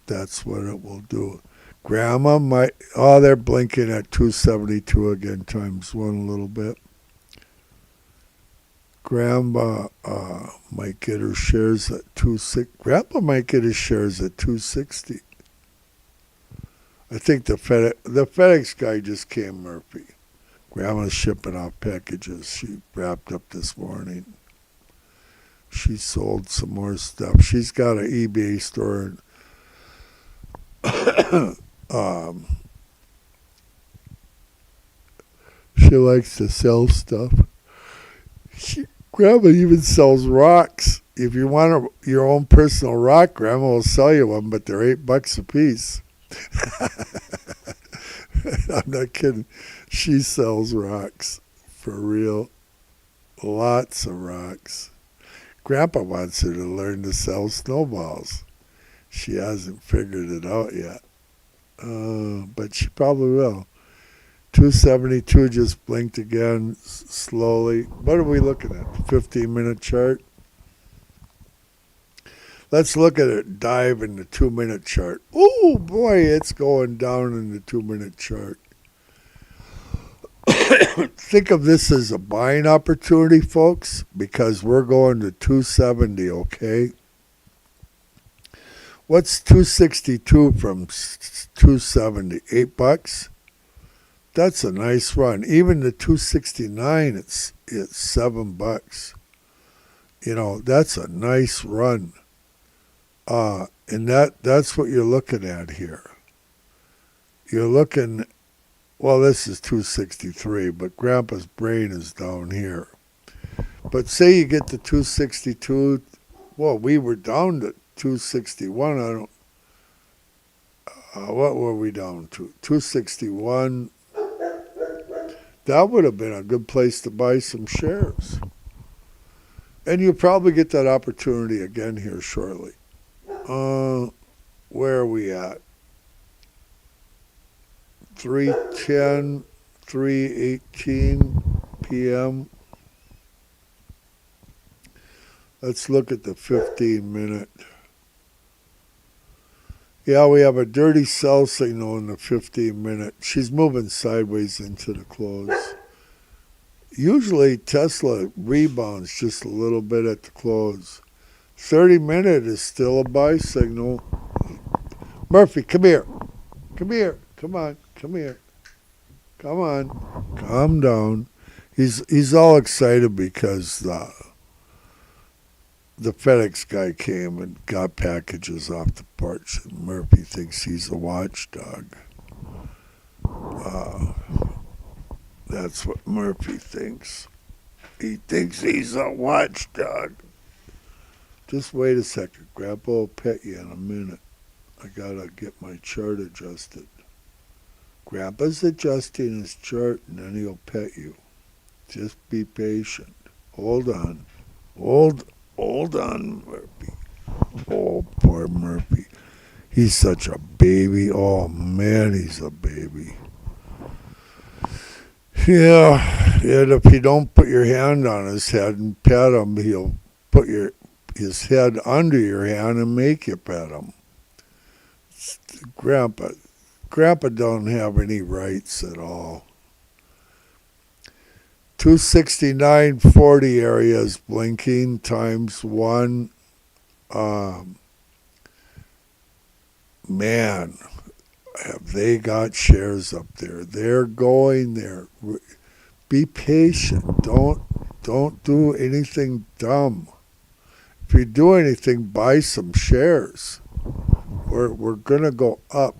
That's what it will do. Grandma might, they're blinking at 272 again, times 1 a little bit. Grandma might get her shares at 260. Grandpa might get his shares at 260. I think the FedEx guy just came, Murphy. Grandma's shipping out packages. She wrapped up this morning. She sold some more stuff. She's got an eBay store. She likes to sell stuff. Grandma even sells rocks. If you want your own personal rock, Grandma will sell you one, but they're $8 a piece. I'm not kidding. She sells rocks. For real. Lots of rocks. Grandpa wants her to learn to sell snowballs. She hasn't figured it out yet. But she probably will. 272 just blinked again slowly. What are we looking at? The 15-minute chart? Let's look at it, dive in the 2-minute chart. Oh boy, it's going down in the 2-minute chart. Think of this as a buying opportunity, folks, because we're going to 270, okay? What's 262 from 270? $8? That's a nice run. Even the 269, it's $7. You know, that's a nice run. And that's what you're looking at here. You're looking, well, this is 263, but Grandpa's brain is down here. But say you get to 262, well, we were down to 261. What were we down to? 261. That would have been a good place to buy some shares. And you'll probably get that opportunity again here shortly. Where are we at? 3:10, 3:18 p.m. Let's look at the 15-minute. Yeah, we have a dirty sell signal in the 15-minute. She's moving sideways into the close. Usually Tesla rebounds just a little bit at the close. 30-minute is still a buy signal. Murphy, come here. Come here. Come on. Come here. Come on. Calm down. He's all excited because the FedEx guy came and got packages off the porch, and Murphy thinks he's a watchdog. That's what Murphy thinks. He thinks he's a watchdog. Just wait a second. Grandpa will pet you in a minute. I gotta get my chart adjusted. Grandpa's adjusting his chart and then he'll pet you. Just be patient. Hold on. Hold on, Murphy. Oh, poor Murphy. He's such a baby. Oh, man, he's a baby. Yeah, and if you don't put your hand on his head and pet him, he'll put his head under your hand and make you pet him. Grandpa don't have any rights at all. 269.40 area is blinking times 1. Man, have they got shares up there? They're going there. Be patient. Don't do anything dumb. If you do anything, buy some shares. We're gonna go up.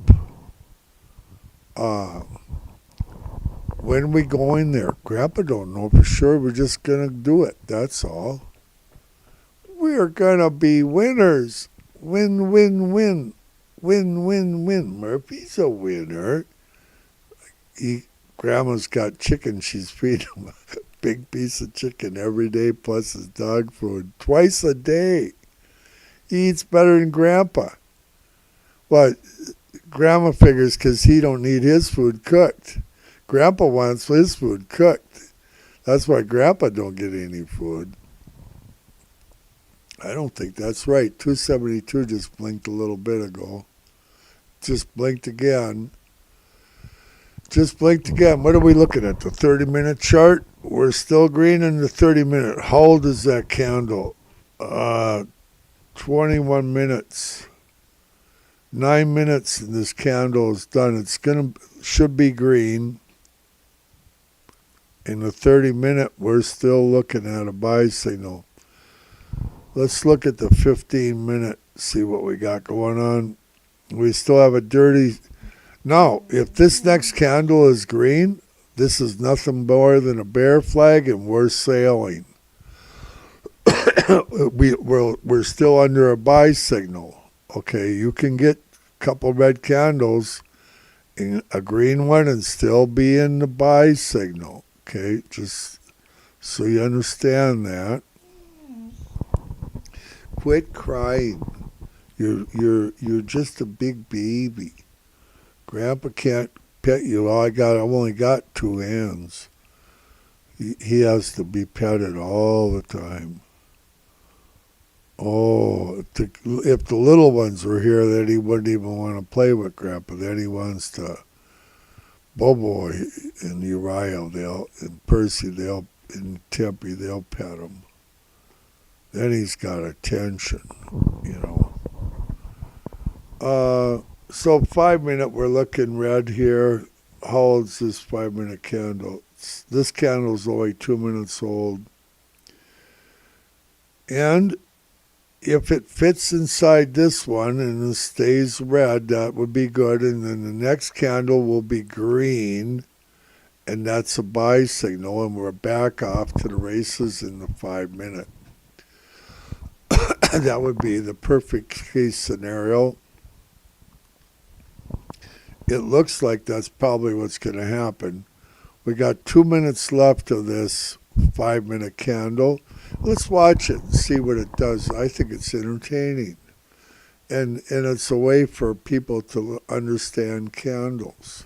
When we go in there, Grandpa don't know for sure. We're just gonna do it. That's all. We're gonna be winners. Win, win, win. Win, win, win. Murphy's a winner. Grandma's got chicken. She's feeding him a big piece of chicken every day, plus his dog food. Twice a day. He eats better than Grandpa. Well, Grandma figures because he don't need his food cooked. Grandpa wants his food cooked. That's why Grandpa don't get any food. I don't think that's right. 272 just blinked a little bit ago. Just blinked again. Just blinked again. What are we looking at? The 30-minute chart? We're still green in the 30-minute. How old is that candle? 21 minutes. 9 minutes and this candle is done. Should be green. In the 30-minute, we're still looking at a buy signal. Let's look at the 15-minute, see what we got going on. We still have a dirty... Now, if this next candle is green, this is nothing more than a bear flag and we're sailing. We're still under a buy signal. Okay, you can get a couple red candles, in a green one, and still be in the buy signal. Okay, just so you understand that. Quit crying. You're just a big baby. Grandpa can't pet you. I've only got two hands. He has to be petted all the time. Oh, if the little ones were here, then he wouldn't even want to play with Grandpa. Then he wants to. Bobo and Uriah, and Percy, and Tempe, they'll pet him. Then he's got attention, So 5 minute, we're looking red here. How old's this 5 minute candle? This candle's only 2 minutes old. And if it fits inside this one and it stays red, that would be good. And then the next candle will be green, and that's a buy signal, and we're back off to the races in the 5 minute. That would be the perfect case scenario. It looks like that's probably what's going to happen. We got 2 minutes left of this 5 minute candle. Let's watch it and see what it does. I think it's entertaining. And it's a way for people to understand candles.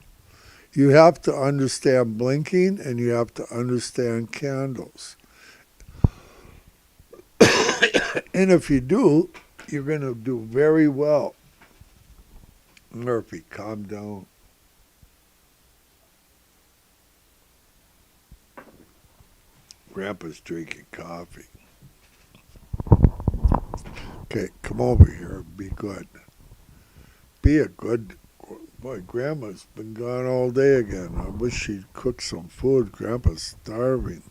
You have to understand blinking, and you have to understand candles. And if you do, you're going to do very well. Murphy, calm down. Grandpa's drinking coffee. Okay, come over here. Be good. Be a good... Boy, Grandma's been gone all day again. I wish she'd cook some food. Grandpa's starving.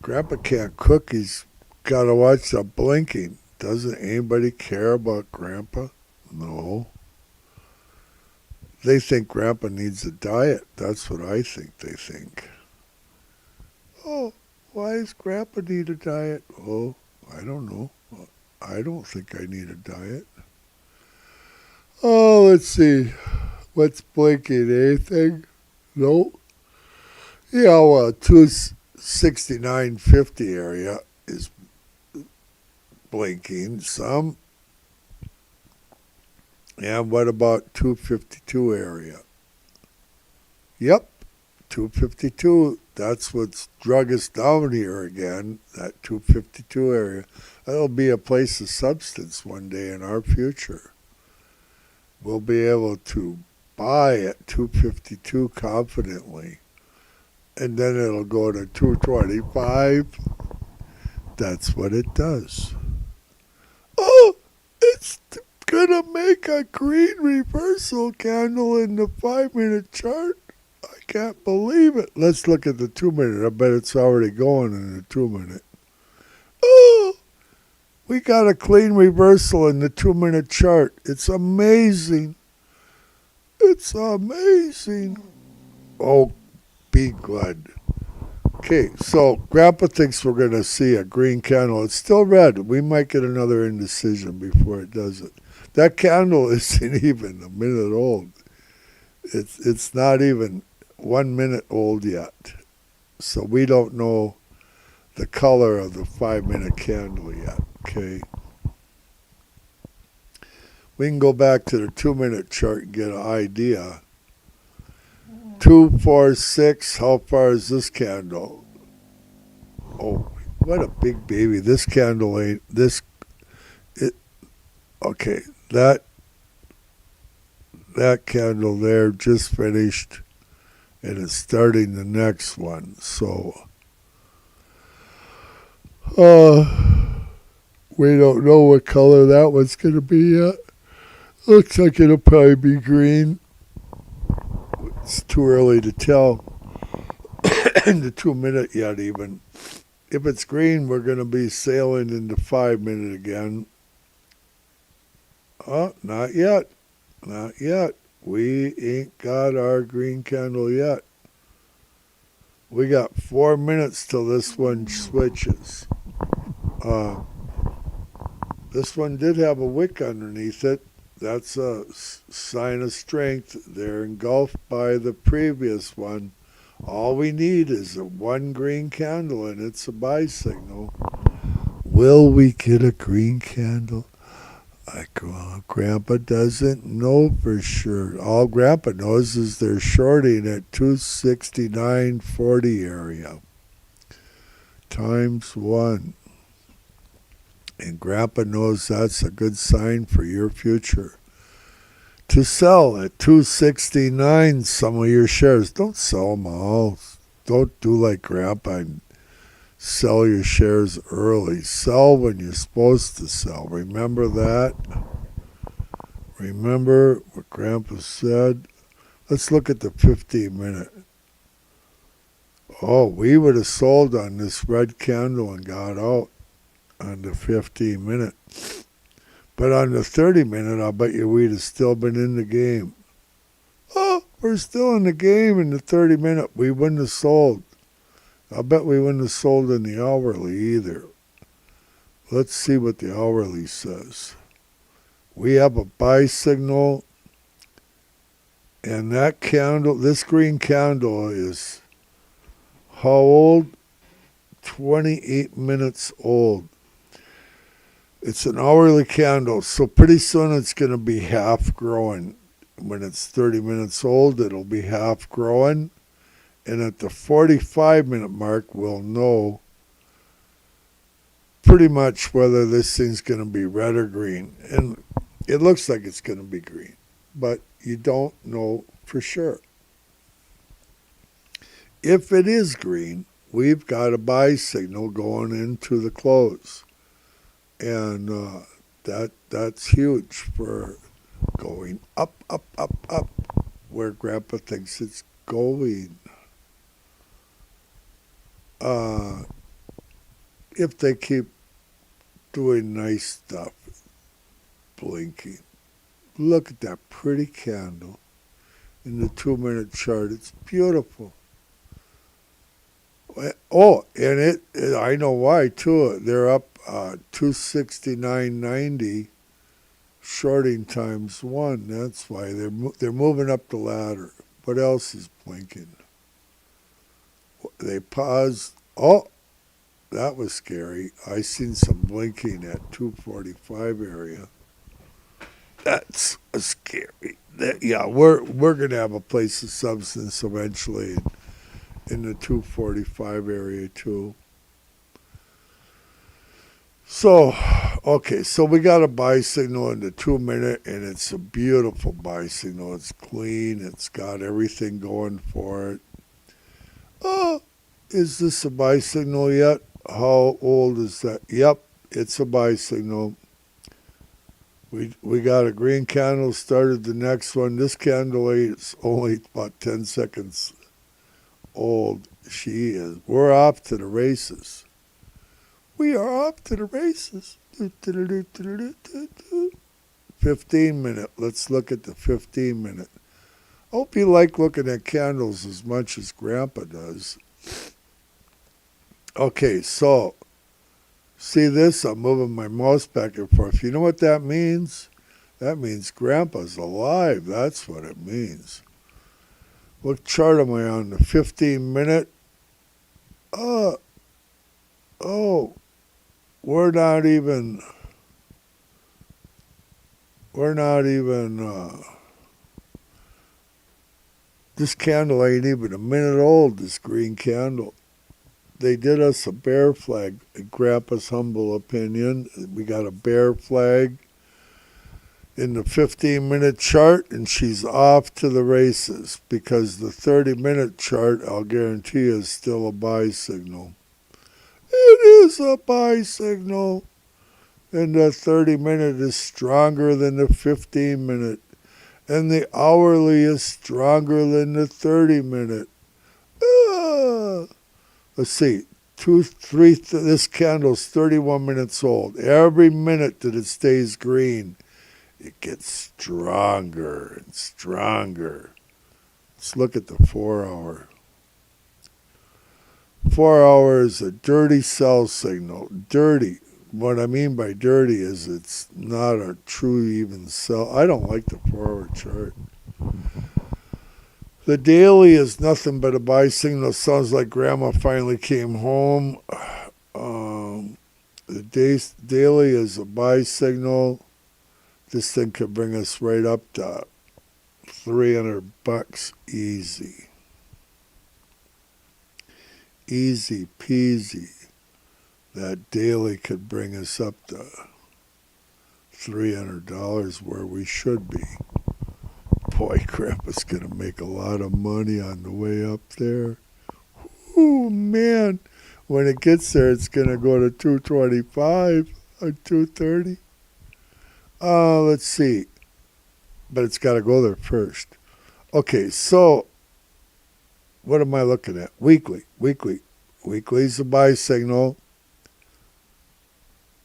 Grandpa can't cook. He's got to watch the blinking. Doesn't anybody care about Grandpa? No. They think Grandpa needs a diet. That's what I think they think. Oh, why does Grandpa need a diet? Oh, I don't know. I don't think I need a diet. Oh, let's see. What's blinking? Anything? No? Yeah, well, 269.50 area is blinking some. And what about 252 area? Yep, 252. That's what's drug us down here again, that 252 area. That'll be a place of substance one day in our future. We'll be able to buy at 252 confidently. And then it'll go to 225. That's what it does. Oh, it's going to make a green reversal candle in the 5 minute chart. I can't believe it. Let's look at the 2 minute. I bet it's already going in the 2 minute. Oh, we got a clean reversal in the 2 minute chart. It's amazing. It's amazing. Oh, be good. Okay, so Grandpa thinks we're going to see a green candle. It's still red. We might get another indecision before it does it. That candle isn't even a minute old. It's not even 1 minute old yet. So we don't know the color of the 5 minute candle yet, okay? We can go back to the 2 minute chart and get an idea. 2, 4, 6, how far is this candle? Oh, what a big baby. This candle ain't, okay, that candle there just finished, and it's starting the next one. So, we don't know what color that one's going to be yet. Looks like it'll probably be green. It's too early to tell in the 2 minute yet even. If it's green, we're going to be sailing into 5 minute again. Oh, not yet. Not yet. We ain't got our green candle yet. We got 4 minutes till this one switches. This one did have a wick underneath it. That's a sign of strength. They're engulfed by the previous one. All we need is one green candle, and it's a buy signal. Will we get a green candle? Like, well, Grandpa doesn't know for sure. All Grandpa knows is they're shorting at 269.40 area times 1. And Grandpa knows that's a good sign for your future. To sell at 269 some of your shares. Don't sell them all. Don't do like Grandpa and sell your shares early. Sell when you're supposed to sell. Remember that? Remember what Grandpa said? Let's look at the 15-minute. Oh, we would have sold on this red candle and got out on the 15-minute. But on the 30-minute, I'll bet you we'd have still been in the game. Oh, we're still in the game in the 30-minute. We wouldn't have sold. I'll bet we wouldn't have sold in the hourly either. Let's see what the hourly says. We have a buy signal, and that candle, this green candle is how old? 28 minutes old. It's an hourly candle, so pretty soon it's going to be half growing. When it's 30 minutes old, it'll be half growing. And at the 45-minute mark, we'll know pretty much whether this thing's going to be red or green. And it looks like it's going to be green, but you don't know for sure. If it is green, we've got a buy signal going into the close. And that's huge for going up, up, up, up, where Grandpa thinks it's going. If they keep doing nice stuff, blinking. Look at that pretty candle in the 2-minute chart. It's beautiful. Oh, and I know why too. They're up 269.90, shorting times 1. That's why they're moving up the ladder. What else is blinking? They paused. Oh, that was scary. I seen some blinking at 245 area. That's a scary. Yeah, we're gonna have a place of substance eventually in the 245 area too. So, okay, so we got a buy signal in the 2-minute, and it's a beautiful buy signal. It's clean. It's got everything going for it. Oh, is this a buy signal yet? How old is that? Yep, it's a buy signal. We got a green candle, started the next one. This candle is only about 10 seconds old. She is. We're off to the races. We are off to the races. 15-minute. Let's look at the 15-minute. Hope you like looking at candles as much as Grandpa does. Okay, so see this? I'm moving my mouse back and forth. You know what that means? That means Grandpa's alive. That's what it means. What chart am I on? The 15-minute? Oh, we're not even, this candle ain't even a minute old, this green candle. They did us a bear flag, in Grandpa's humble opinion. We got a bear flag in the 15-minute chart, and she's off to the races because the 30-minute chart, I'll guarantee you, is still a buy signal. It is a buy signal. And the 30-minute is stronger than the 15-minute. And the hourly is stronger than the 30-minute. Let's see. This candle's 31 minutes old. Every minute that it stays green, it gets stronger and stronger. Let's look at the 4-hour. 4 hours, a dirty sell signal. Dirty. What I mean by dirty is it's not a true even sell. I don't like the 4-hour chart. The daily is nothing but a buy signal. Sounds like Grandma finally came home. The daily is a buy signal. This thing could bring us right up to $300 easy. Easy peasy. That daily could bring us up to $300 where we should be. Boy, Grandpa's going to make a lot of money on the way up there. Oh, man. When it gets there, it's going to go to 225 or 230. Let's see. But it's got to go there first. Okay, so what am I looking at? Weekly. Weekly's a buy signal.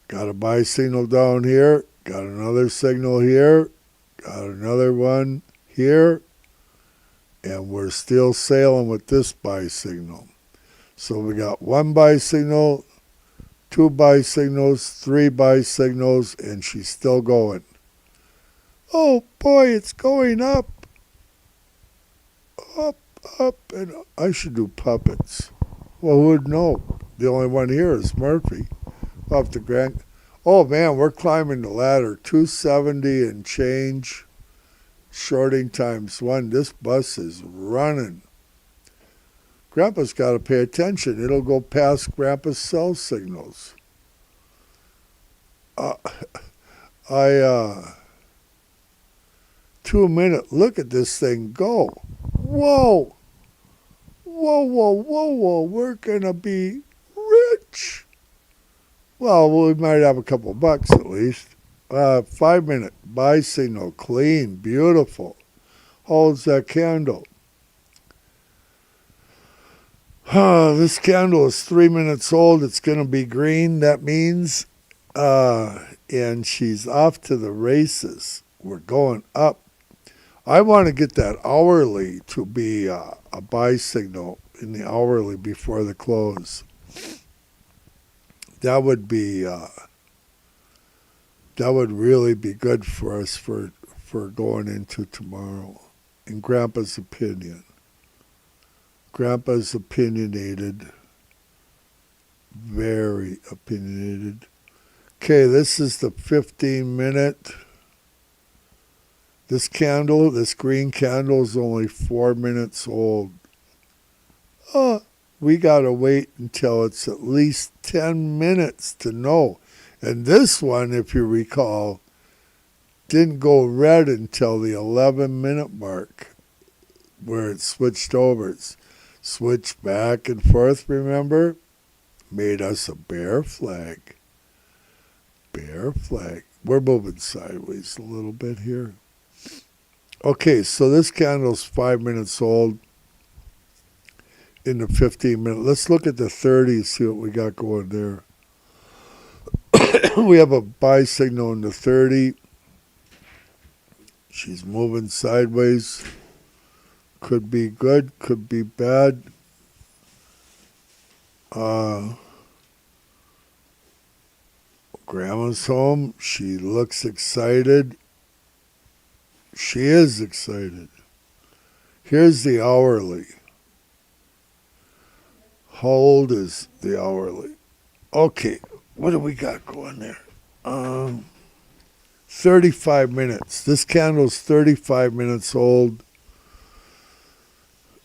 Got a buy signal down here. Got another signal here. Got another one here. And we're still sailing with this buy signal. So we got one buy signal, two buy signals, three buy signals, and she's still going. Oh boy, it's going up. Up, and I should do puppets. Well, who would know? The only one here is Murphy. Off the Grand. Oh man, we're climbing the ladder. 270 and change. Shorting ×1. This bus is running. Grandpa's got to pay attention. It'll go past Grandpa's cell signals. 2 minute. Look at this thing go. Whoa. We're going to be rich. Well, we might have a couple bucks at least. 5 minute. Buy signal. Clean. Beautiful. Holds that candle. This candle is 3 minutes old. It's going to be green. That means, and she's off to the races. We're going up. I want to get that hourly to be a buy signal in the hourly before the close. That would be, that would really be good for us for going into tomorrow, in Grandpa's opinion. Grandpa's opinionated. Very opinionated. Okay, this is the 15 minute. This candle, this green candle is only 4 minutes old. We got to wait until it's at least 10 minutes to know. And this one, if you recall, didn't go red until the 11-minute mark where it switched over. It's switched back and forth, remember? Made us a bear flag. Bear flag. We're moving sideways a little bit here. Okay, so this candle's 5 minutes old in the 15 minute. Let's look at the 30, see what we got going there. We have a buy signal in the 30. She's moving sideways. Could be good, could be bad. Grandma's home. She looks excited. She is excited. Here's the hourly. How old is the hourly? Okay, what do we got going there? 35 minutes. This candle's 35 minutes old.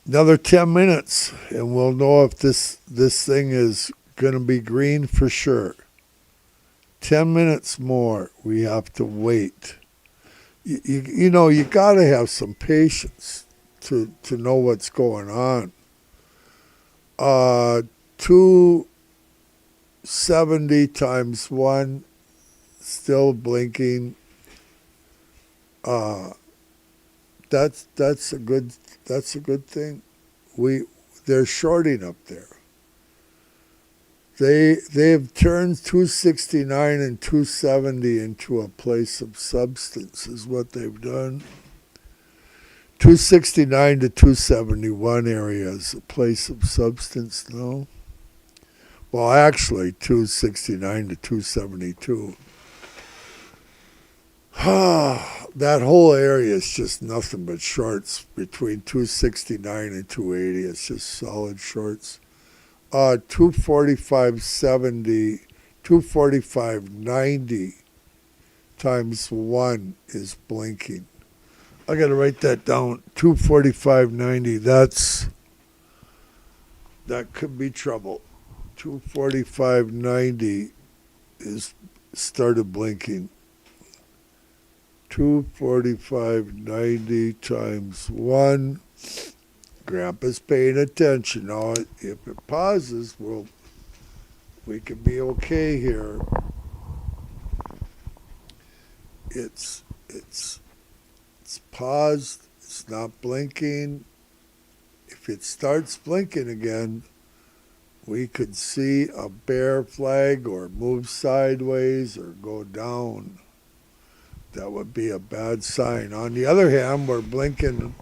Another 10 minutes, and we'll know if this thing is going to be green for sure. 10 minutes more. We have to wait. You know, you got to have some patience to know what's going on. 270 ×1, still blinking. That's a good thing. They're shorting up there. They've turned 269 and 270 into a place of substance, is what they've done. 269 to 271 area is a place of substance, no? Well, actually, 269 to 272. That whole area is just nothing but shorts between 269 and 280. It's just solid shorts. 245.70, 245.90 times 1 is blinking. I got to write that down. 245.90. That could be trouble. 245.90 is started blinking. 245.90 times 1. Grandpa's paying attention. Now, if it pauses, we can be okay here. It's paused. It's not blinking. If it starts blinking again, we could see a bear flag or move sideways or go down. That would be a bad sign. On the other hand, we're blinking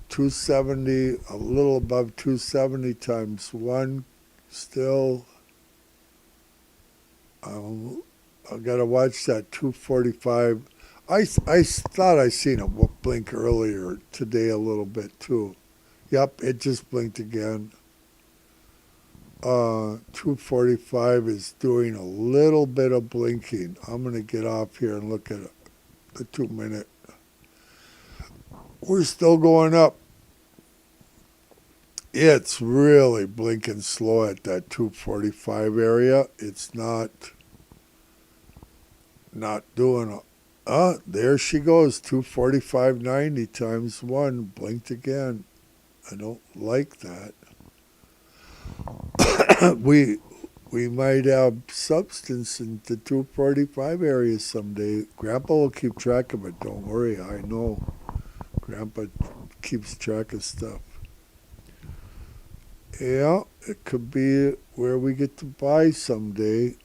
270, a little above 270 times 1 still. I got to watch that 245. I thought I seen it blink earlier today a little bit too. Yep, it just blinked again. 245 is doing a little bit of blinking. I'm going to get off here and look at the 2 minute. We're still going up. It's really blinking slow at that 245 area. It's not doing there she goes. 245.90 times 1 blinked again. I don't like that. we might have substance in the 245 area someday. Grandpa will keep track of it. Don't worry. I know. Grandpa keeps track of stuff. Yeah, it could be where we get to buy someday.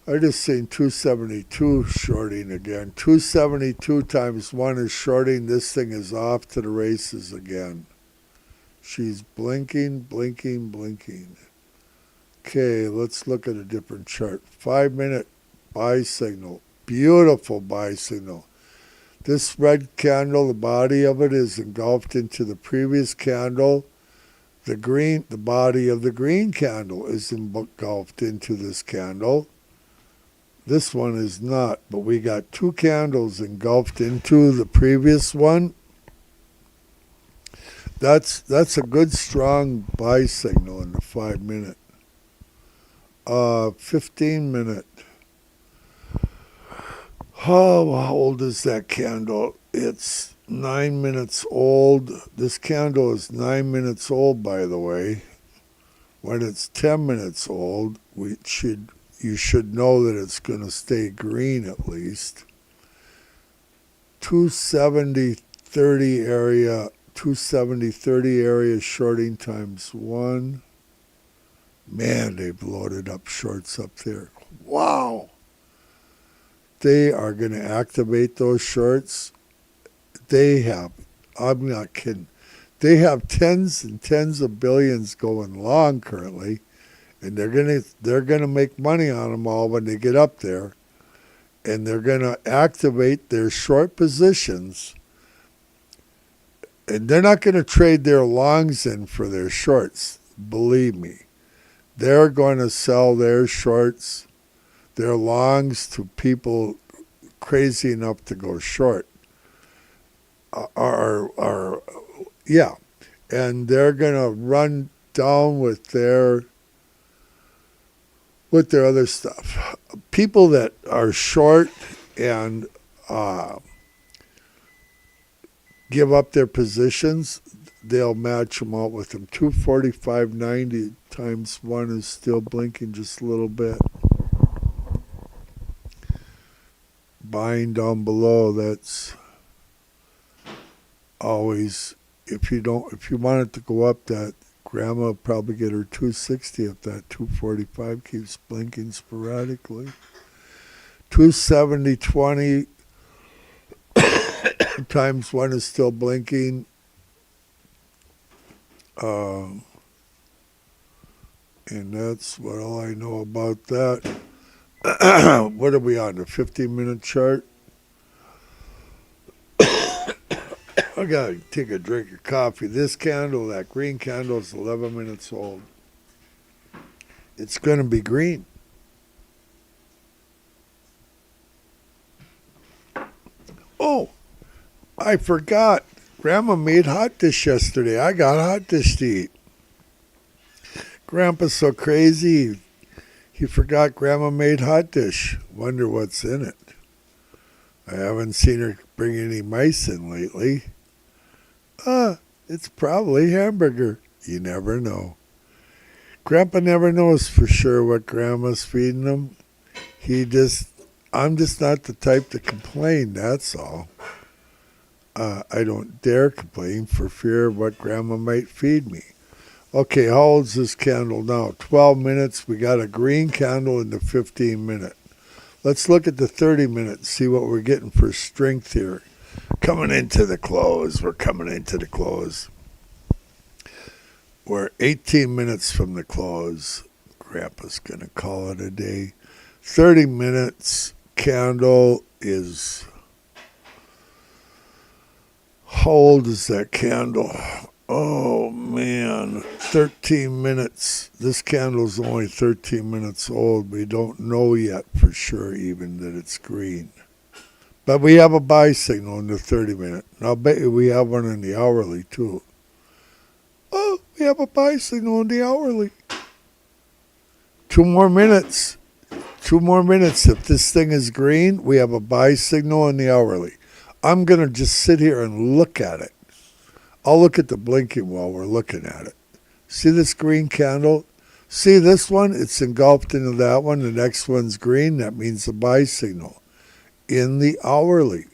I just seen 272 shorting again. 272 times 1 is shorting. This thing is off to the races again. She's blinking, blinking, blinking. Okay, let's look at a different chart. 5 minute buy signal. Beautiful buy signal. This red candle, the body of it is engulfed into the previous candle. The body of the green candle is engulfed into this candle. This one is not, but we got 2 candles engulfed into the previous one. That's a good strong buy signal in the 5 minute. 15 minute. Oh, how old is that candle? It's 9 minutes old. This candle is 9 minutes old, by the way. When it's 10 minutes old, you should know that it's going to stay green at least. 270.30 area, 270.30 area shorting times 1. Man, they've loaded up shorts up there. Wow. They are going to activate those shorts. I'm not kidding. They have tens and tens of billions going long currently, and they're gonna make money on them all when they get up there, and they're gonna activate their short positions, and they're not gonna trade their longs in for their shorts. Believe me, they're going to sell their shorts, their longs to people crazy enough to go short. Yeah, and they're gonna run down with their other stuff. People that are short and give up their positions, they'll match them out with them. 245.90 times 1 is still blinking just a little bit. Buying down below, that's always, if you want it to go up, that Grandma will probably get her 260 if that 245 keeps blinking sporadically. 270.20 times 1 is still blinking. And that's what all I know about that. What are we on, the 15-minute chart? I gotta take a drink of coffee. This candle, that green candle, is 11 minutes old. It's gonna be green. Oh, I forgot. Grandma made hot dish yesterday. I got hot dish to eat. Grandpa's so crazy, he forgot Grandma made hot dish. Wonder what's in it. I haven't seen her bring any mice in lately. It's probably hamburger. You never know. Grandpa never knows for sure what Grandma's feeding him. I'm just not the type to complain, that's all. I don't dare complain for fear of what Grandma might feed me. Okay, how old's this candle now? 12 minutes. We got a green candle in the 15-minute. Let's look at the 30-minute and see what we're getting for strength here. Coming into the close. We're coming into the close. We're 18 minutes from the close. Grandpa's going to call it a day. 30 minutes candle is... How old is that candle? Oh, man. 13 minutes. This candle's only 13 minutes old. We don't know yet for sure even that it's green. But we have a buy signal in the 30-minute. And I'll bet you we have one in the hourly, too. Oh, we have a buy signal in the hourly. 2 more minutes. 2 more minutes. If this thing is green, we have a buy signal in the hourly. I'm going to just sit here and look at it. I'll look at the blinking while we're looking at it. See this green candle? See this one? It's engulfed into that one. The next one's green. That means the buy signal in the hourly.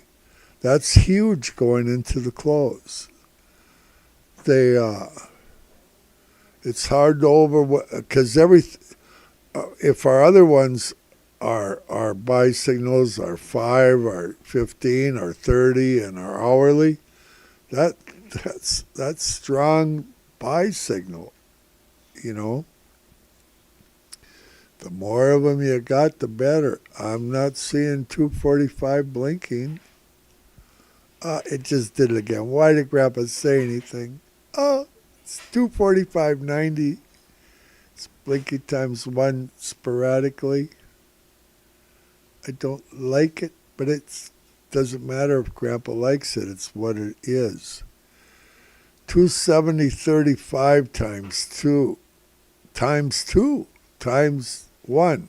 That's huge going into the close. It's hard to because if our other ones our buy signals are 5, our 15, our 30, and our hourly, that's strong buy signal, you know. The more of them you got, the better. I'm not seeing 245 blinking. It just did it again. Why did Grandpa say anything? It's 245.90. It's blinking times 1 sporadically. I don't like it, but it doesn't matter if Grandpa likes it. It's what it is. 270.35 times 2 times 2 times 1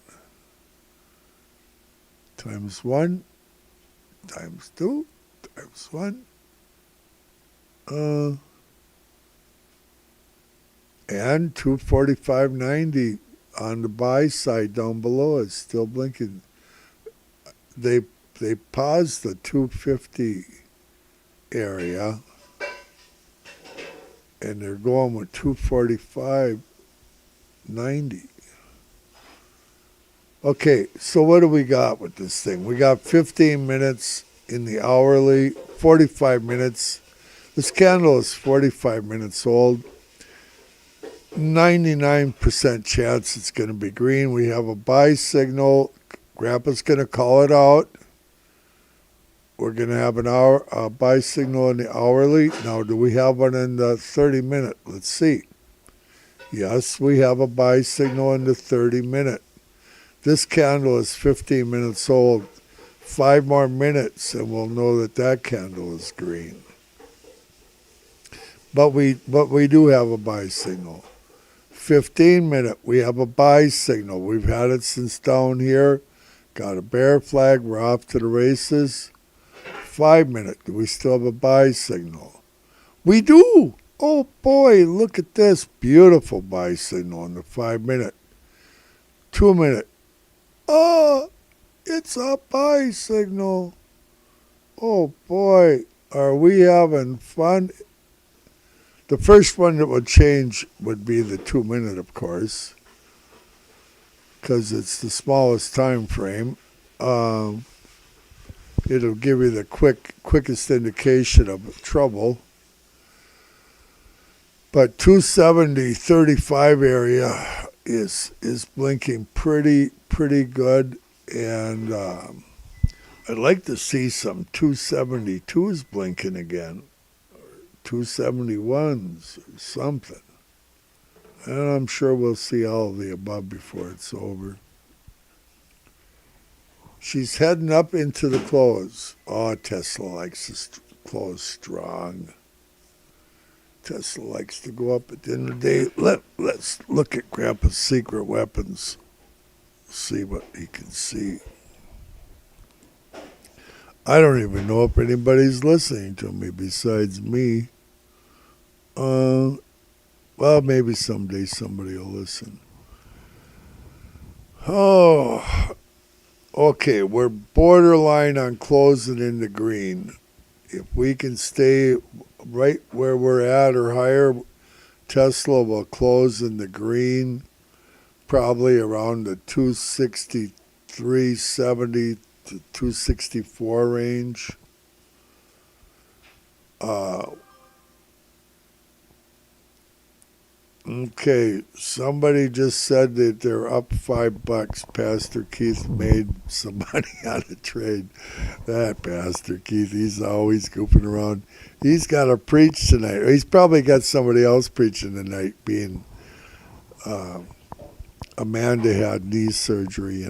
times 1 times 2 times 1. And 245.90 on the buy side down below is still blinking. They paused the 250 area and they're going with 245.90. Okay, so what do we got with this thing? We got 15 minutes in the hourly, 45 minutes. This candle is 45 minutes old. 99% chance it's going to be green. We have a buy signal. Grandpa's going to call it out. We're going to have a buy signal in the hourly. Now, do we have one in the 30-minute? Let's see. Yes, we have a buy signal in the 30-minute. This candle is 15 minutes old. 5 more minutes and we'll know that that candle is green. But we do have a buy signal. 15-minute, we have a buy signal. We've had it since down here. Got a bear flag. We're off to the races. 5-minute, do we still have a buy signal? We do. Oh boy, look at this. Beautiful buy signal in the 5-minute. 2-minute. It's a buy signal. Oh boy, are we having fun? The first one that would change would be the 2-minute, of course, because it's the smallest time frame. It'll give you the quickest indication of trouble. But 270.35 area is blinking pretty good, and I'd like to see some 272s blinking again, or 271s or something. And I'm sure we'll see all of the above before it's over. She's heading up into the close. Oh, Tesla likes to close strong. Tesla likes to go up at the end of the day. Let's look at Grandpa's secret weapons. See what he can see. I don't even know if anybody's listening to me besides me. Well, maybe someday somebody will listen. Oh, okay. We're borderline on closing in the green. If we can stay right where we're at or higher, Tesla will close in the green, probably around the 263.70 to 264 range. Okay, somebody just said that they're up $5. Pastor Keith made some money on a trade. That Pastor Keith, he's always goofing around. He's got to preach tonight. He's probably got somebody else preaching tonight, being Amanda had knee surgery,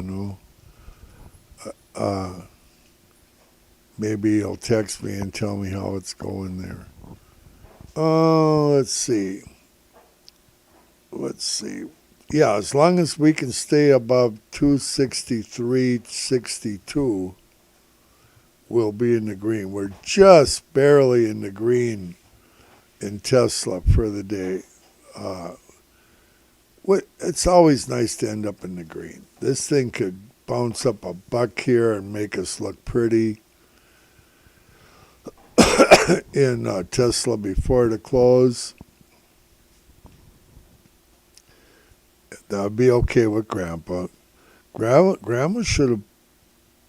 Maybe he'll text me and tell me how it's going there. Let's see. Yeah, as long as we can stay above 263.62, we'll be in the green. We're just barely in the green in Tesla for the day. It's always nice to end up in the green. This thing could bounce up $1 here and make us look pretty in Tesla before the close. That would be okay with Grandpa. Grandma should have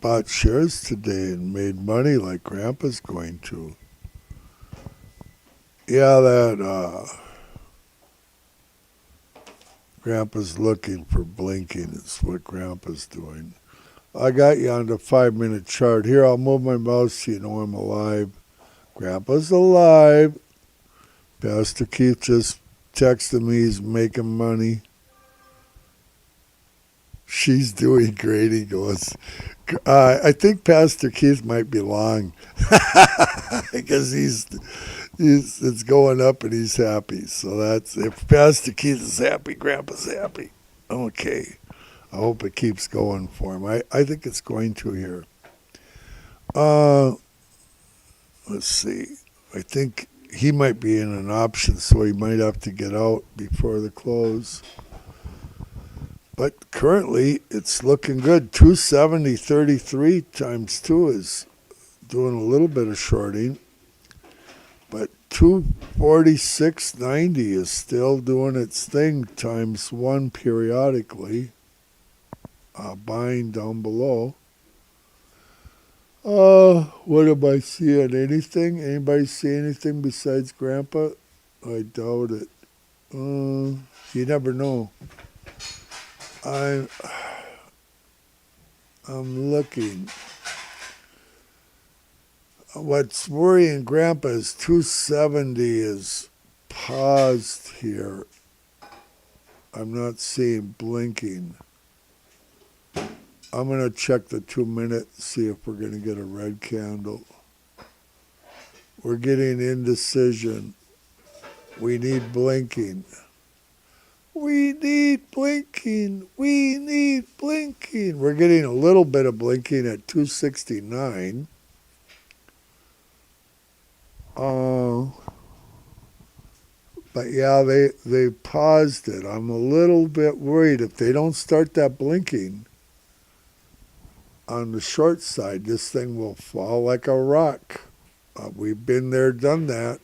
bought shares today and made money like Grandpa's going to. Yeah, that Grandpa's looking for blinking is what Grandpa's doing. I got you on the 5-minute chart. Here, I'll move my mouse so you know I'm alive. Grandpa's alive. Pastor Keith just texted me he's making money. She's doing great, he goes. I think Pastor Keith might be long because it's going up and he's happy. So that's, if Pastor Keith is happy, Grandpa's happy. Okay. I hope it keeps going for him. I think it's going to here. Let's see. I think he might be in an option, so he might have to get out before the close. But currently, it's looking good. 270.33 times 2 is doing a little bit of shorting. But 246.90 is still doing its thing times 1 periodically. Buying down below. What am I seeing? Anything? Anybody see anything besides Grandpa? I doubt it. You never know. I'm looking. What's worrying Grandpa is 270 is paused here. I'm not seeing blinking. I'm going to check the 2-minute, see if we're going to get a red candle. We're getting indecision. We need blinking. We need blinking. We need blinking. We're getting a little bit of blinking at 269. But yeah, they paused it. I'm a little bit worried if they don't start that blinking on the short side, this thing will fall like a rock. We've been there, done that.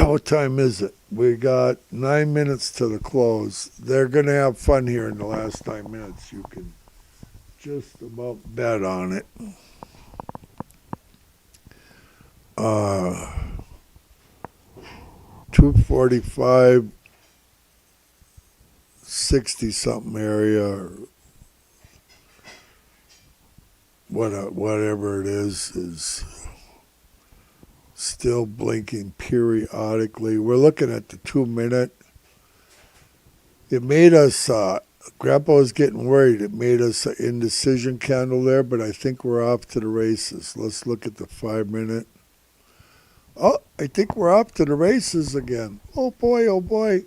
What time is it? We got 9 minutes to the close. They're going to have fun here in the last 9 minutes. You can just about bet on it. 245, 60-something area, or whatever it is still blinking periodically. We're looking at the 2-minute. It made us Grandpa was getting worried. It made us an indecision candle there, but I think we're off to the races. Let's look at the 5 minute. Oh, I think we're off to the races again. Oh boy, oh boy.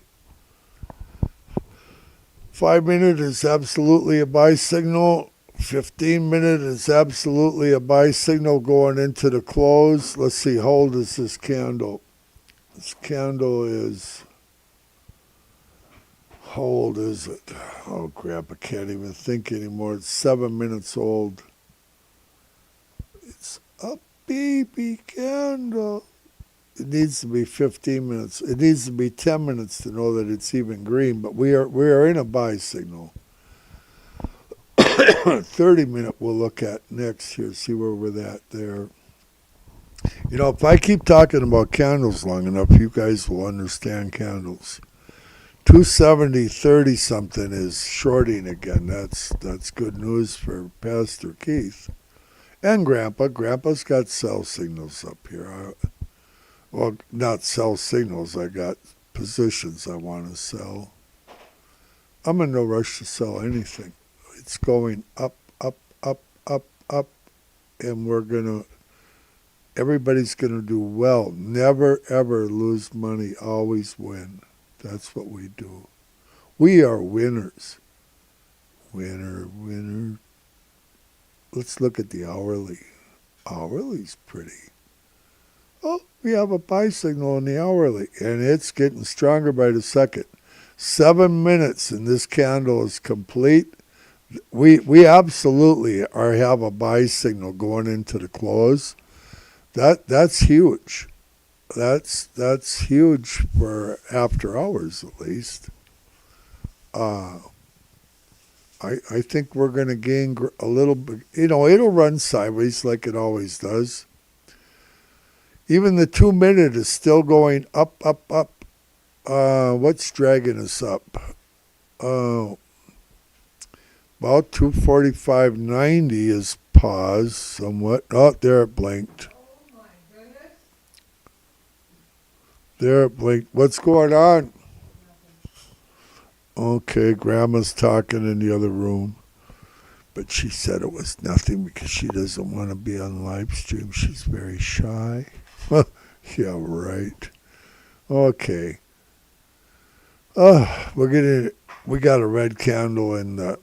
5 minute is absolutely a buy signal. 15 minute is absolutely a buy signal going into the close. Let's see, how old is this candle? This candle is, how old is it? Oh crap, I can't even think anymore. It's 7 minutes old. It's a baby candle. It needs to be 15 minutes. It needs to be 10 minutes to know that it's even green, but we are in a buy signal. 30 minute we'll look at next here, see where we're at there. You know, if I keep talking about candles long enough, you guys will understand candles. 270, 30 something is shorting again. That's good news for Pastor Keith. And Grandpa. Grandpa's got sell signals up here. Well, not sell signals. I got positions I want to sell. I'm in no rush to sell anything. It's going up, up, up, up, up, and everybody's going to do well. Never, ever lose money. Always win. That's what we do. We are winners. Winner, winner. Let's look at the hourly. Hourly's pretty. Oh, we have a buy signal in the hourly, and it's getting stronger by the second. 7 minutes, and this candle is complete. We absolutely have a buy signal going into the close. That's huge. That's huge for after hours at least. I think we're going to gain a little bit. You know, it'll run sideways like it always does. Even the 2 minute is still going up, up, up. What's dragging us up? About 245.90 is paused somewhat. Oh, there it blinked. Oh my goodness. There it blinked. What's going on? Okay, Grandma's talking in the other room. But she said it was nothing because she doesn't want to be on live stream. She's very shy. Yeah, right. Okay. We got a red candle in the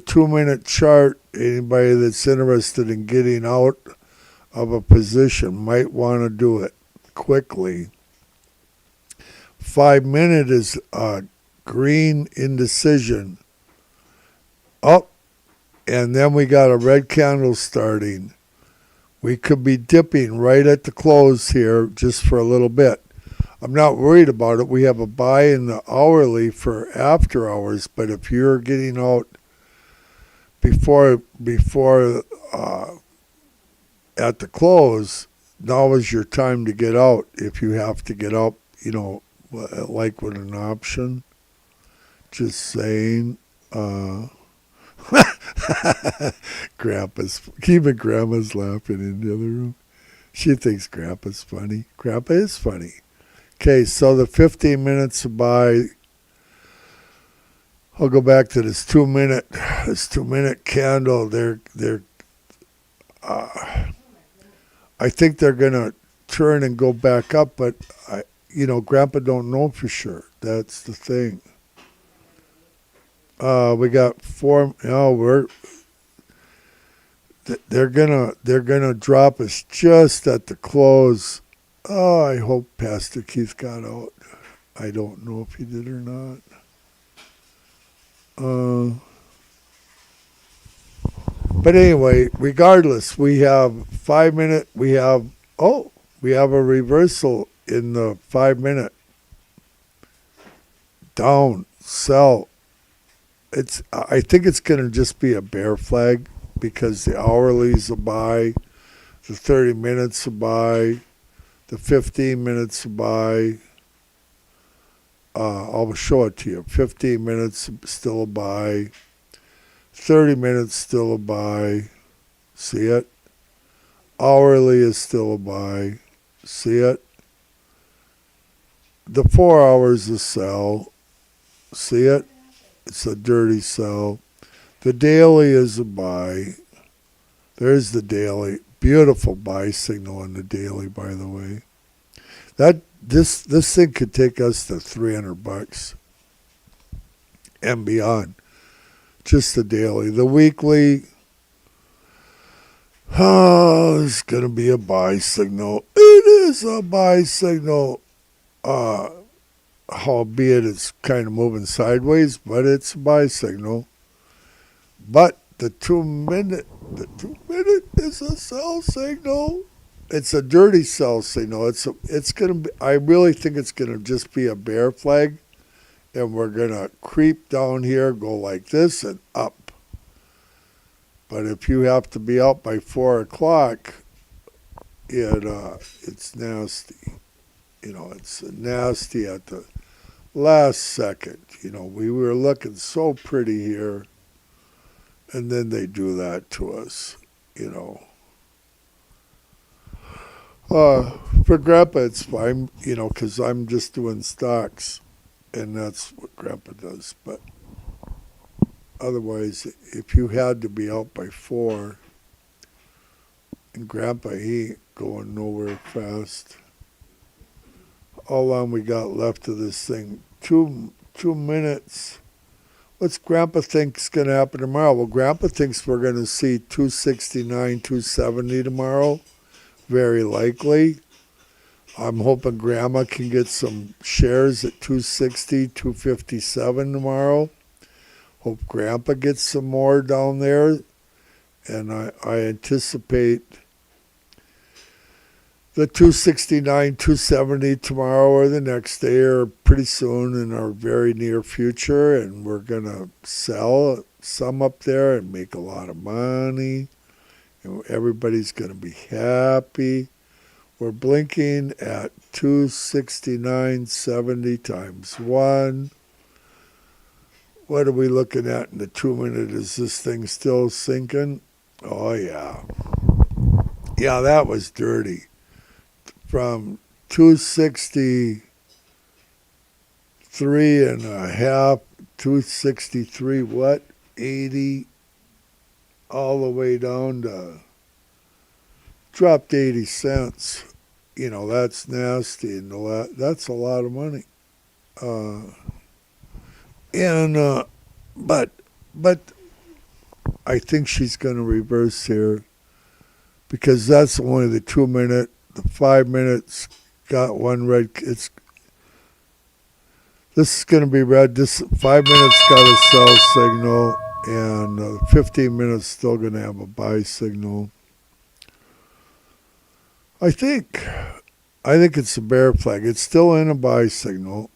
2 minute chart. Anybody that's interested in getting out of a position might want to do it quickly. 5 minute is green indecision. Oh, and then we got a red candle starting. We could be dipping right at the close here just for a little bit. I'm not worried about it. We have a buy in the hourly for after hours, but if you're getting out before at the close, now is your time to get out. If you have to get out, you know, like with an option. Just saying. Grandpa's laughing in the other room. She thinks Grandpa's funny. Grandpa is funny. Okay, so the 15 minutes of buy. I'll go back to this 2 minute candle. I think they're gonna turn and go back up, but Grandpa don't know for sure. That's the thing. We got four. They're gonna drop us just at the close. Oh, I hope Pastor Keith got out. I don't know if he did or not. But anyway, regardless, we have 5 minute. We have a reversal in the 5 minute. Down, sell. I think it's going to just be a bear flag because the hourly's a buy, the 30 minutes a buy, the 15 minutes a buy. I'll show it to you. 15 minutes still a buy, 30 minutes still a buy. See it? Hourly is still a buy. See it? The 4 hours a sell. See it? It's a dirty sell. The daily is a buy. There's the daily. Beautiful buy signal on the daily, by the way. This thing could take us to $300 and beyond. Just the daily. The weekly, it's going to be a buy signal. It is a buy signal. Albeit it's kind of moving sideways, but it's a buy signal. But the 2 minute is a sell signal. It's a dirty sell signal. It's gonna be. I really think it's gonna just be a bear flag, and we're gonna creep down here, go like this and up. But if you have to be out by 4 o'clock, it's nasty. It's nasty at the last second. We were looking so pretty here, and then they do that to us. For Grandpa, it's fine, because I'm just doing stocks, and that's what Grandpa does. But otherwise, if you had to be out by 4, and Grandpa, he ain't going nowhere fast. How long we got left of this thing? 2 minutes. What's Grandpa think's going to happen tomorrow? Well, Grandpa thinks we're going to see 269, 270 tomorrow. Very likely. I'm hoping Grandma can get some shares at 260, 257 tomorrow. Hope Grandpa gets some more down there. And I anticipate the 269, 270 tomorrow or the next day or pretty soon in our very near future. And we're going to sell some up there and make a lot of money. And everybody's going to be happy. We're blinking at 269.70 times 1. What are we looking at in the 2 minute? Is this thing still sinking? Oh, yeah. Yeah, that was dirty. From 263.5, 263 what? 80, all the way down to, dropped 80 cents. That's nasty, and that's a lot of money. But I think she's going to reverse here, because that's only the 2 minute. The 5 minutes got one red. This is going to be red. This 5 minutes got a sell signal, and 15 minutes still going to have a buy signal. I think it's a bear flag. It's still in a buy signal.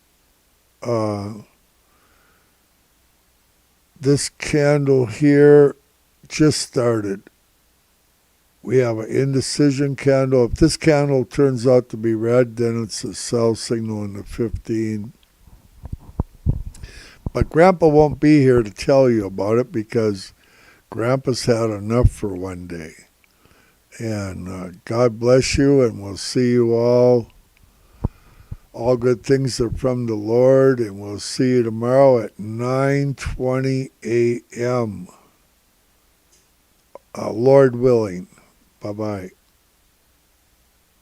This candle here just started. We have an indecision candle. If this candle turns out to be red, then it's a sell signal in the 15. But Grandpa won't be here to tell you about it, because Grandpa's had enough for one day. And God bless you, and we'll see you all. All good things are from the Lord, and we'll see you tomorrow at 9:20 a.m. Lord willing. Bye-bye.